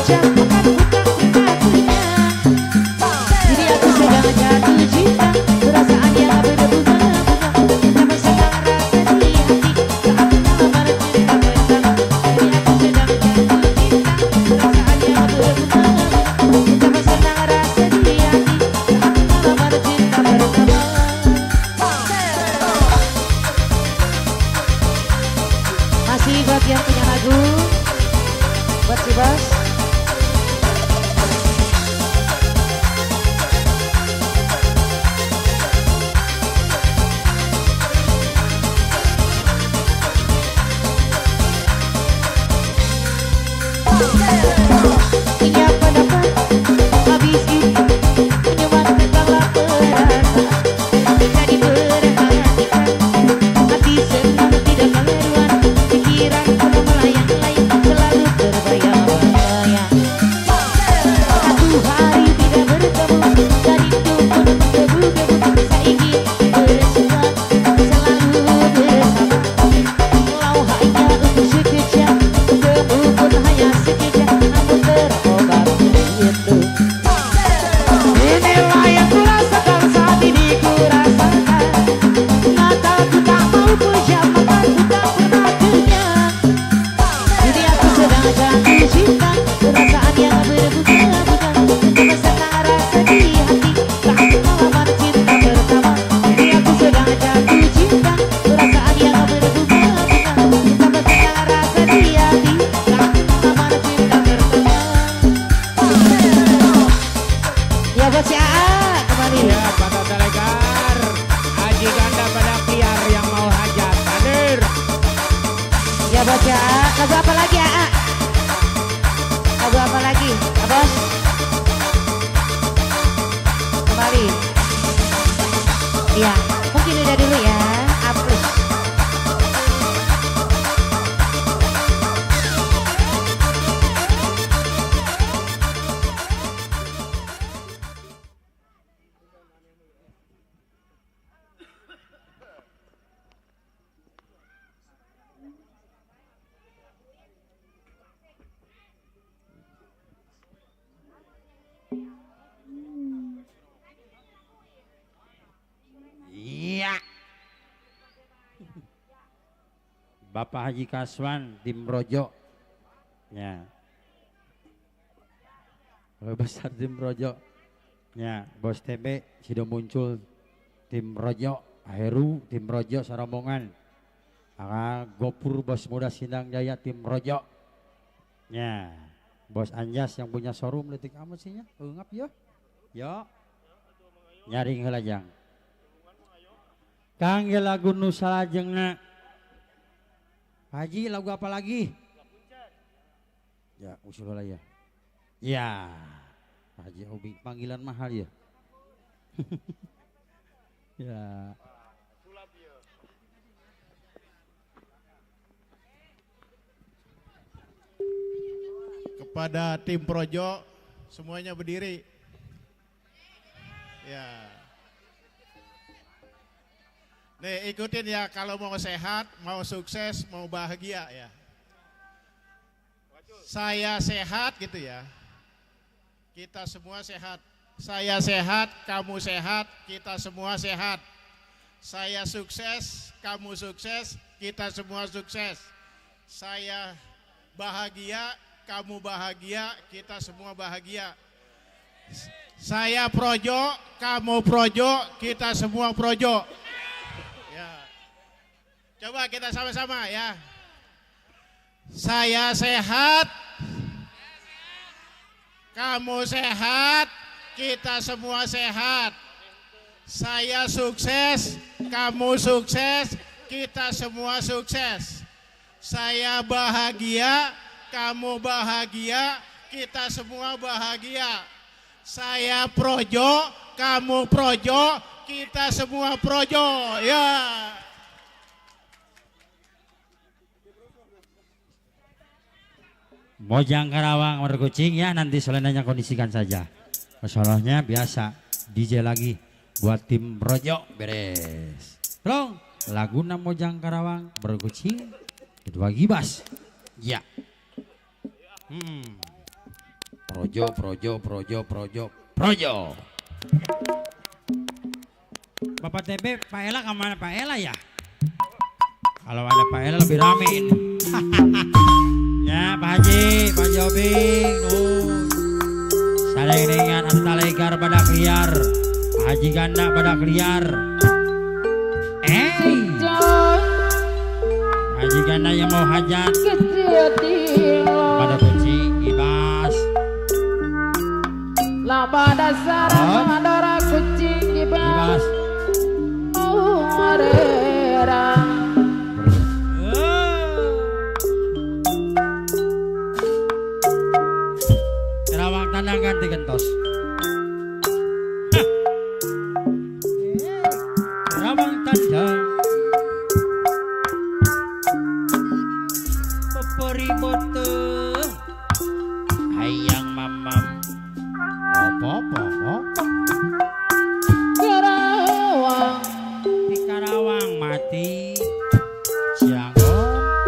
jam makan hutang punya. Jadi aku sedang jatuh cinta, perasaan yang berbunga-bunga. Namun sedang rasa di hati, saat melamar cinta pertama. Jadi aku sedang jatuh cinta, perasaan yang berbunga-bunga. Namun sedang rasa di hati, saat melamar cinta pertama. Masih buat yang punya lagu, buat si bos. Ini apa dapat habis ini menyumat kepala perasaan. Jadi perhatikan hati senang tidak keluar, pikiran penuh melayang-layang selalu terbayang-bayang. Satu hari tidak bertemu dan itu pun menggebu-gebu, saiki bersua selalu bersama. Walau hanya untuk sekejap, temu pun hanya sekejap, namun terobat itu. Inilah yang kurasakan saat ini kurasakan. Nyata ku tak mau puja, maka ku tak pernah kenyang. Jadi aku sedang jatuh cinta, perasaan yang berbunga-bunga. Namun senang rasa di hati, saat melamar cinta pertama. Jadi aku sedang jatuh cinta, perasaan yang berbunga-bunga. Namun senang rasa di hati, saat melamar cinta pertama. Ya buat si Aa kembali. Ya, Bapak Talegar, Haji Ganda pada Piar yang mau hajat hadir. Ya buat si Aa. Lagu apa lagi Aa? Lagu apa lagi? Bos? Kembali. Iya, mungkin udah dulu ya. Hapus. Iya. Bapak Haji Kaswan, tim Rojo. Ya. Kalau besar tim Rojo. Ya, Bos TB sudah muncul tim Rojo, Heru tim Rojo Sarombongan. Gopur Bos Muda Sindang Jaya tim Rojo. Ya. Bos Anjas yang punya showroom letik amat sih nya. Ngap yo. Yo. Nyaring heula jang. Kangge lagu nu salajengna. Haji lagu apa lagi? Ya, usul lah ya. Ya. Haji hobi panggilan mahal ya. Ya. Kepada tim Projo semuanya berdiri. Ya. Nih ikutin ya, kalau mau sehat, mau sukses, mau bahagia ya. Saya sehat gitu ya. Kita semua sehat. Saya sehat, kamu sehat, kita semua sehat. Saya sukses, kamu sukses, kita semua sukses. Saya bahagia, kamu bahagia, kita semua bahagia. Saya Projo, kamu Projo, kita semua Projo. Ya. Coba kita sama-sama ya. Saya sehat, kamu sehat, kita semua sehat. Saya sukses, kamu sukses, kita semua sukses. Saya bahagia, kamu bahagia, kita semua bahagia. Saya Projo, kamu Projo, kita semua Projo. Ya. Mojang Karawang Merkucing ya, nanti selenanya kondisikan saja. Masalahnya biasa DJ lagi buat tim Rojo beres. Tolong laguna Mojang Karawang Merkucing itu Gibas. Ya. Projo. Bapak TB, Pak Ela kemana Pak Ela ya? Kalau ada Pak Ela lebih rame ini. Ya Pak Haji, Pak Jobing, saling dengan Antalegar badak liar, Pak Haji Ganda badak liar. Haji Ganda yang mau hajat pada kucing ibas. Lama dasar mandora kucing ibas. Terawang tandang ganti gentos. Terawang tandang peperi bote hayang mamam popo di Karawang mati siangon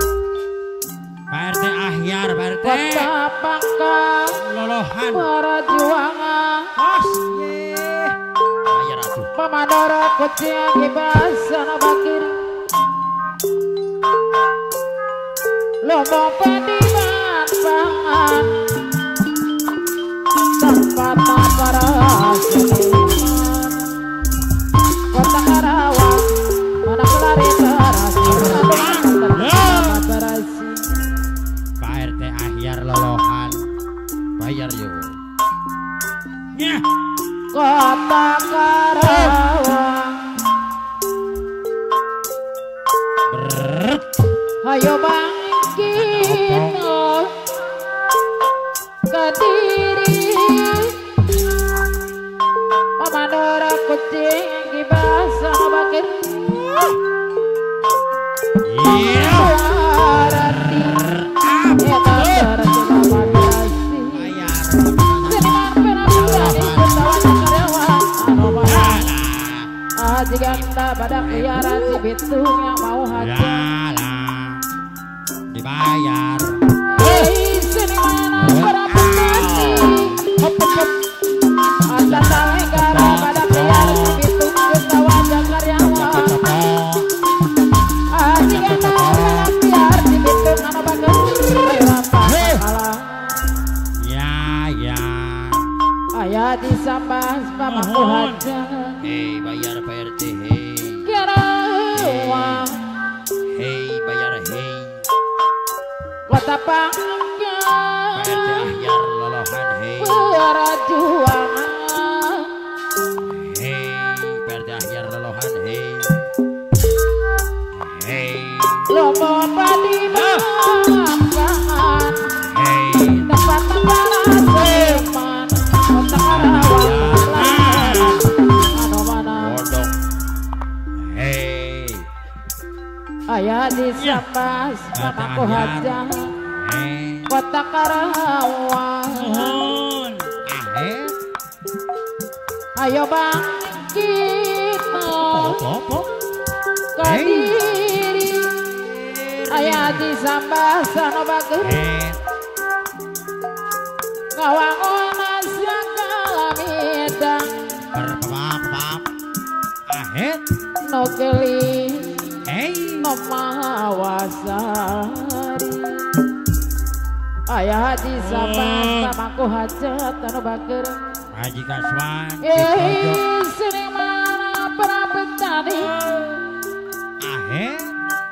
Pak RT Ahyar Pak RT Kota Pangkal lolohan perjuangan bayar atuh Pemadora kucing ibas sana bakir Lombok pediman pangan tempat para seniman Kota Karawang mana kelari terasi Pak RT Ahyar lolohan bayar yuk ya Kota Karawang hayo bangkit Kediri Pemadora kucing ibas sana bakir Warati Eta terjela madrasi bayar Seniman penampilan ikut karyawan Anoman Haji Ganda badak liar Haji Bitung yang mau haji dibayar Hei seniman penampilan Hop Anda Talengara badak liar Haji Bitung kita wajah karyawan Haji Ganda badak liar Haji Bitung ano bagus Ayo apa kalah ya Ayah disambas pamaku haja hei bayar Pak RT hei Karawang bayar hei Kota Pak RT Pangkal Ahyar lolohan hei perjuangan hei Pak RT Ahyar lolohan hei Lombok pediman pangan hei tempat para seniman Kota Karawang ano mana bodong hei Ayah disambas pamaku haja hei Kota Karawang mohon Ayo bangkit apa Kediri Ayah disambas sana bagus Kawangan segala midang berpapap Nukeli hei Nomawasari Ayah disambas pamaku hajat sana bagus Haji Kaswan Diprojo seniman perapetani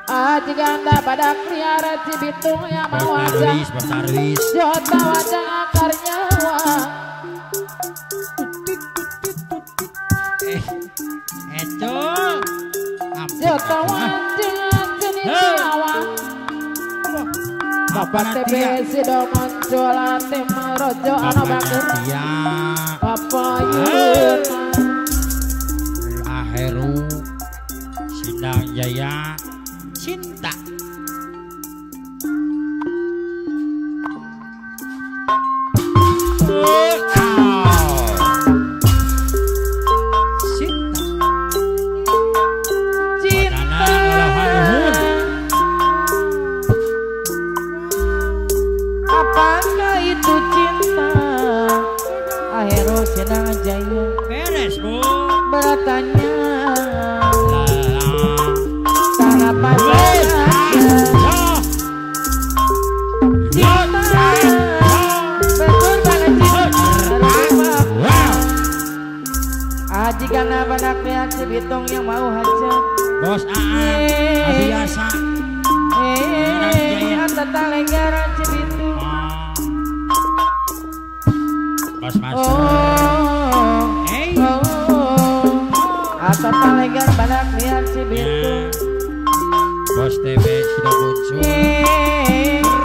Haji Ganda badak liar Haji Bitung yang mau wajah Bos Jota wajah karyawa Ecul Jota wajah cenyawa Bapak TB sidong muncul tim rojo ano bakir Bapak Yuna Aheru Sindang Jaya Cinta Apakah itu cinta Cibitong yang mau hajat. Bos Aan, biasa. Tata Lenggaran Cibitung. Bos Mas. Hey. Tata Lenggaran Badak Liar Cibitung. Bos TV sudah muncul.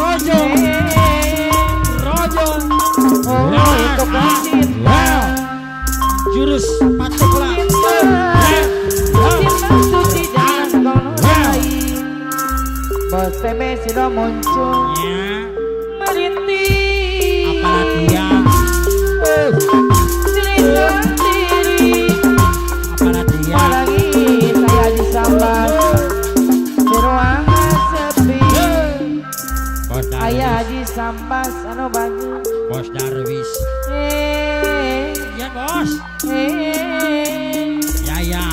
Rojo. Itu kan cinta. Jurus patuklah. Cinta suci jangan kau nodai. Bos TV sudah muncul. Merintih. Apalagi dia. Cerita diri. Apalagi dia. Apalagi saya disambar di ruangan sepi. Bos Ayah Darwis. disambas anu bagus. Bos Darwis. Ya bos. Ya.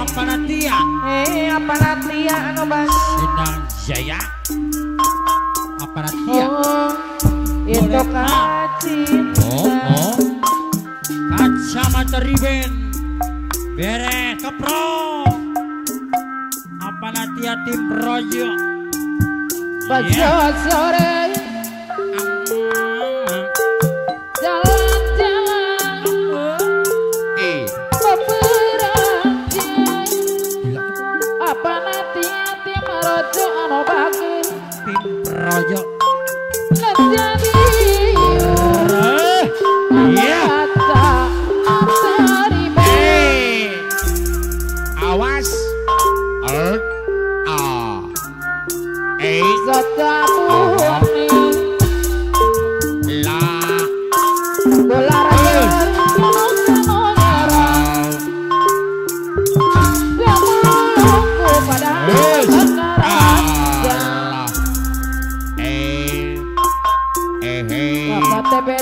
Apa nanti ya anu bagus. Sindang Jaya. Aparatia. Itu kan cinta. Kacamata riben. Bere kepro. Aparatia tim Rojo. Bajot sore jalan-jalan beberapa. Apa nanti tim Rojo anu bagus. Tim Rojo. Jadi Awas.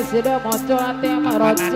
Sudah muncul tim Rojo.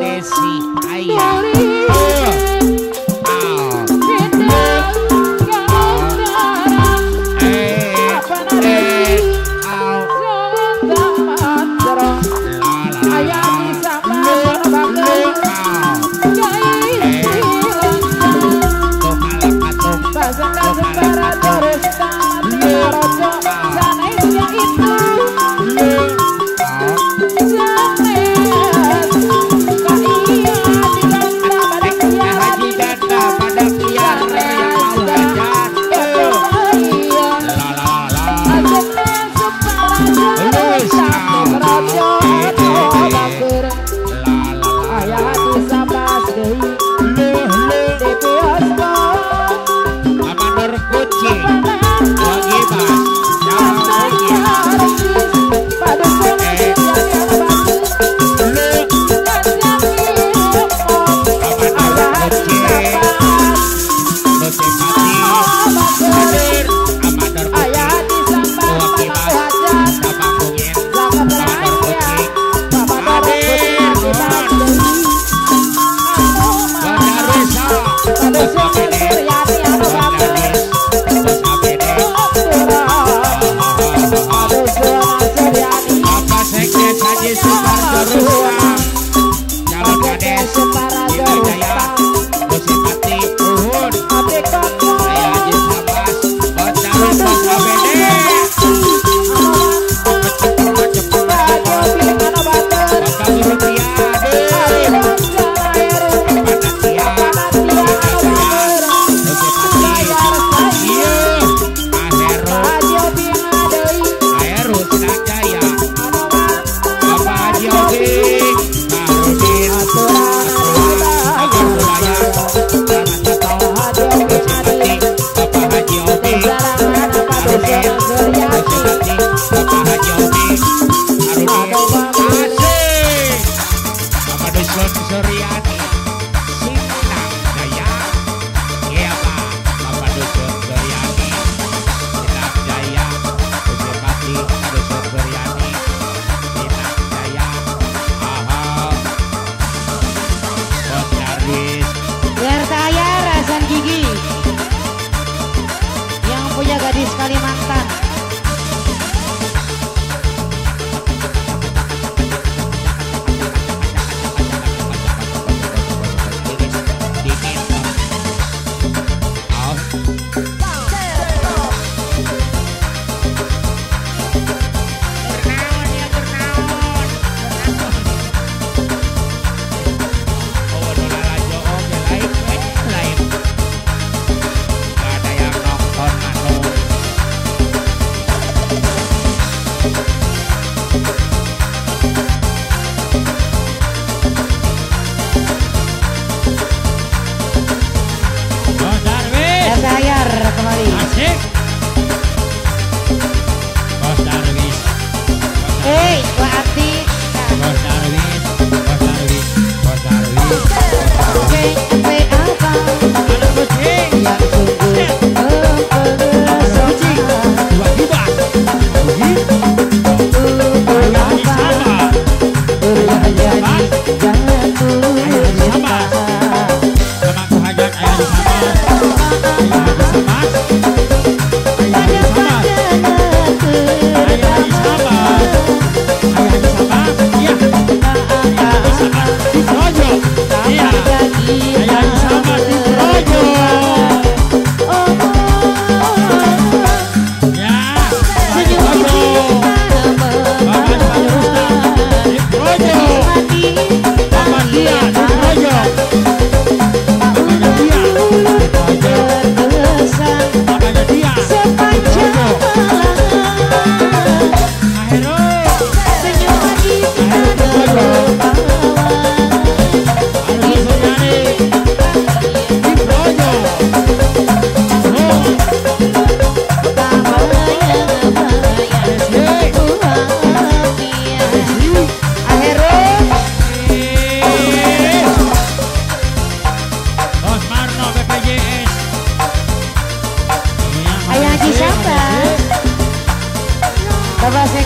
Bapak Haji Oki.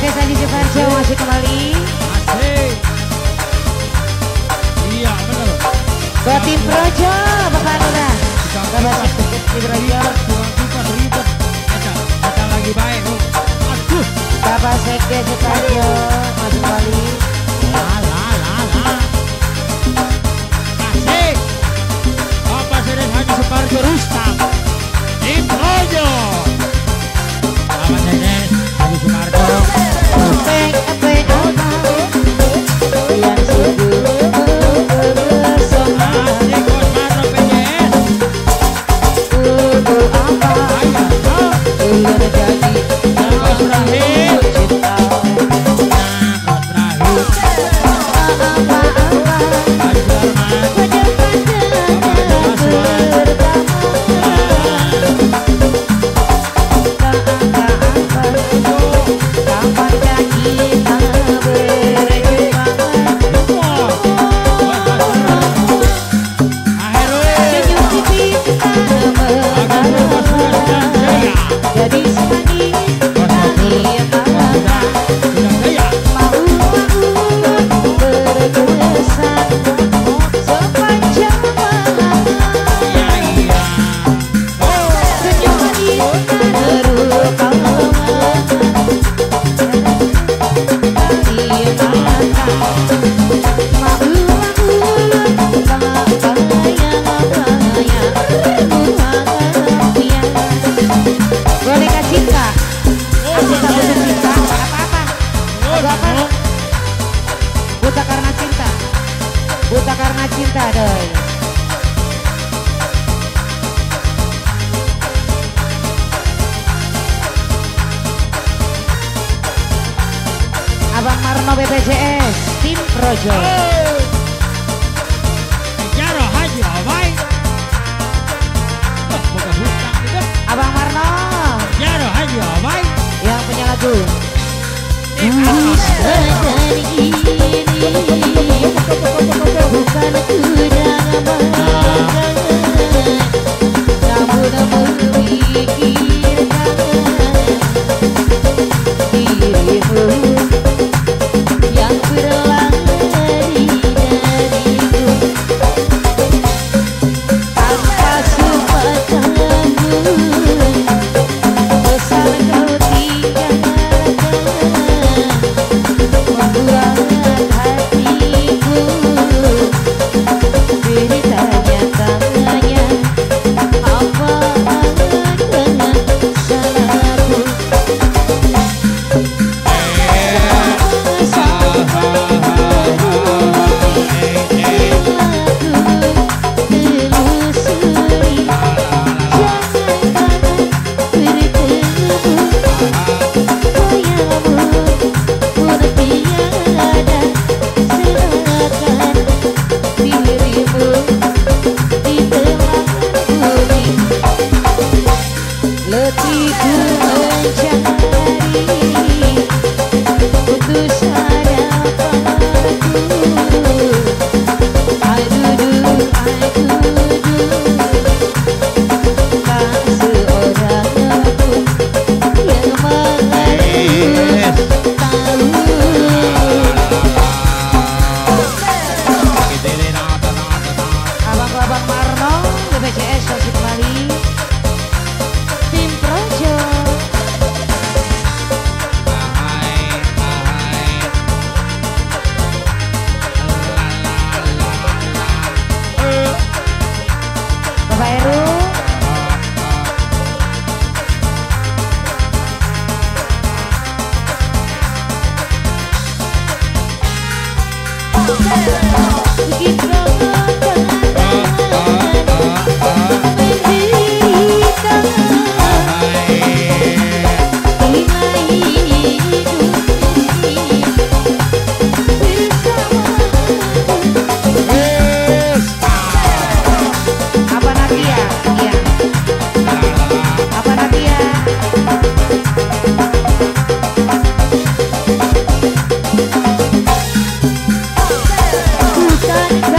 BPJS Haji Suparjo masih kembali. Asik. Iya benar. Buat tim Projo, Bapak Lurah. Bapak Sekdes di Projo. Tukang kipas ribet. Kita lagi baik. Aduh. Bapak Sekdes Suparjo masih kembali. La. Asik. Bapak Sekdes Haji Suparjo Rustam. Di Projo. Bapak Sekdes Haji Suparjo. Yang sungguh bersama. Asik Bos Marno PJS. Apa? Yang jadi Bos Rahim. cinta. Bos Rahim. Apa-apa. Haji Darman. Boneka cinta. Cinta butuh cinta. Apa-apa. Lagu apa? Buta karena cinta. Buta karena cinta, doi. Abang Marno BPJS, tim Projo. Jaro Haji Abai. Bukan hutang juga. Abang Marno Jaro Haji Abai. yang punya lagu. Bukan namun memikirkan dirimu yang berlari dariku tanpa sempat tanggung besar kau tinggalkan membuat hatiku bertanya-tanya apa dengan salahku. Letihku mencari putus harapanku. Aduh, tak seorang pun yang mengerti tahu. Abang-abang Marno BPJS masih kembali. Tim Projo. Bapak Heru. Apa Nadia? Iya. Apa Nadia? Bukan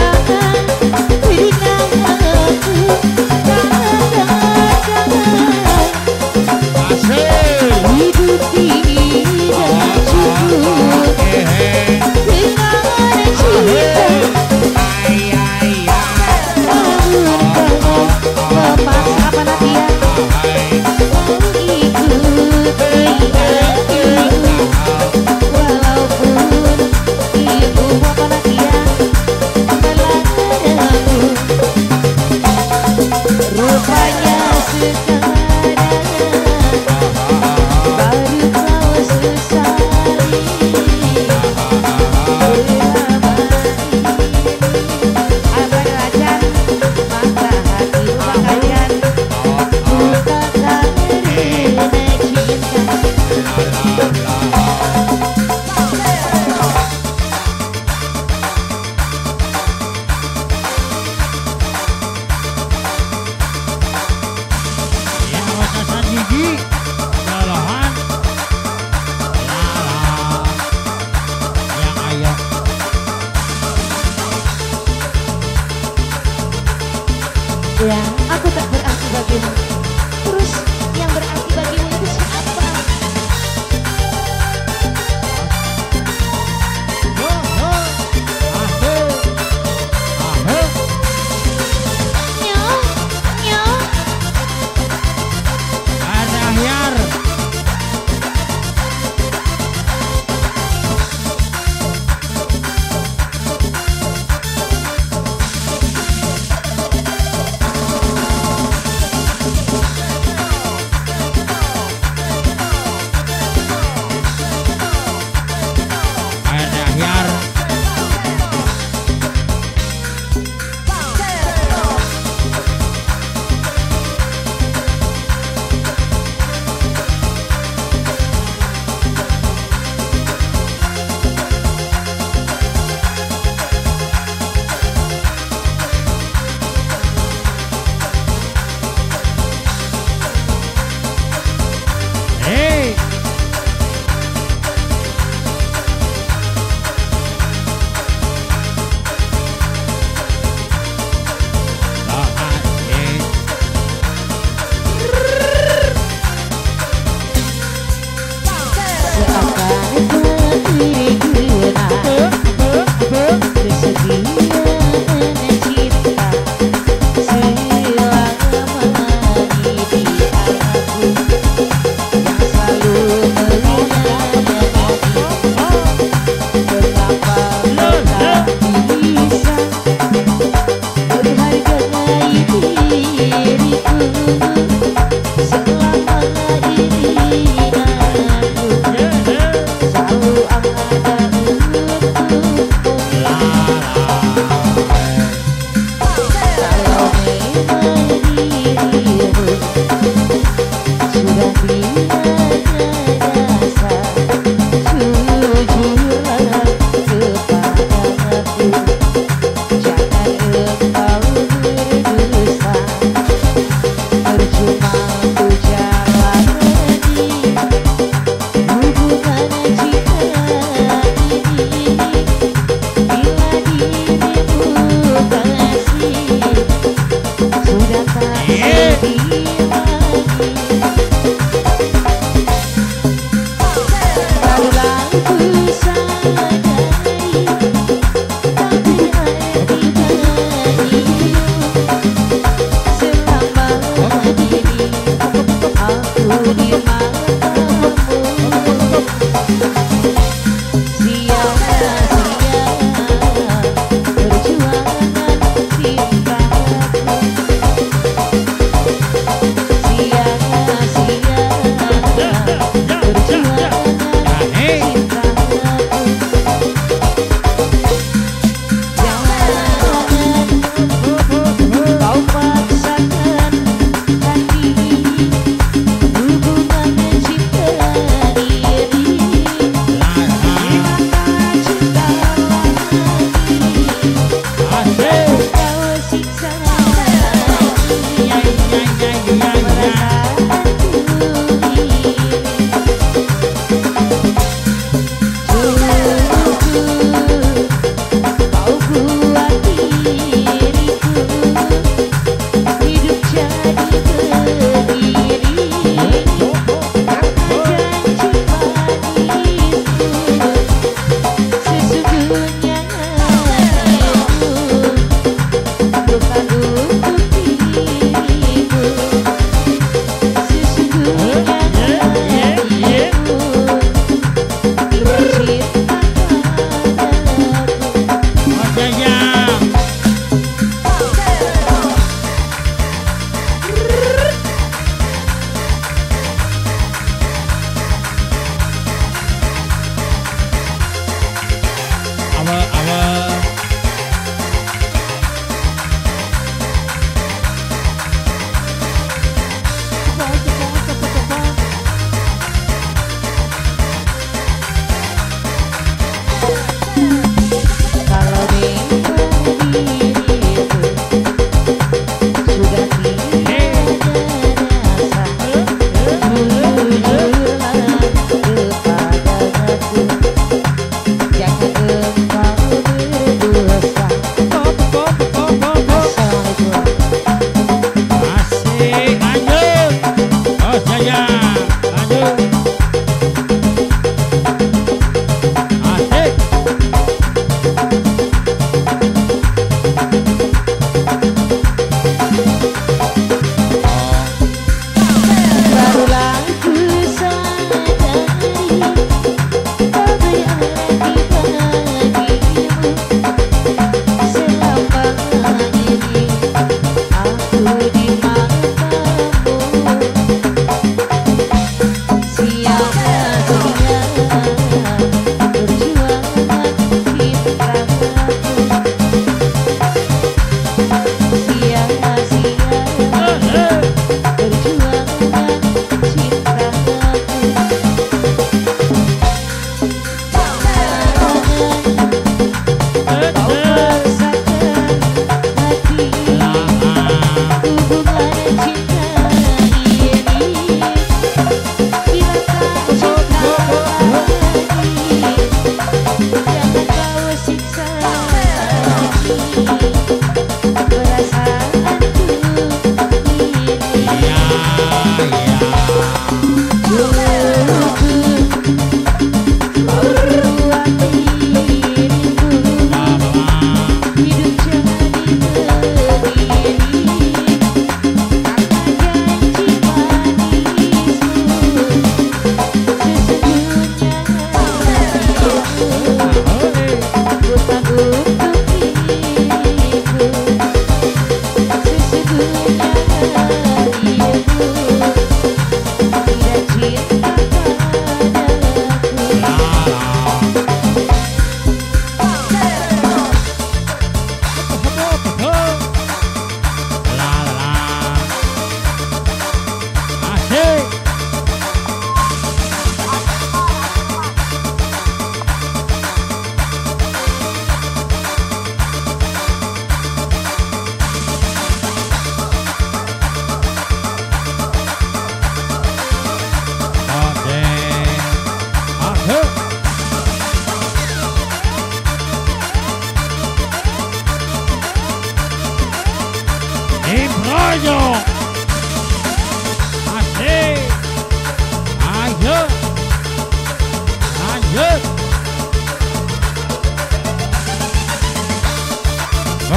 Ya, aku tak berarti bagimu. Terus yang berarti bagimu itu siapa? Nyo, nyo. Ada ahyar. Ada ahyar. Hey. Seakan berguna kesedihan cinta selamanya di aku yang selalu mengingat betapa tak bisa menghargai diriku selama ini aku selalu ada untukmu. Kalau memang dirimu sudah tidak rasa, jujurlah kepadaku, jangan engkau berdusta. Percuma ku jalani hubungan cinta ini bila dirimu kasih sudah tak sedih lagi. Barulah ku sadari tak berarti bagimu selama ini aku di matamu. Sia-sia perjuangan cintaku, sia-sia perjuangan cintaku.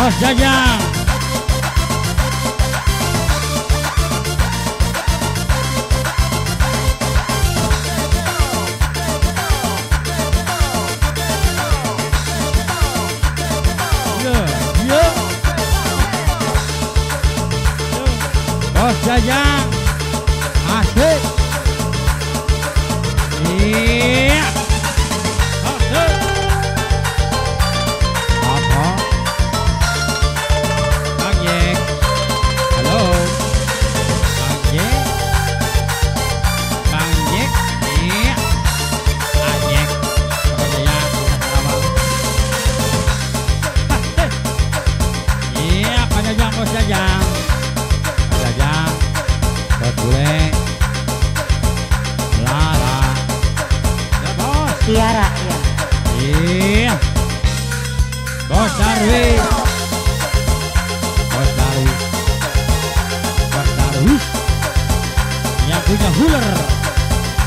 Bos Jajang. Bos Jajang. Asik. Iya. Asik. Apa? Bang Yek. Halo. Bang Yek. Bang Yek. Iya. Bang Yek. Bos Jajang. Iya, Pak Jajang, Bos Jajang. Pak Jajang. Bos Bule. Lara. Ya, Bos. Tiara ya. Iya. Bos Darwis. Bos Darwis. Bos Darwis. Yang punya huler.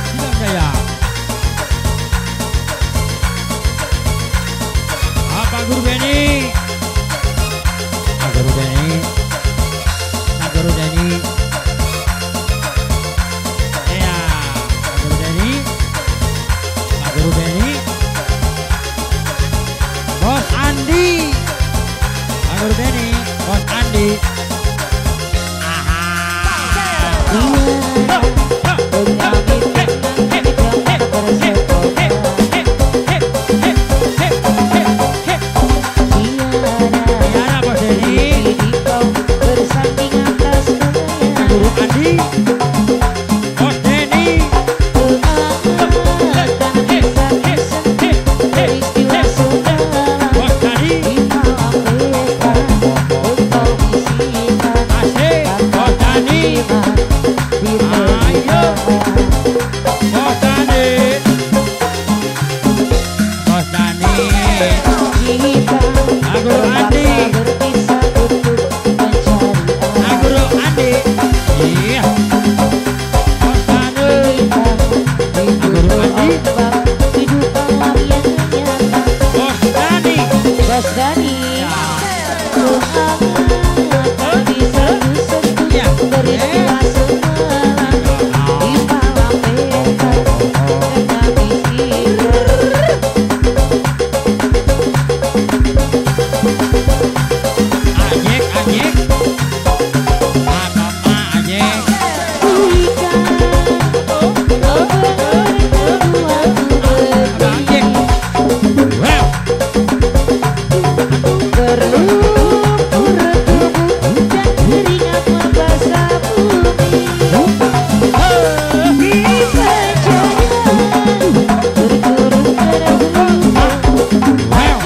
Tidak Jaya. Apa Guru Beni? Guru Beni. Guru Beni. Iya. Guru Beni. Guru Beni. Bos Andi. Guru Beni. Bos Andi. Tiara Bos Deni. Guru Andi. Bos Deni. Bos Dani. Asik. Bos Dani. Ayo. Bos Dani. Bos Dani. Guru Andi. Guru Andi. Iya. Bos Dani. Guru Andi. Bos Dani. Bos Dani. Iya. Ajek, ajek. Apa ajek? Apa ajek? Wow. Wow.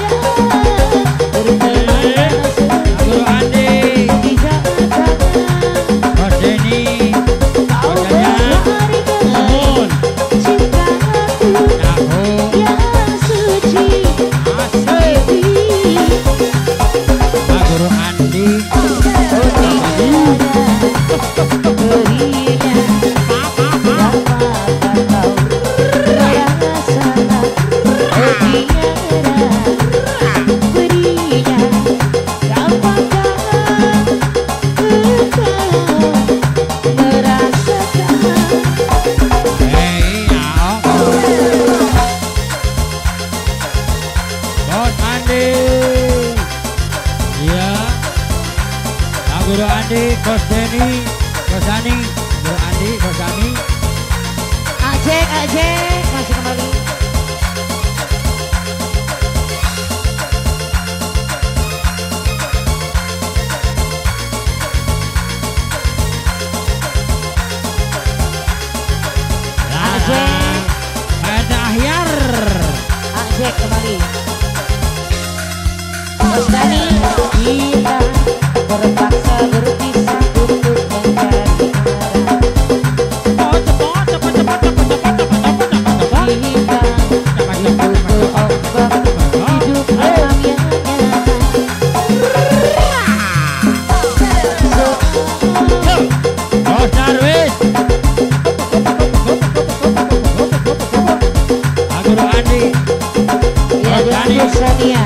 Guru Andi. Bos Deni. Bos Jajang. Mohon. Tahun. Asik. Guru Andi. Bos Andi. Iya. Guru Andi, Bos Deni, Bos Dani, Guru Andi, Bos Dani. Ajek, ajek, masih kembali. Ajek. Ada Ahyar. Ajek kembali. Bos Dani, kita terpaksa berpisah untuk mencari arah. Cepat, cepat, cepat, cepat, cepat, cepat, cepat, cepat, cepat. Kita Cepat, cepat, cepat, itu cepat. ombak hidup alam yang nyata. Bos Darwis. Guru Andi. Ya, Bos Dani. Sania.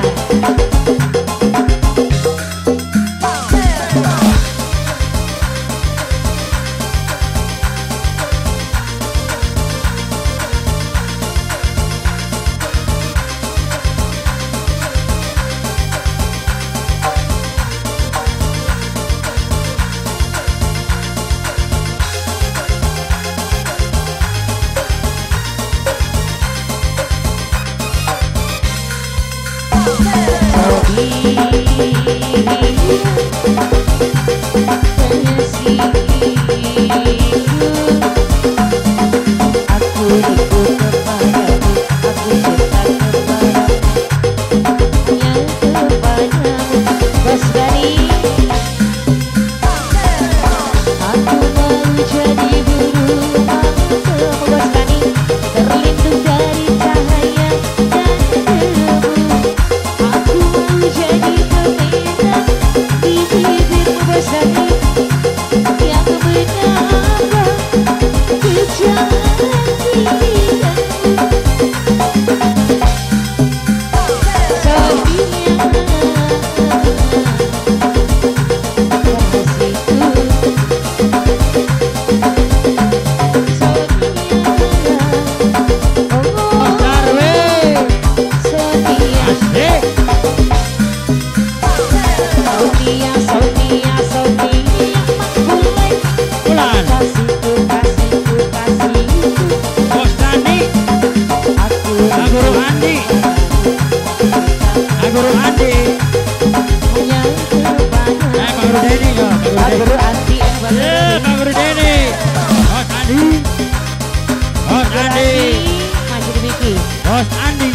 Bos Andi,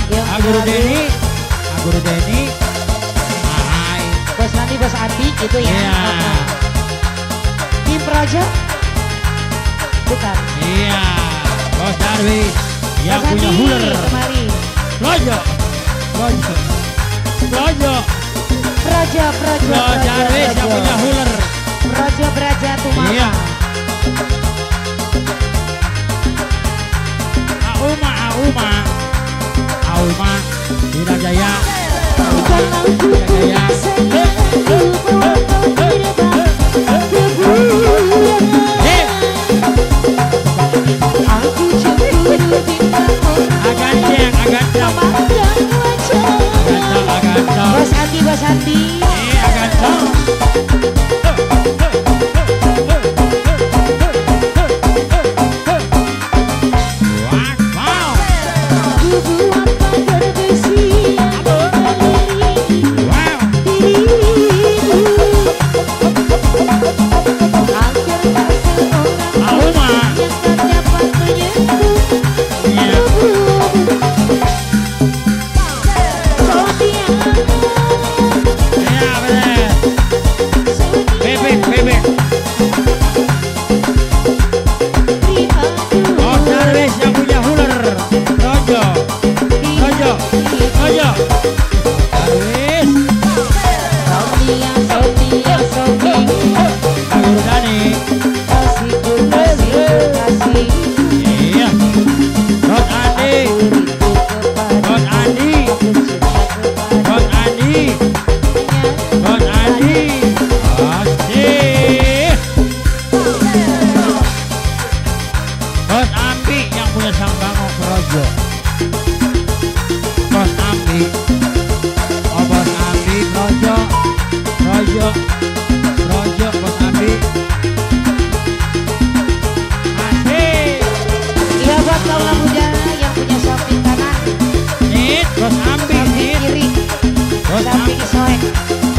Guru Denny, Guru Denny. Hai. Bos Andi, Bos Andi gitu ya. Iya. Tim Raja? Bukan. Iya. Bos Darwis yang Bos punya Andi, huler. kemari. Projo. Projo. Projo. Praja, Praja, Bos Darwis yang punya huler. Praja, Praja tuh mama. Iya. Auma, Dina Jaya, Dina Jaya. Aganteng. Bos Andi, Bos Andi. Aganteng.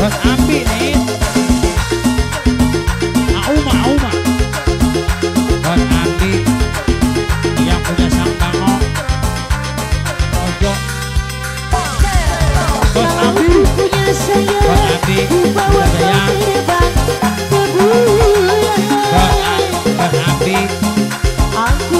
Bos Ambi nih. Auma. Bos Ambi yang punya sang bango. Ojo. Bos Ambi. Bos Ambi. Bos Ambi. Auma.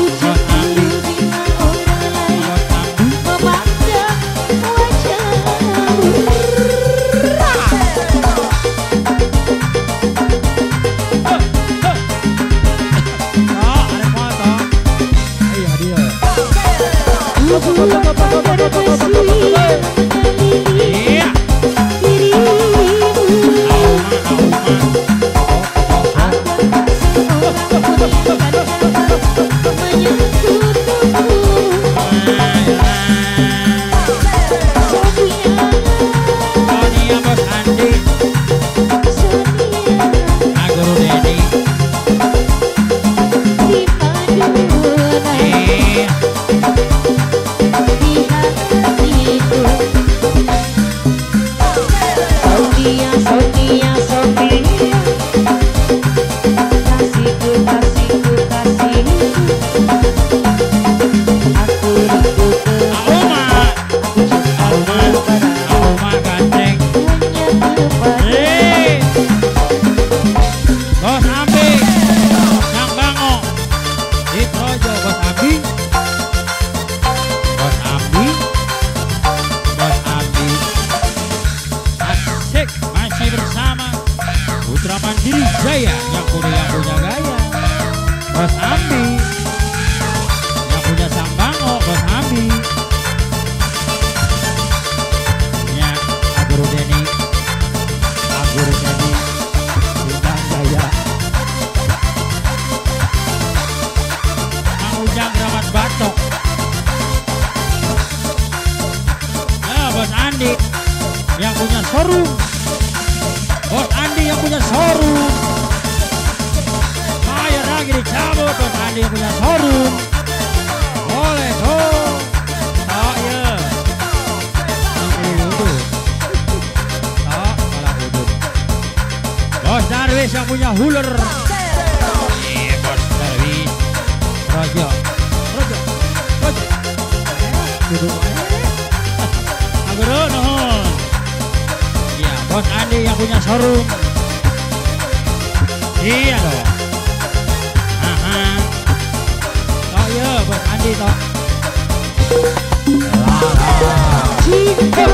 Andi yang punya showroom. Bos Andi yang punya showroom. Ayo lagi dicabut Bos Andi yang punya showroom. Boleh dong. Tak ya. Tak malah udut. Bos Darwis yang punya huler. Iya Bos Darwis. Raja. Duduk. Agro nuhun. Iya, Bos Andi yang punya showroom. Iya dong. Oh iya, Bos Andi toh. Cinta